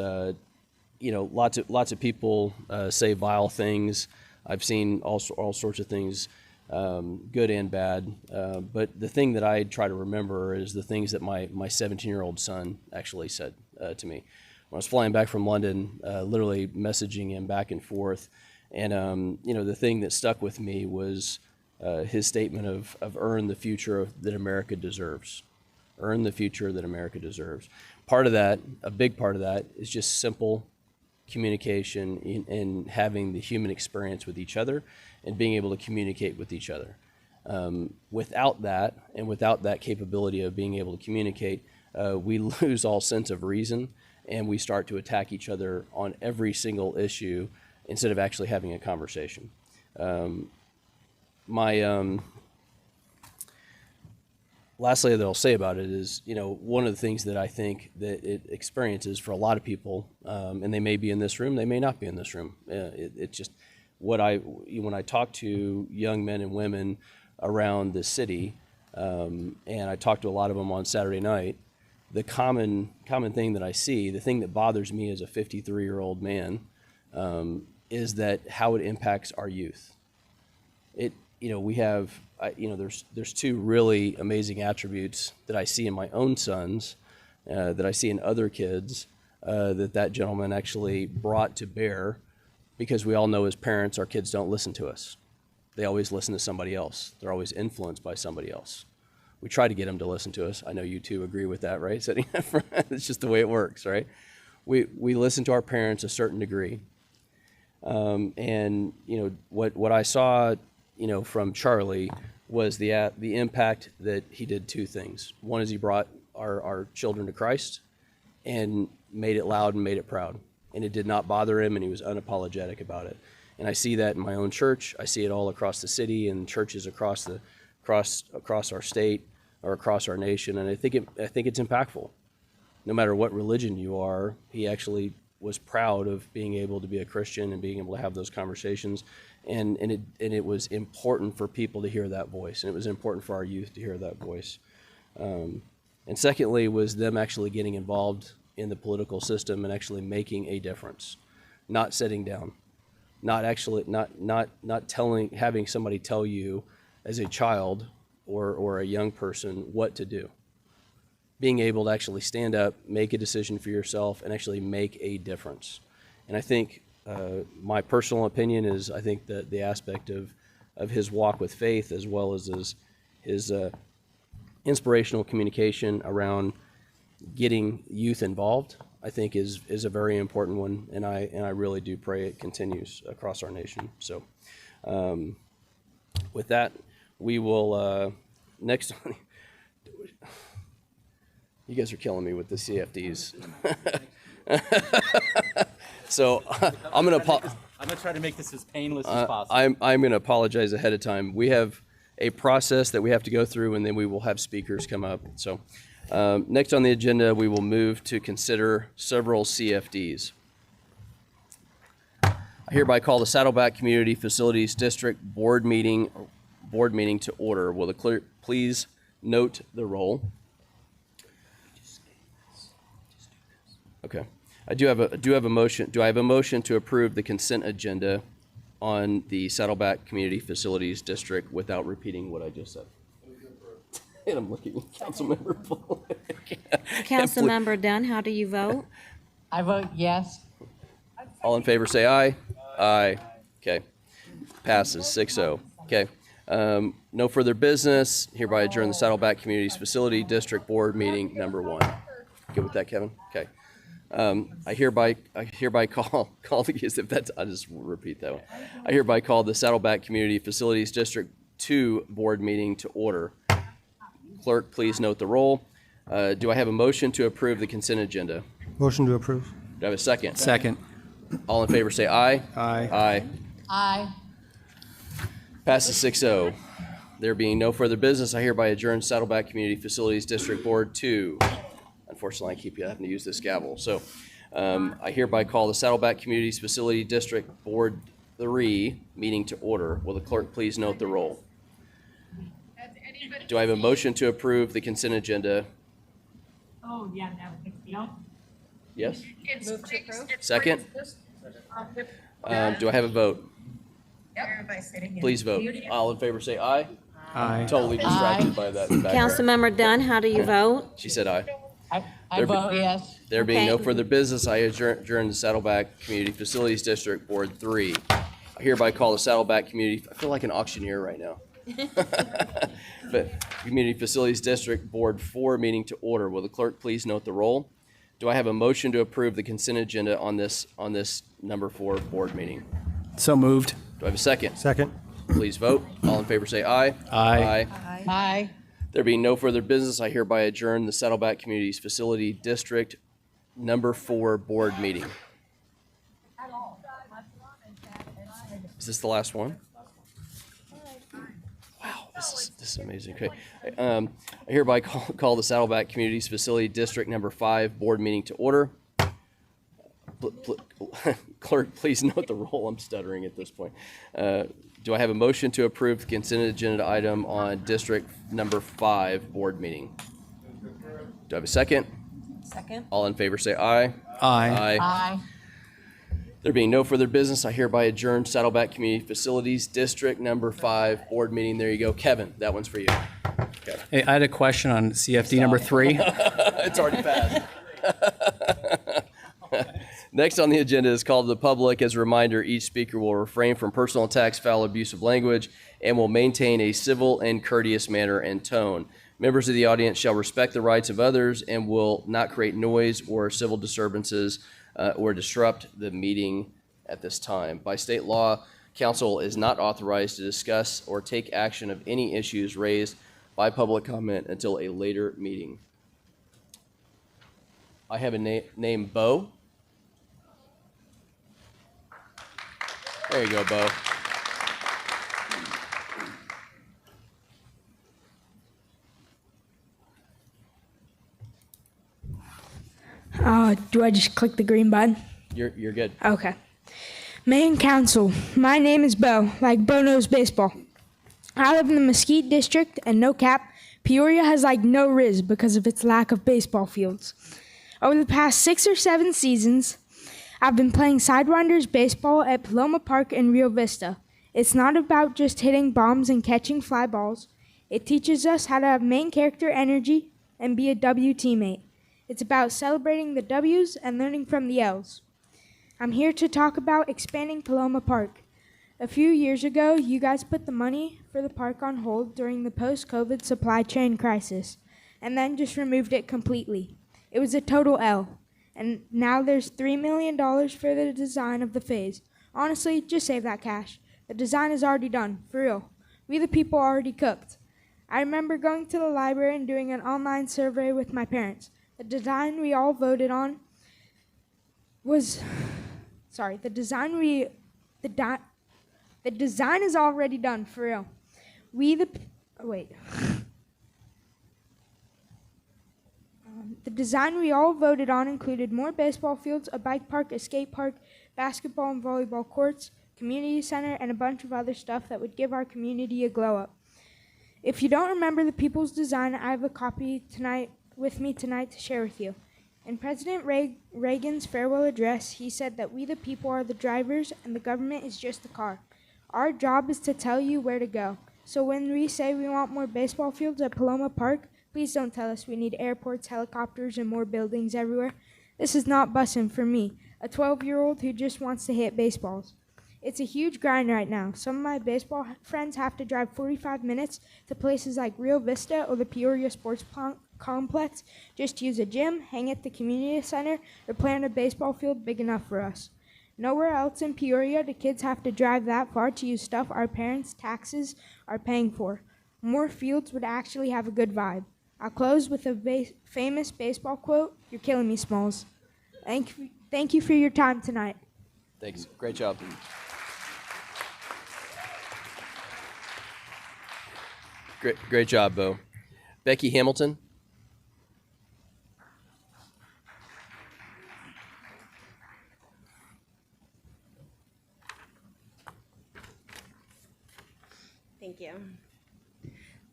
Speaker 1: lots of people say vile things. I've seen all sorts of things. Good and bad, but the thing that I try to remember is the things that my 17-year-old son actually said to me. When I was flying back from London, literally messaging him back and forth, and the thing that stuck with me was his statement of earn the future that America deserves. Earn the future that America deserves. Part of that, a big part of that, is just simple communication and having the human experience with each other and being able to communicate with each other. Without that, and without that capability of being able to communicate, we lose all sense of reason, and we start to attack each other on every single issue instead of actually having a conversation. Lastly that I'll say about it is, one of the things that I think that it experiences for a lot of people, and they may be in this room, they may not be in this room. It's just when I talk to young men and women around the city, and I talk to a lot of them on Saturday night, the common thing that I see, the thing that bothers me as a 53-year-old man, is that how it impacts our youth. We have, there's 2 really amazing attributes that I see in my own sons, that I see in other kids, that gentleman actually brought to bear, because we all know as parents, our kids don't listen to us. They always listen to somebody else. They're always influenced by somebody else. We try to get them to listen to us. I know you 2 agree with that, right? It's just the way it works, right? We listen to our parents a certain degree. And what I saw, from Charlie was the impact that he did 2 things. One is he brought our children to Christ, and made it loud and made it proud. And it did not bother him, and he was unapologetic about it. And I see that in my own church. I see it all across the city and churches across our state or across our nation. And I think it's impactful. No matter what religion you are, he actually was proud of being able to be a Christian and being able to have those conversations. And it was important for people to hear that voice. And it was important for our youth to hear that voice. And secondly was them actually getting involved in the political system and actually making a difference, not sitting down, not having somebody tell you as a child or a young person what to do. Being able to actually stand up, make a decision for yourself, and actually make a difference. And I think my personal opinion is I think that the aspect of his walk with faith, as well as his inspirational communication around getting youth involved, I think is a very important one, and I really do pray it continues across our nation. So with that, we will next on. You guys are killing me with the CFDs. So I'm going to
Speaker 3: try to make this as painless as possible.
Speaker 1: I'm going to apologize ahead of time. We have a process that we have to go through, and then we will have speakers come up. So next on the agenda, we will move to consider several CFDs. I hereby call the Saddleback Community Facilities District Board meeting to order. Will the clerk please note the roll? Okay. I do have a motion. Do I have a motion to approve the consent agenda on the Saddleback Community Facilities District without repeating what I just said? And I'm looking at Councilmember Full.
Speaker 2: Councilmember Dunn, how do you vote?
Speaker 22: I vote yes.
Speaker 1: All in favor say aye. Aye. Okay. Passes 6-0. Okay. No further business. Hereby adjourn the Saddleback Communities Facility District Board meeting number 1. Good with that, Kevin? Okay. I hereby call the, if that's, I'll just repeat that one. I hereby call the Saddleback Community Facilities District 2 board meeting to order. Clerk, please note the roll. Do I have a motion to approve the consent agenda?
Speaker 5: Motion to approve.
Speaker 1: Do I have a second?
Speaker 6: Second.
Speaker 1: All in favor say aye.
Speaker 19: Aye.
Speaker 1: Aye.
Speaker 22: Aye.
Speaker 1: Passes 6-0. There being no further business, I hereby adjourn Saddleback Community Facilities District Board 2. Unfortunately, I keep having to use this gavel. So I hereby call the Saddleback Communities Facility District Board 3 meeting to order. Will the clerk please note the roll? Do I have a motion to approve the consent agenda?
Speaker 22: Oh, yeah, that was a deal.
Speaker 1: Yes?
Speaker 22: Move to approve.
Speaker 1: Second? Do I have a vote? Please vote. All in favor say aye.
Speaker 6: Aye.
Speaker 1: Totally distracted by that in the background.
Speaker 2: Councilmember Dunn, how do you vote?
Speaker 1: She said aye.
Speaker 22: I vote yes.
Speaker 1: There being no
Speaker 2: Okay.
Speaker 1: further business, I adjourn the Saddleback Community Facilities District Board 3. I hereby call the Saddleback Community, I feel like an auctioneer right now. But Community Facilities District Board 4 meeting to order. Will the clerk please note the roll? Do I have a motion to approve the consent agenda on this number 4 board meeting?
Speaker 6: So moved.
Speaker 1: Do I have a second?
Speaker 5: Second.
Speaker 1: Please vote. All in favor say aye.
Speaker 6: Aye.
Speaker 22: Aye.
Speaker 1: There being no further business, I hereby adjourn the Saddleback Communities Facility District number 4 board meeting. Is this the last one? Wow, this is amazing. Okay. I hereby call the Saddleback Communities Facility District number 5 board meeting to order. Clerk, please note the roll. I'm stuttering at this point. Do I have a motion to approve the consent agenda item on District number 5 board meeting? Do I have a second?
Speaker 2: Second.
Speaker 1: All in favor say aye.
Speaker 6: Aye.
Speaker 22: Aye.
Speaker 1: There being no further business, I hereby adjourn Saddleback Community Facilities District number 5 board meeting. There you go. Kevin, that one's for you. Okay.
Speaker 6: Hey, I had a question on CFD number 3.
Speaker 1: It's already passed. Next on the agenda is called to the public. As a reminder, each speaker will refrain from personal attacks, foul, abusive language, and will maintain a civil and courteous manner and tone. Members of the audience shall respect the rights of others and will not create noise or civil disturbances or disrupt the meeting at this time. By state law, council is not authorized to discuss or take action of any issues raised by public comment until a later meeting. I have a name, Bo. There you go, Bo.
Speaker 9: Do I just click the green button?
Speaker 1: You're good.
Speaker 9: Okay. Mayor and Council, my name is Bo, like Bo knows baseball. I live in the Mesquite District, and no cap, Peoria has like no riz because of its lack of baseball fields. Over the past 6 or 7 seasons, I've been playing Sidewinders baseball at Paloma Park in Rio Vista. It's not about just hitting bombs and catching fly balls. It teaches us how to have main character energy and be a W teammate. It's about celebrating the W's and learning from the L's. I'm here to talk about expanding Paloma Park. A few years ago, you guys put the money for the park on hold during the post-COVID supply chain crisis, and then just removed it completely. It was a total L, and now there's $3 million for the design of the phase. Honestly, just save that cash. The design is already done, for real. We the people already cooked. I remember going to the library and doing an online survey with my parents. The design we all voted on was, the design is already done, for real. The design we all voted on included more baseball fields, a bike park, a skate park, basketball and volleyball courts, community center, and a bunch of other stuff that would give our community a glow up. If you don't remember the people's design, I have a copy with me tonight to share with you. In President Reagan's farewell address, he said that we the people are the drivers and the government is just the car. Our job is to tell you where to go. So when we say we want more baseball fields at Paloma Park, please don't tell us we need airports, helicopters, and more buildings everywhere. This is not bussin' for me, a 12-year-old who just wants to hit baseballs. It's a huge grind right now. Some of my baseball friends have to drive 45 minutes to places like Rio Vista or the Peoria Sports Complex just to use a gym, hang at the community center, or play on a baseball field big enough for us. Nowhere else in Peoria do kids have to drive that far to use stuff our parents' taxes are paying for. More fields would actually have a good vibe. I'll close with a famous baseball quote, "You're killing me, Smalls." Thank you for your time tonight.
Speaker 1: Thanks. Great job. Great job, Bo. Becky Hamilton.
Speaker 10: Thank you.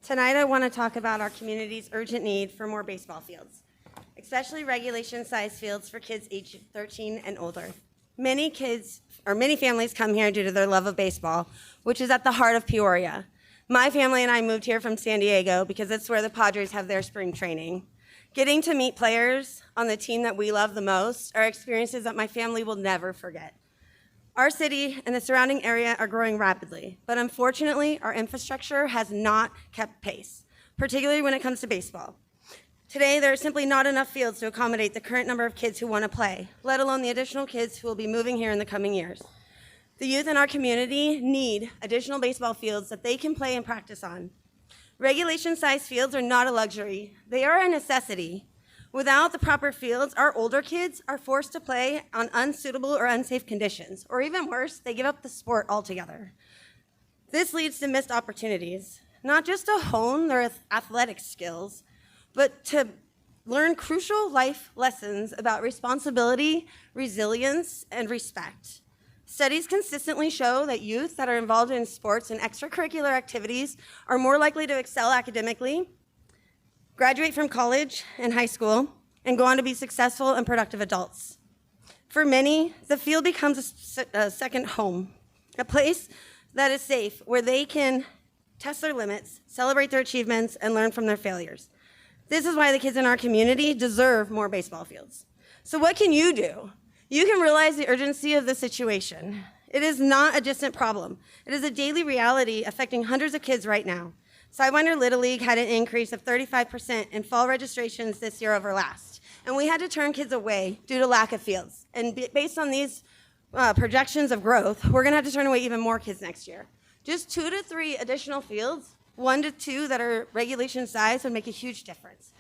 Speaker 10: Tonight I want to talk about our community's urgent need for more baseball fields, especially regulation-sized fields for kids aged 13 and older. Many families come here due to their love of baseball, which is at the heart of Peoria. My family and I moved here from San Diego because it's where the Padres have their spring training. Getting to meet players on the team that we love the most are experiences that my family will never forget. Our city and the surrounding area are growing rapidly, but unfortunately, our infrastructure has not kept pace, particularly when it comes to baseball. Today, there are simply not enough fields to accommodate the current number of kids who want to play, let alone the additional kids who will be moving here in the coming years. The youth in our community need additional baseball fields that they can play and practice on. Regulation-sized fields are not a luxury. They are a necessity. Without the proper fields, our older kids are forced to play on unsuitable or unsafe conditions, or even worse, they give up the sport altogether. This leads to missed opportunities, not just to hone their athletic skills, but to learn crucial life lessons about responsibility, resilience, and respect. Studies consistently show that youth that are involved in sports and extracurricular activities are more likely to excel academically, graduate from college and high school, and go on to be successful and productive adults. For many, the field becomes a second home, a place that is safe where they can test their limits, celebrate their achievements, and learn from their failures. This is why the kids in our community deserve more baseball fields. So what can you do? You can realize the urgency of the situation. It is not a distant problem. It is a daily reality affecting hundreds of kids right now. Sidewinder Little League had an increase of 35% in fall registrations this year over last, and we had to turn kids away due to lack of fields. And based on these projections of growth, we're gonna have to turn away even more kids next year. Just 2 to 3 additional fields, 1 to 2 that are regulation size, would make a huge difference.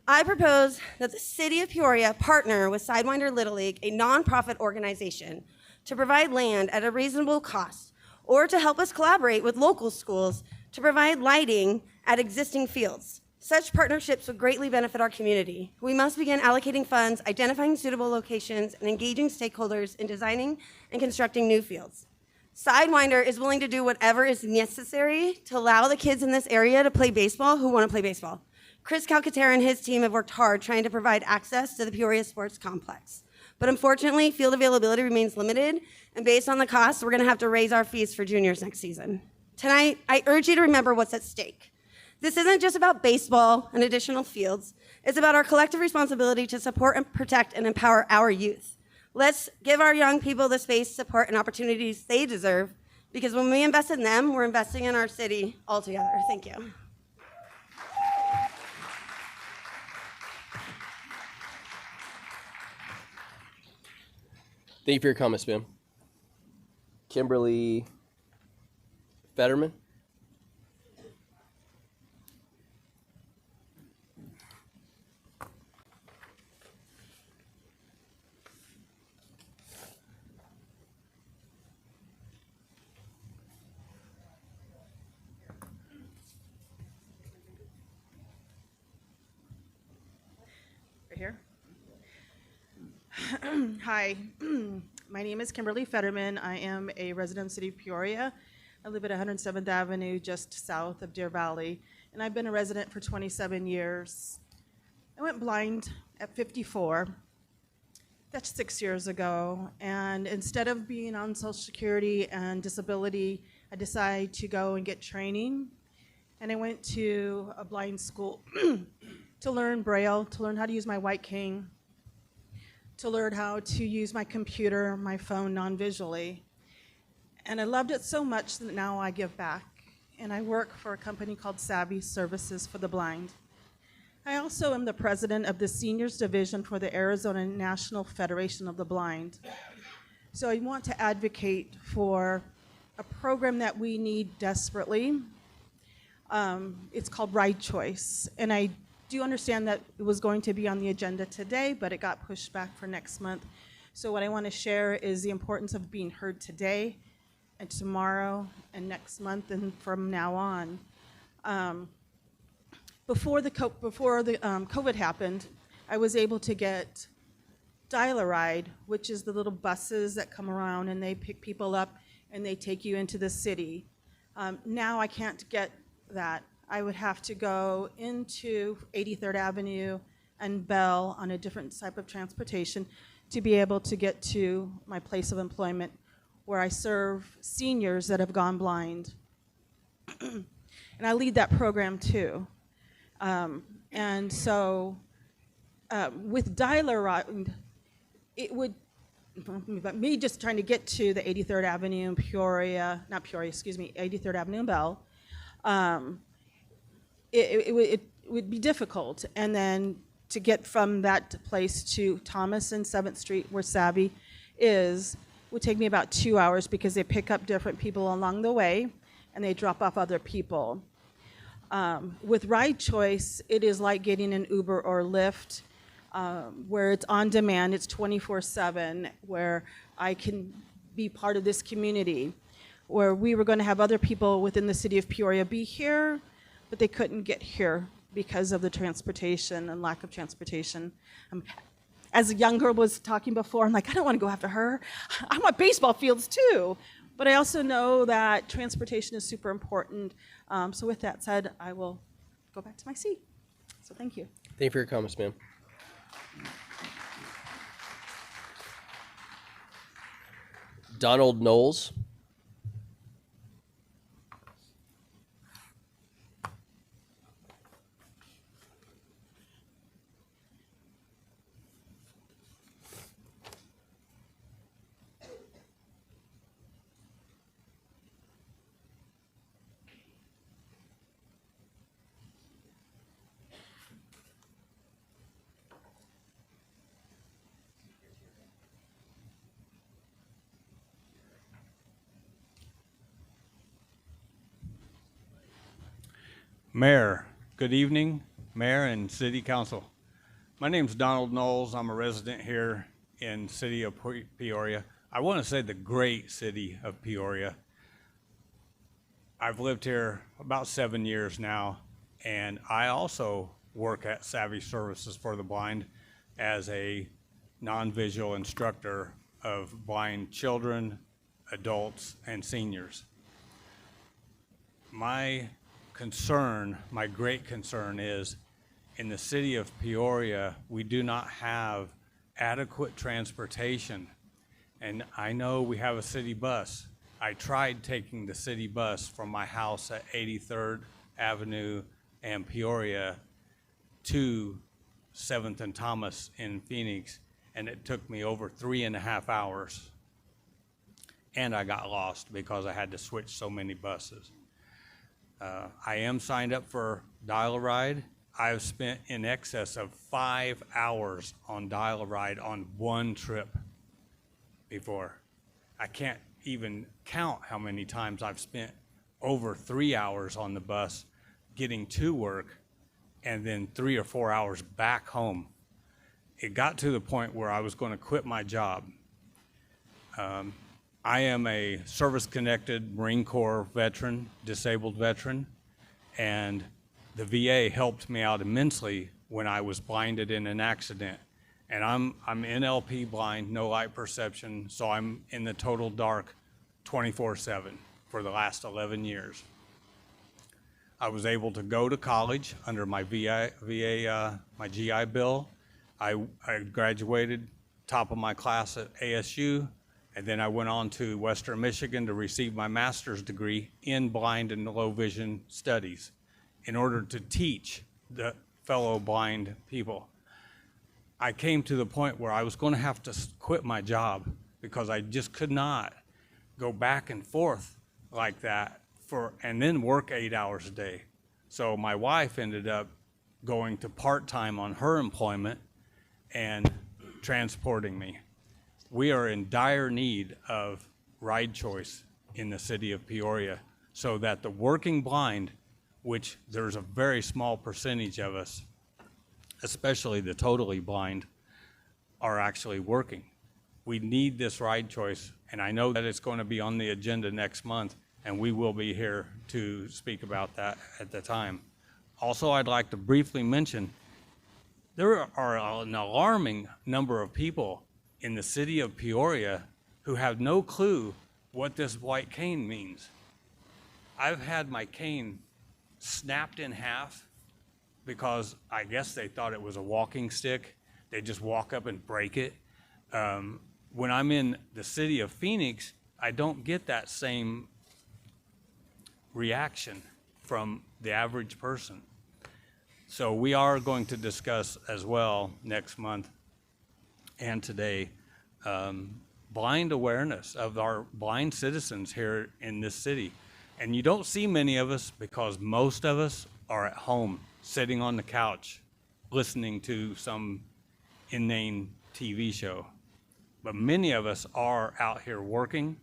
Speaker 10: I propose that the city of Peoria partner with Sidewinder Little League, a nonprofit organization, to provide land at a reasonable cost, or to help us collaborate with local schools to provide lighting at existing fields. Such partnerships would greatly benefit our community. We must begin allocating funds, identifying suitable locations, and engaging stakeholders in designing and constructing new fields. Sidewinder is willing to do whatever is necessary to allow the kids in this area to play baseball who want to play baseball. Chris Calcaterra and his team have worked hard trying to provide access to the Peoria Sports Complex. But unfortunately, field availability remains limited, and based on the cost, we're going to have to raise our fees for juniors next season. Tonight, I urge you to remember what's at stake. This isn't just about baseball and additional fields. It's about our collective responsibility to support and protect and empower our youth. Let's give our young people the space, support, and opportunities they deserve, because when we invest in them, we're investing in our city altogether. Thank you.
Speaker 1: Thank you for your comments, ma'am. Kimberly Fetterman.
Speaker 11: Right here. Hi, my name is Kimberly Fetterman. I am a resident of the city of Peoria. I live at 107th Avenue, just south of Deer Valley, and I've been a resident for 27 years. I went blind at 54. That's 6 years ago, and instead of being on Social Security and disability, I decided to go and get training, and I went to a blind school to learn Braille, to learn how to use my white cane, to learn how to use my computer, my phone non-visually. And I loved it so much that now I give back. And I work for a company called Savvy Services for the Blind. I also am the president of the Seniors Division for the Arizona National Federation of the Blind. So I want to advocate for a program that we need desperately. It's called Ride Choice. And I do understand that it was going to be on the agenda today, but it got pushed back for next month. So what I want to share is the importance of being heard today and tomorrow and next month and from now on. Before the COVID happened, I was able to get Dial-A-Ride, which is the little buses that come around and they pick people up and they take you into the city. Now I can't get that. I would have to go into 83rd Avenue and Bell on a different type of transportation to be able to get to my place of employment where I serve seniors that have gone blind. And I lead that program too. And so with Dial-A-Ride, it would, me just trying to get to the 83rd Avenue in Peoria, not Peoria, excuse me, 83rd Avenue in Bell, it would be difficult. And then to get from that place to Thomas and 7th Street, where Savvy is, would take me about 2 hours because they pick up different people along the way and they drop off other people. With Ride Choice, it is like getting an Uber or Lyft, where it's on demand, it's 24/7, where I can be part of this community, where we were going to have other people within the city of Peoria be here, but they couldn't get here because of the transportation and lack of transportation. As a young girl was talking before, I'm like, I don't want to go after her. I want baseball fields too. But I also know that transportation is super important. So with that said, I will go back to my seat. So thank you.
Speaker 1: Thank you for your comments, ma'am. Donald Knowles.
Speaker 12: Mayor, good evening, Mayor and City Council. My name's Donald Knowles. I'm a resident here in city of Peoria. I want to say the great city of Peoria. I've lived here about 7 years now, and I also work at Savvy Services for the Blind as a non-visual instructor of blind children, adults, and seniors. My concern, my great concern is in the city of Peoria, we do not have adequate transportation. And I know we have a city bus. I tried taking the city bus from my house at 83rd Avenue and Peoria to 7th and Thomas in Phoenix, and it took me over 3.5 hours. And I got lost because I had to switch so many buses. I am signed up for Dial-A-Ride. I've spent in excess of 5 hours on Dial-A-Ride on one trip before. I can't even count how many times I've spent over 3 hours on the bus getting to work and then 3 or 4 hours back home. It got to the point where I was going to quit my job. I am a service-connected Marine Corps veteran, disabled veteran, and the VA helped me out immensely when I was blinded in an accident. And I'm NLP blind, no light perception, so I'm in the total dark 24/7 for the last 11 years. I was able to go to college under my my GI Bill. I graduated top of my class at ASU, and then I went on to Western Michigan to receive my master's degree in blind and low vision studies in order to teach the fellow blind people. I came to the point where I was going to have to quit my job because I just could not go back and forth like that and then work 8 hours a day. So my wife ended up going to part-time on her employment and transporting me. We are in dire need of ride choice in the city of Peoria so that the working blind, which there's a very small percentage of us, especially the totally blind, are actually working. We need this ride choice, and I know that it's going to be on the agenda next month, and we will be here to speak about that at the time. Also, I'd like to briefly mention there are an alarming number of people in the city of Peoria who have no clue what this white cane means. I've had my cane snapped in half because I guess they thought it was a walking stick. They just walk up and break it. When I'm in the city of Phoenix, I don't get that same reaction from the average person. So we are going to discuss as well next month and today blind awareness of our blind citizens here in this city. And you don't see many of us because most of us are at home, sitting on the couch, listening to some inane TV show. But many of us are out here working.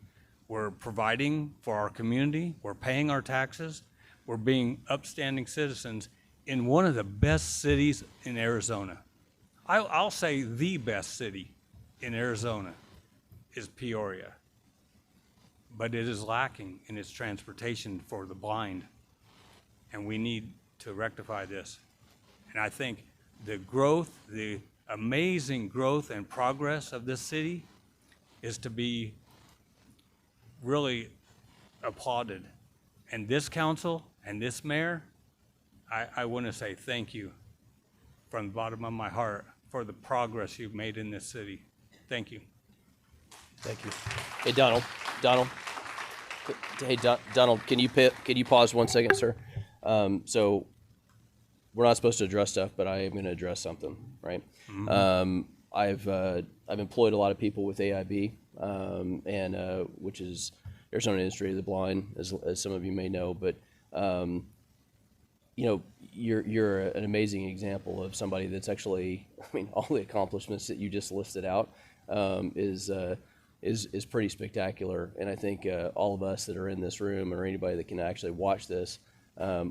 Speaker 12: We're providing for our community. We're paying our taxes. We're being upstanding citizens in one of the best cities in Arizona. I'll say the best city in Arizona is Peoria. But it is lacking in its transportation for the blind. And we need to rectify this. And I think the growth, the amazing growth and progress of this city is to be really applauded. And this council and this mayor, I want to say thank you from the bottom of my heart for the progress you've made in this city. Thank you.
Speaker 1: Thank you. Hey, Donald. Hey, Donald, can you pause 1 second, sir? So we're not supposed to address stuff, but I am going to address something, right? Mm-hmm. I've employed a lot of people with AIB, and which is Arizona Industry of the Blind, as some of you may know. But you know, you're an amazing example of somebody that's actually, I mean, all the accomplishments that you just listed out is pretty spectacular. And I think all of us that are in this room or anybody that can actually watch this,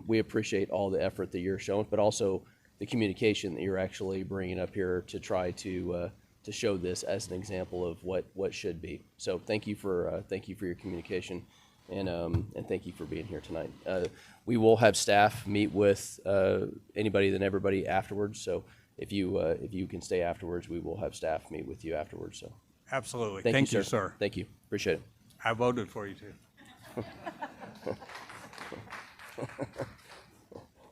Speaker 1: we appreciate all the effort that you're showing, but also the communication that you're actually bringing up here to try to show this as an example of what should be. So thank you for your communication, and thank you for being here tonight. We will have staff meet with anybody and everybody afterwards. So if you can stay afterwards, we will have staff meet with you afterwards. So
Speaker 12: Absolutely.
Speaker 1: thank you,
Speaker 12: sir.
Speaker 1: Thank you. Appreciate it.
Speaker 12: I voted for you too.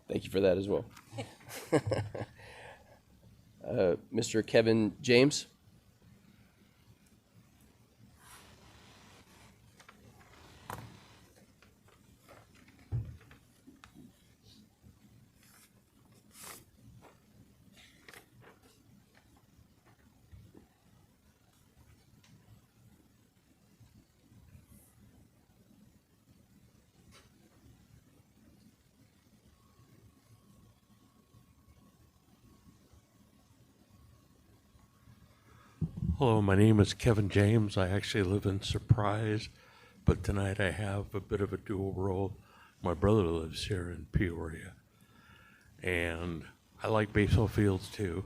Speaker 1: Thank you for that as well. Mr. Kevin James.
Speaker 14: Hello, my name is Kevin James. I actually live in Surprise, but tonight I have a bit of a dual role. My brother lives here in Peoria, and I like baseball fields too.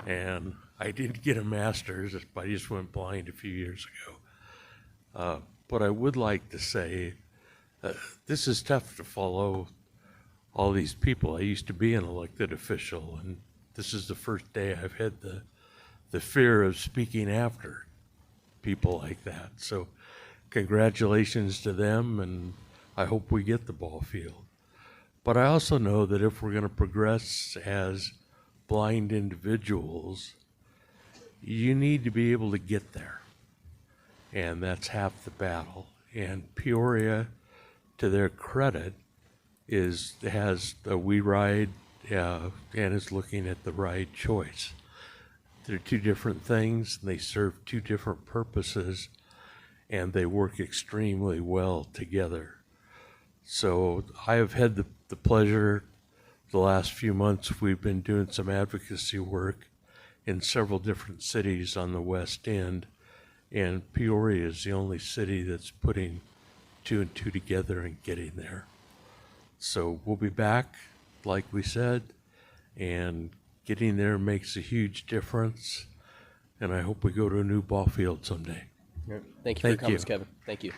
Speaker 14: And I did get a master's, but I just went blind a few years ago. But I would like to say, this is tough to follow all these people. I used to be an elected official, and this is the first day I've had the fear of speaking after people like that. So congratulations to them, and I hope we get the ball field. But I also know that if we're going to progress as blind individuals, you need to be able to get there. And that's half the battle. And Peoria, to their credit, has a We Ride and is looking at the right choice. They're two different things, and they serve two different purposes, and they work extremely well together. So I have had the pleasure, the last few months, we've been doing some advocacy work in several different cities on the West End, and Peoria is the only city that's putting two and two together and getting there. So we'll be back, like we said, and getting there makes a huge difference, and I hope we go to a new ball field someday.
Speaker 1: Thank you for your comments, Kevin. Thank you.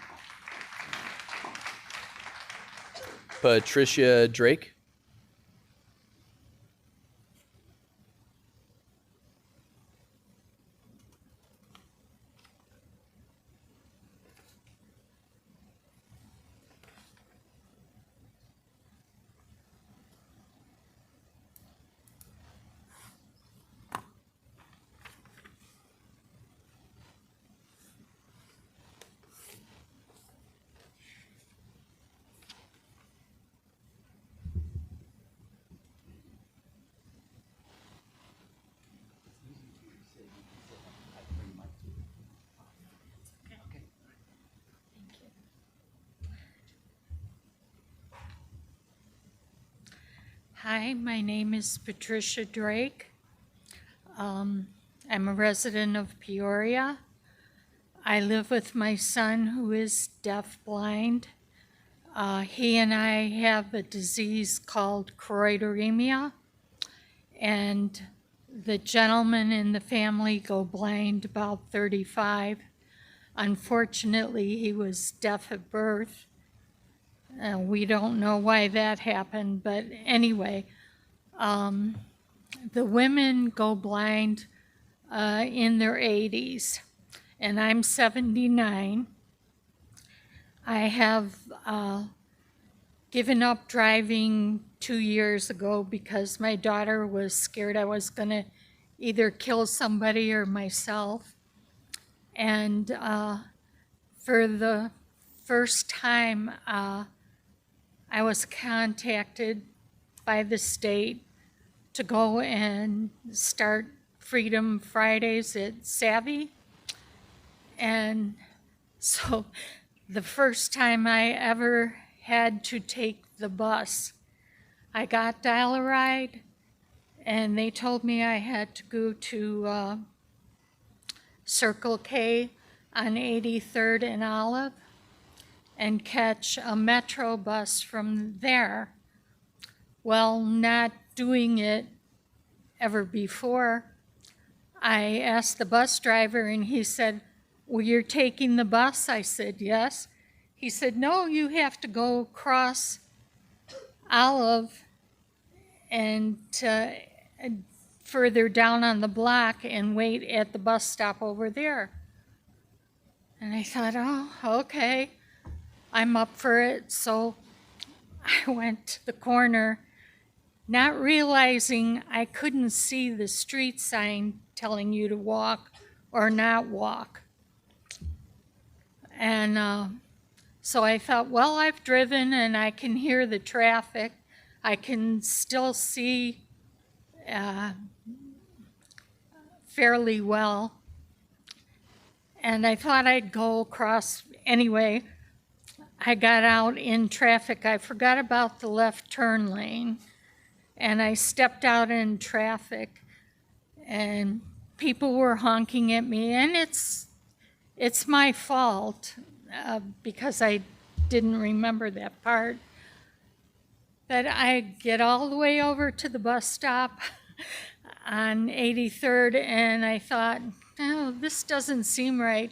Speaker 1: Patricia Drake.
Speaker 15: Hi, my name is Patricia Drake. I'm a resident of Peoria. I live with my son who is deaf-blind. He and I have a disease called choroideremia, and the gentlemen in the family go blind about 35. Unfortunately, he was deaf at birth. We don't know why that happened, but anyway, the women go blind in their 80s, and I'm 79. I have given up driving 2 years ago because my daughter was scared I was going to either kill somebody or myself. And for the first time, I was contacted by the state to go and start Freedom Fridays at Savvy. And so the first time I ever had to take the bus, I got Dial-A-Ride, and they told me I had to go to Circle K on 83rd and Olive and catch a Metro bus from there. Well, not doing it ever before. I asked the bus driver and he said, well, you're taking the bus? I said, yes. He said, no, you have to go across Olive and further down on the block and wait at the bus stop over there. And I thought, oh, okay, I'm up for it. So I went to the corner, not realizing I couldn't see the street sign telling you to walk or not walk. And so I thought, well, I've driven and I can hear the traffic. I can still see fairly well. And I thought I'd go across anyway. I got out in traffic. I forgot about the left turn lane. And I stepped out in traffic and people were honking at me. And it's my fault because I didn't remember that part. But I get all the way over to the bus stop on 83rd and I thought, oh, this doesn't seem right.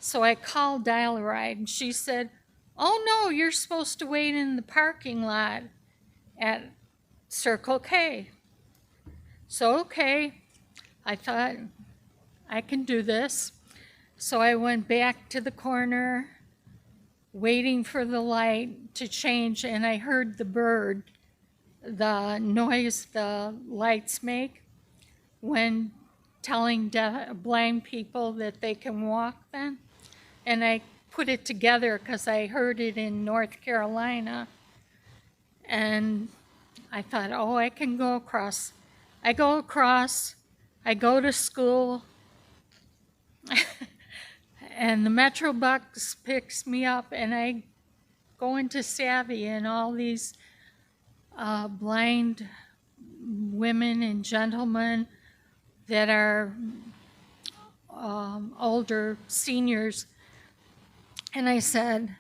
Speaker 15: So I called Dial-A-Ride and she said, oh no, you're supposed to wait in the parking lot at Circle K. So okay, I thought I can do this. So I went back to the corner, waiting for the light to change, and I heard the bird, the noise the lights make when telling blind people that they can walk then. And I put it together because I heard it in North Carolina. And I thought, oh, I can go across. I go across, I go to school, and the Metro bus picks me up, and I go into Savvy, and all these blind women and gentlemen that are older seniors. And I said,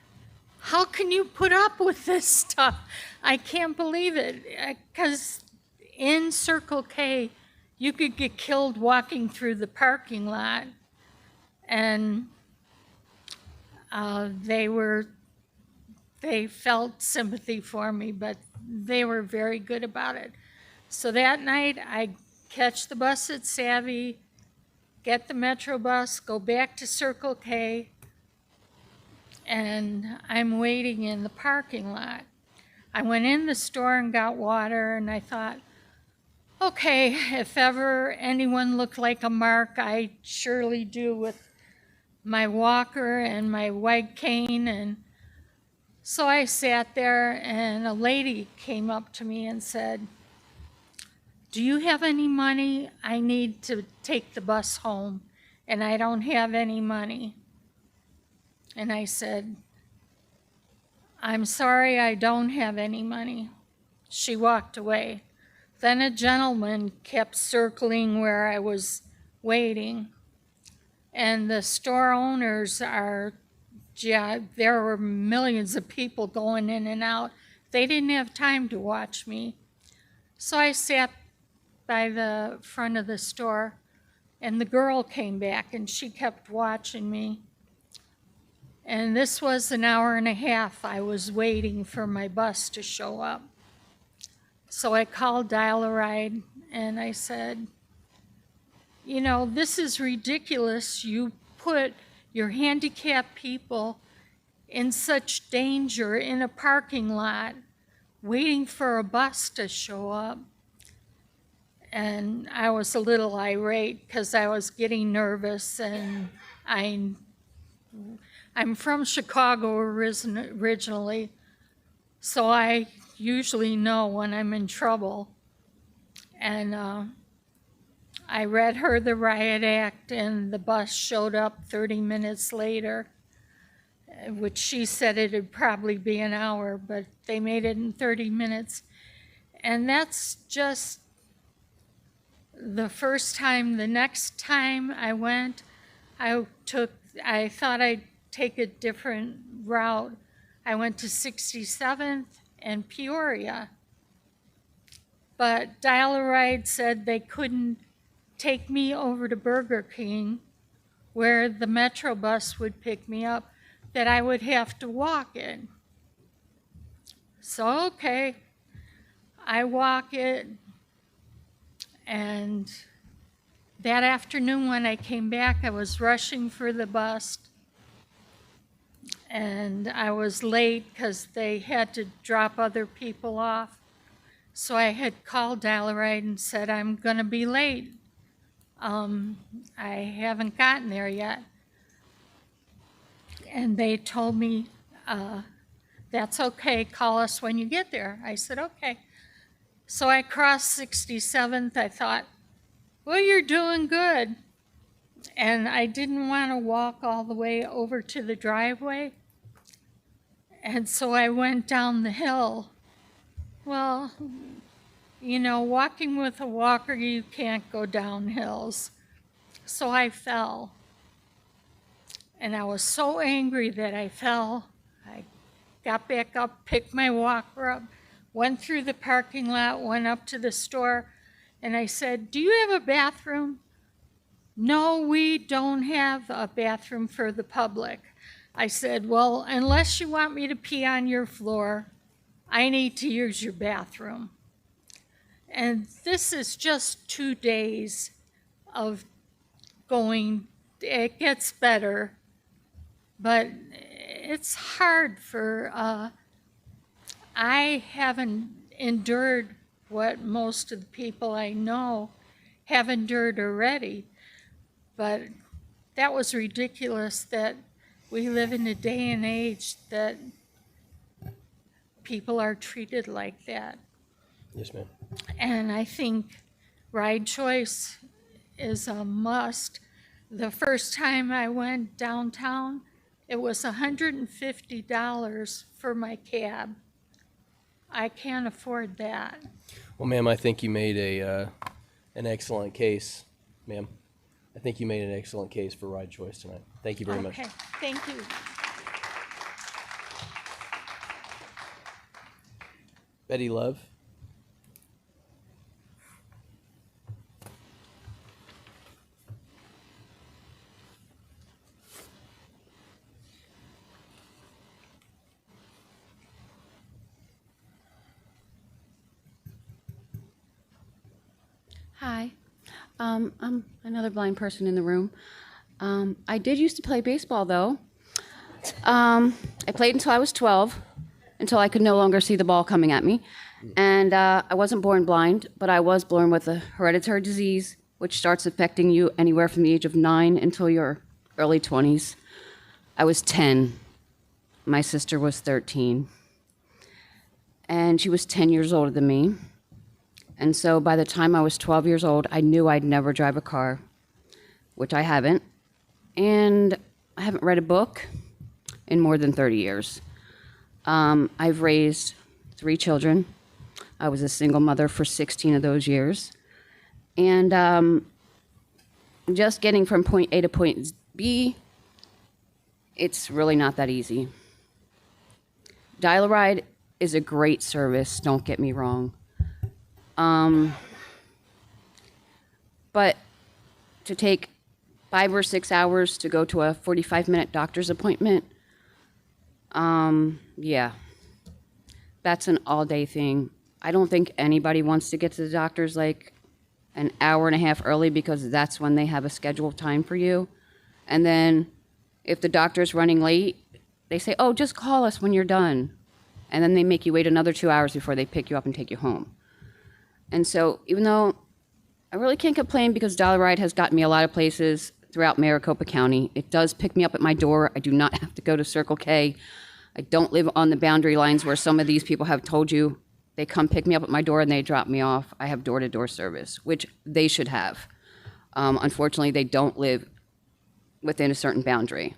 Speaker 15: how can you put up with this stuff? I can't believe it. Because in Circle K, you could get killed walking through the parking lot. And they felt sympathy for me, but they were very good about it. So that night, I catch the bus at Savvy, get the Metro bus, go back to Circle K, and I'm waiting in the parking lot. I went in the store and got water, and I thought, okay, if ever anyone looked like a mark, I surely do with my walker and my white cane. And so I sat there, and a lady came up to me and said, do you have any money? I need to take the bus home, and I don't have any money. And I said, I'm sorry, I don't have any money. She walked away. Then a gentleman kept circling where I was waiting. And the store owners are, there were millions of people going in and out. They didn't have time to watch me. So I sat by the front of the store, and the girl came back, and she kept watching me. And this was an hour and a half I was waiting for my bus to show up. So I called Dial-A-Ride, and I said, you know, this is ridiculous. You put your handicapped people in such danger in a parking lot waiting for a bus to show up. And I was a little irate because I was getting nervous, and I'm from Chicago originally, so I usually know when I'm in trouble. And I read her the riot act, and the bus showed up 30 minutes later, which she said it'd probably be an hour, but they made it in 30 minutes. And that's just the first time. The next time I went, I thought I'd take a different route. I went to 67th and Peoria. but Dial-A-Ride said they couldn't take me over to Burger King where the Metro bus would pick me up, that I would have to walk it. So, okay, I walk it, and that afternoon when I came back, I was rushing for the bus, and I was late because they had to drop other people off. So I had called Dial-A-Ride and said, I'm going to be late. I haven't gotten there yet. And they told me, that's okay, call us when you get there. I said, okay. So I crossed 67th. I thought, well, you're doing good. And I didn't want to walk all the way over to the driveway. And so I went down the hill. Well, you know, walking with a walker, you can't go down hills. So I fell. And I was so angry that I fell. I got back up, picked my walker up, went through the parking lot, went up to the store, and I said, do you have a bathroom? No, we don't have a bathroom for the public. I said, well, unless you want me to pee on your floor, I need to use your bathroom. And this is just 2 days of going. It gets better, but it's hard for, I haven't endured what most of the people I know have endured already. But that was ridiculous that we live in a day and age that people are treated like that.
Speaker 1: Yes, ma'am.
Speaker 15: And I think ride choice is a must. The first time I went downtown, it was $150 for my cab. I can't afford that.
Speaker 1: Well, ma'am, I think you made an excellent case, ma'am. I think you made an excellent case for ride choice tonight. Thank you very much.
Speaker 15: Okay, thank you.
Speaker 1: Betty Love.
Speaker 4: Hi, I'm another blind person in the room. I did used to play baseball, though. I played until I was 12, until I could no longer see the ball coming at me. And I wasn't born blind, but I was born with a hereditary disease, which starts affecting you anywhere from the age of 9 until your early 20s. I was 10. My sister was 13. And she was 10 years older than me. And so by the time I was 12 years old, I knew I'd never drive a car, which I haven't. And I haven't read a book in more than 30 years. I've raised 3 children. I was a single mother for 16 of those years. And just getting from point A to point B, it's really not that easy. Dial-A-Ride is a great service, don't get me wrong. But to take 5 or 6 hours to go to a 45-minute doctor's appointment, yeah, that's an all-day thing. I don't think anybody wants to get to the doctor's like an hour and a half early because that's when they have a scheduled time for you. And then if the doctor's running late, they say, oh, just call us when you're done. And then they make you wait another 2 hours before they pick you up and take you home. And so even though I really can't complain because Dial-A-Ride has gotten me a lot of places throughout Maricopa County, it does pick me up at my door. I do not have to go to Circle K. I don't live on the boundary lines where some of these people have told you. They come pick me up at my door and they drop me off. I have door-to-door service, which they should have. Unfortunately, they don't live within a certain boundary.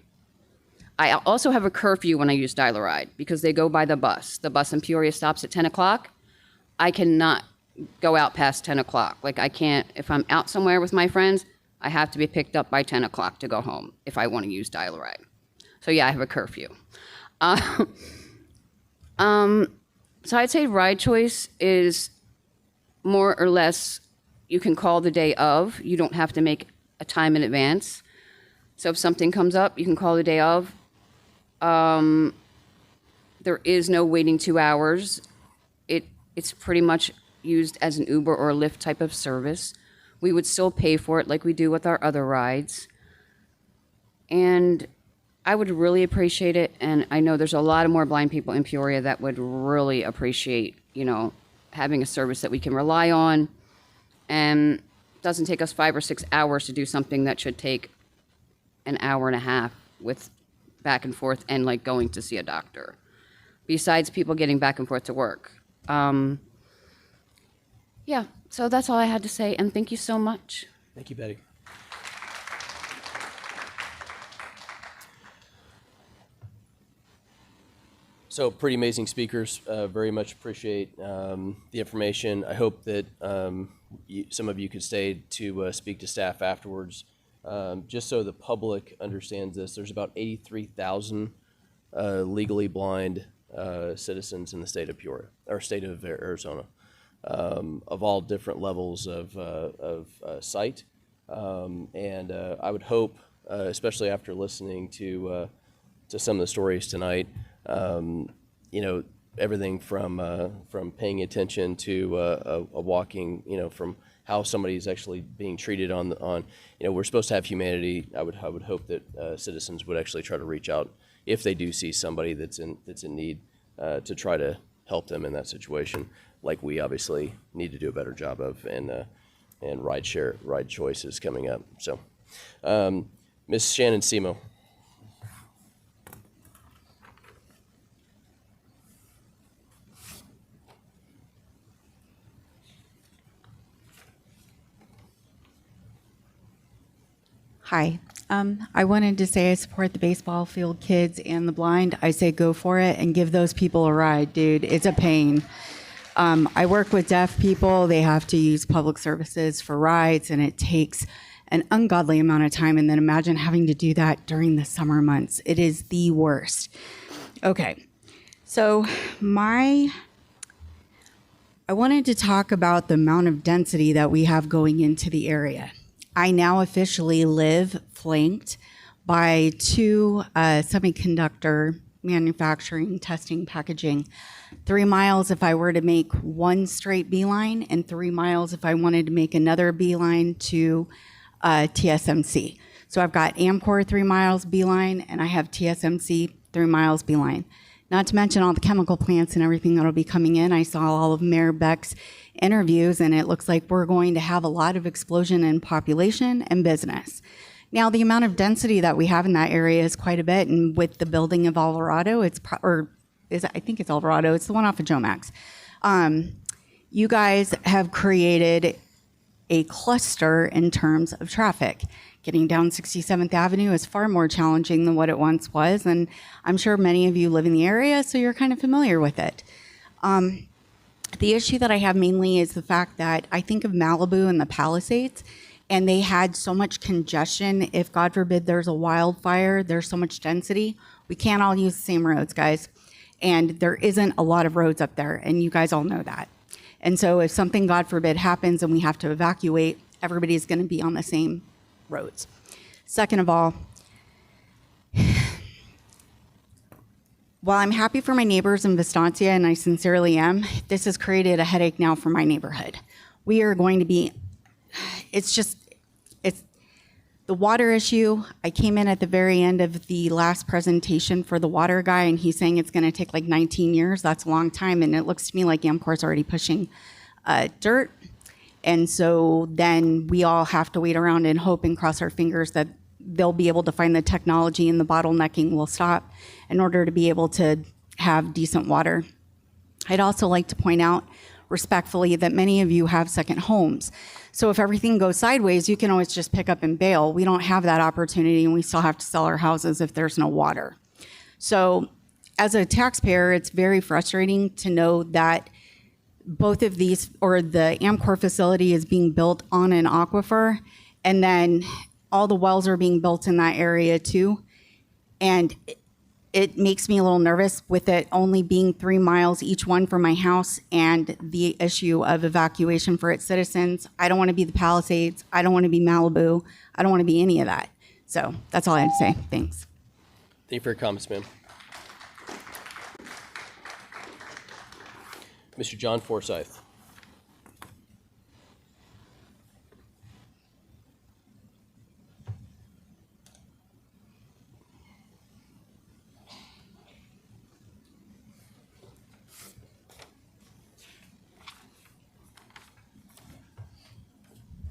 Speaker 4: I also have a curfew when I use Dial-A-Ride because they go by the bus. The bus in Peoria stops at 10 o'clock. I cannot go out past 10 o'clock. Like I can't, if I'm out somewhere with my friends, I have to be picked up by 10 o'clock to go home if I want to use Dial-A-Ride. So yeah, I have a curfew. So I'd say ride choice is more or less, you can call the day of. You don't have to make a time in advance. So if something comes up, you can call the day of. There is no waiting 2 hours. It's pretty much used as an Uber or a Lyft type of service. We would still pay for it like we do with our other rides. And I would really appreciate it. And I know there's a lot of more blind people in Peoria that would really appreciate, having a service that we can rely on and doesn't take us 5 or 6 hours to do something that should take an hour and a half with back and forth and like going to see a doctor, besides people getting back and forth to work. Yeah, so that's all I had to say, and thank you so much.
Speaker 1: Thank you, Betty. So pretty amazing speakers. Very much appreciate the information. I hope that some of you could stay to speak to staff afterwards. Just so the public understands this, there's about 83,000 legally blind citizens in the state of Peoria, or state of Arizona, of all different levels of sight. And I would hope, especially after listening to some of the stories tonight, everything from paying attention to a walking, from how somebody's actually being treated on we're supposed to have humanity. I would hope that citizens would actually try to reach out if they do see somebody that's in need, to try to help them in that situation, like we obviously need to do a better job of, and ride choice is coming up. So, Ms. Shannon Simo.
Speaker 7: Hi. I wanted to say I support the baseball field kids and the blind. I say go for it and give those people a ride, dude. It's a pain. I work with deaf people. They have to use public services for rides, and it takes an ungodly amount of time. And then imagine having to do that during the summer months. It is the worst. Okay. So I wanted to talk about the amount of density that we have going into the area. I now officially live flanked by 2 semiconductor manufacturing, testing, packaging. 3 miles if I were to make one straight beeline, and 3 miles if I wanted to make another beeline to TSMC. So I've got Amcor 3 miles beeline, and I have TSMC 3 miles beeline. Not to mention all the chemical plants and everything that'll be coming in. I saw all of Mayor Beck's interviews, and it looks like we're going to have a lot of explosion in population and business. Now, the amount of density that we have in that area is quite a bit, and with the building of Alvarado, I think it's Alvarado, it's the one off of Jomax. You guys have created a cluster in terms of traffic. Getting down 67th Avenue is far more challenging than what it once was, and I'm sure many of you live in the area, so you're kind of familiar with it. The issue that I have mainly is the fact that I think of Malibu and the Palisades, and they had so much congestion. If, God forbid, there's a wildfire, there's so much density. We can't all use the same roads, guys. And there isn't a lot of roads up there, and you guys all know that. And so if something, God forbid, happens and we have to evacuate, everybody's going to be on the same roads. Second of all, while I'm happy for my neighbors in Vistancia, and I sincerely am, this has created a headache now for my neighborhood. We are going to be, it's the water issue. I came in at the very end of the last presentation for the water guy, and he's saying it's going to take like 19 years. That's a long time, and it looks to me like Amcor's already pushing dirt. And so then we all have to wait around and hope and cross our fingers that they'll be able to find the technology and the bottlenecking will stop in order to be able to have decent water. I'd also like to point out respectfully that many of you have second homes. So if everything goes sideways, you can always just pick up and bail. We don't have that opportunity, and we still have to sell our houses if there's no water. So as a taxpayer, it's very frustrating to know that both of these, or the Amcor facility is being built on an aquifer, and then all the wells are being built in that area too. And it makes me a little nervous with it only being 3 miles each one from my house and the issue of evacuation for its citizens. I don't want to be the Palisades. I don't want to be Malibu. I don't want to be any of that. So that's all I had to say. Thanks.
Speaker 1: Thank you for your comments, ma'am. Mr. John Forsyth.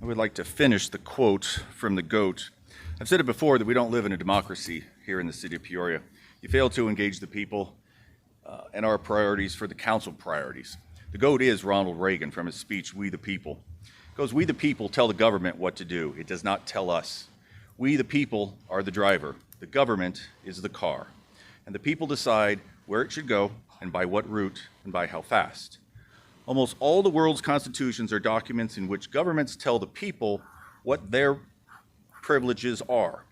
Speaker 16: I would like to finish the quote from the GOAT. I've said it before that we don't live in a democracy here in the city of Peoria. You fail to engage the people and our priorities for the council priorities. The GOAT is Ronald Reagan from his speech, We the People. It goes, we the people tell the government what to do. It does not tell us. We the people are the driver. The government is the car. And the people decide where it should go and by what route and by how fast. Almost all the world's constitutions are documents in which governments tell the people what their privileges are.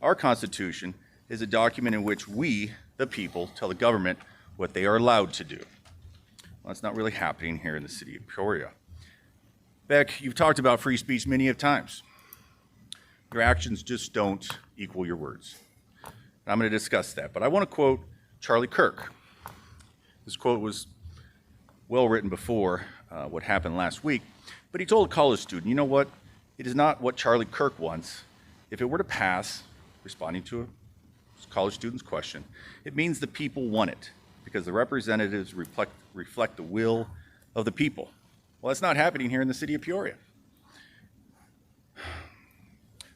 Speaker 16: Our Constitution is a document in which we, the people, tell the government what they are allowed to do. Well, that's not really happening here in the city of Peoria. Beck, you've talked about free speech many of times. Your actions just don't equal your words. And I'm going to discuss that, but I want to quote Charlie Kirk. This quote was well written before what happened last week, but he told a college student, you know what, it is not what Charlie Kirk wants. If it were to pass, responding to a college student's question, it means the people want it because the representatives reflect the will of the people. Well, that's not happening here in the city of Peoria. I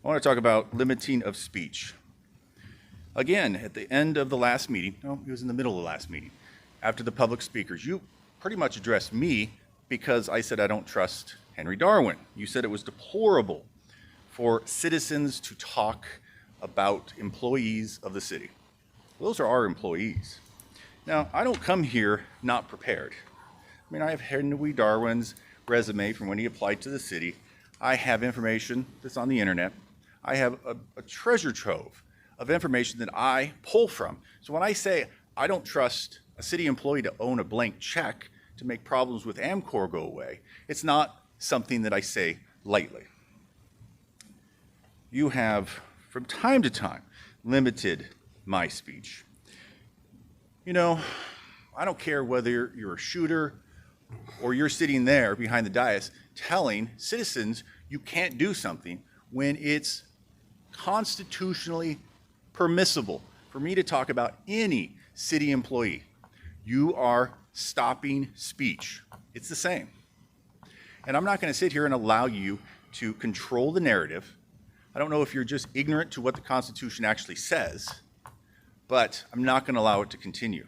Speaker 16: want to talk about limiting of speech. Again, at the end of the last meeting, no, it was in the middle of the last meeting, after the public speakers, you pretty much addressed me because I said I don't trust Henry Darwin. You said it was deplorable for citizens to talk about employees of the city. Well, those are our employees. Now, I don't come here not prepared. I mean, I have Henry Darwin's resume from when he applied to the city. I have information that's on the internet. I have a treasure trove of information that I pull from. So when I say I don't trust a city employee to own a blank check to make problems with Amcor go away, it's not something that I say lightly. You have, from time to time, limited my speech. You know, I don't care whether you're a shooter or you're sitting there behind the dais telling citizens you can't do something when it's constitutionally permissible for me to talk about any city employee. You are stopping speech. It's the same. And I'm not going to sit here and allow you to control the narrative. I don't know if you're just ignorant to what the Constitution actually says, but I'm not going to allow it to continue.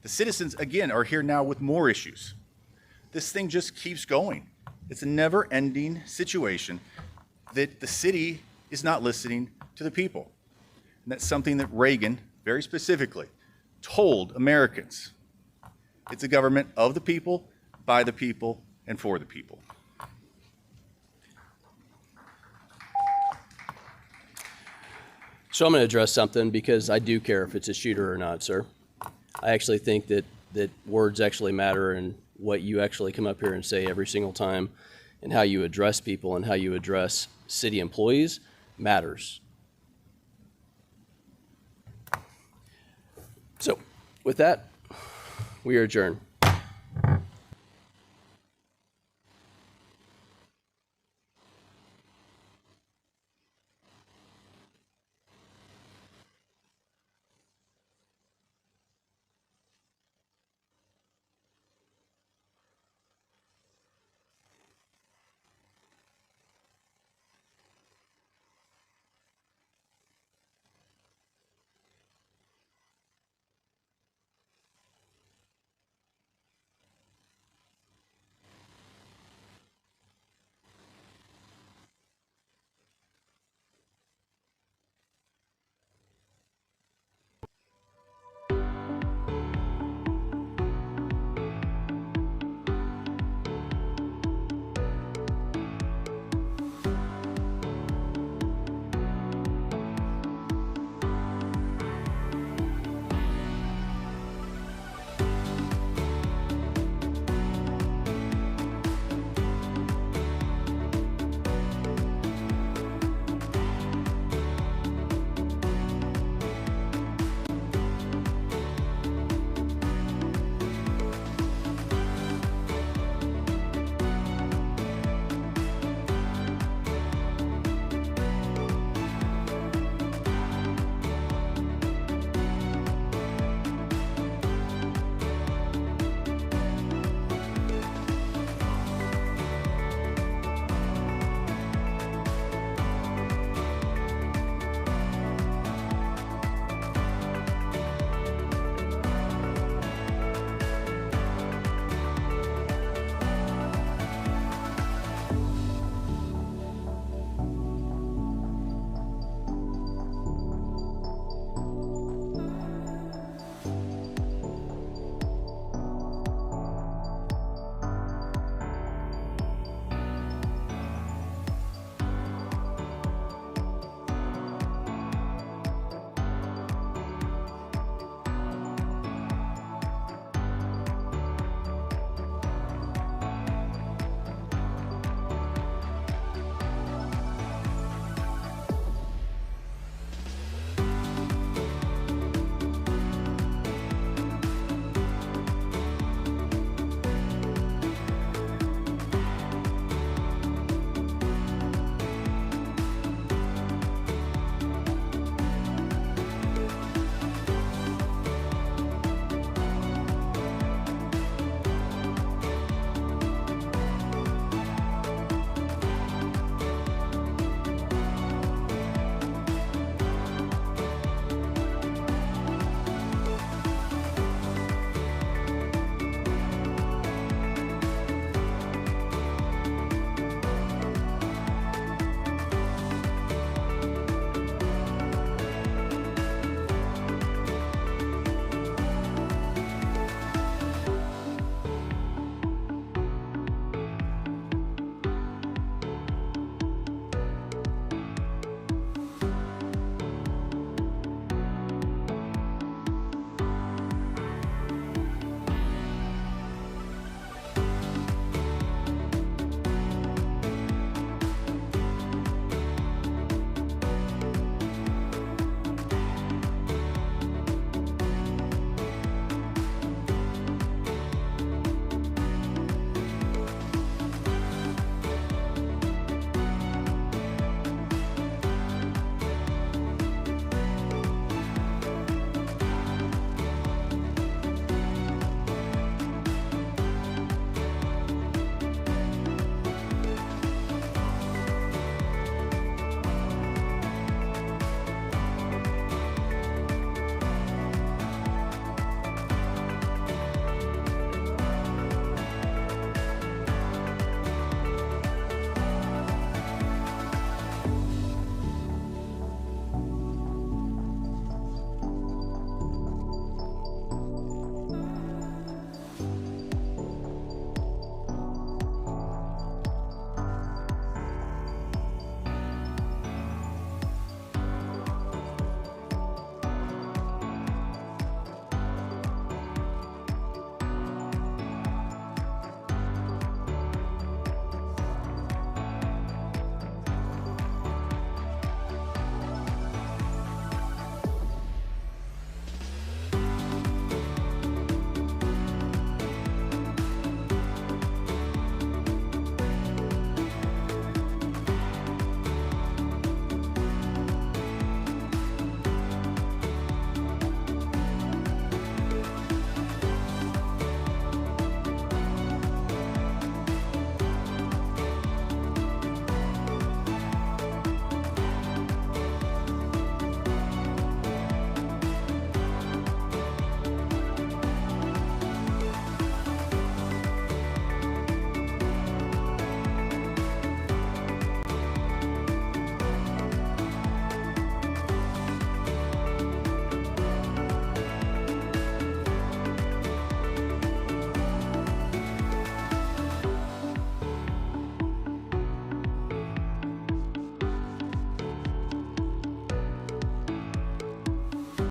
Speaker 16: The citizens, again, are here now with more issues. This thing just keeps going. It's a never-ending situation that the city is not listening to the people. And that's something that Reagan, very specifically, told Americans. It's a government of the people, by the people, and for the people.
Speaker 1: So I'm going to address something because I do care if it's a shooter or not, sir. I actually think that words actually matter and what you actually come up here and say every single time and how you address people and how you address city employees matters. So with that, we are adjourned.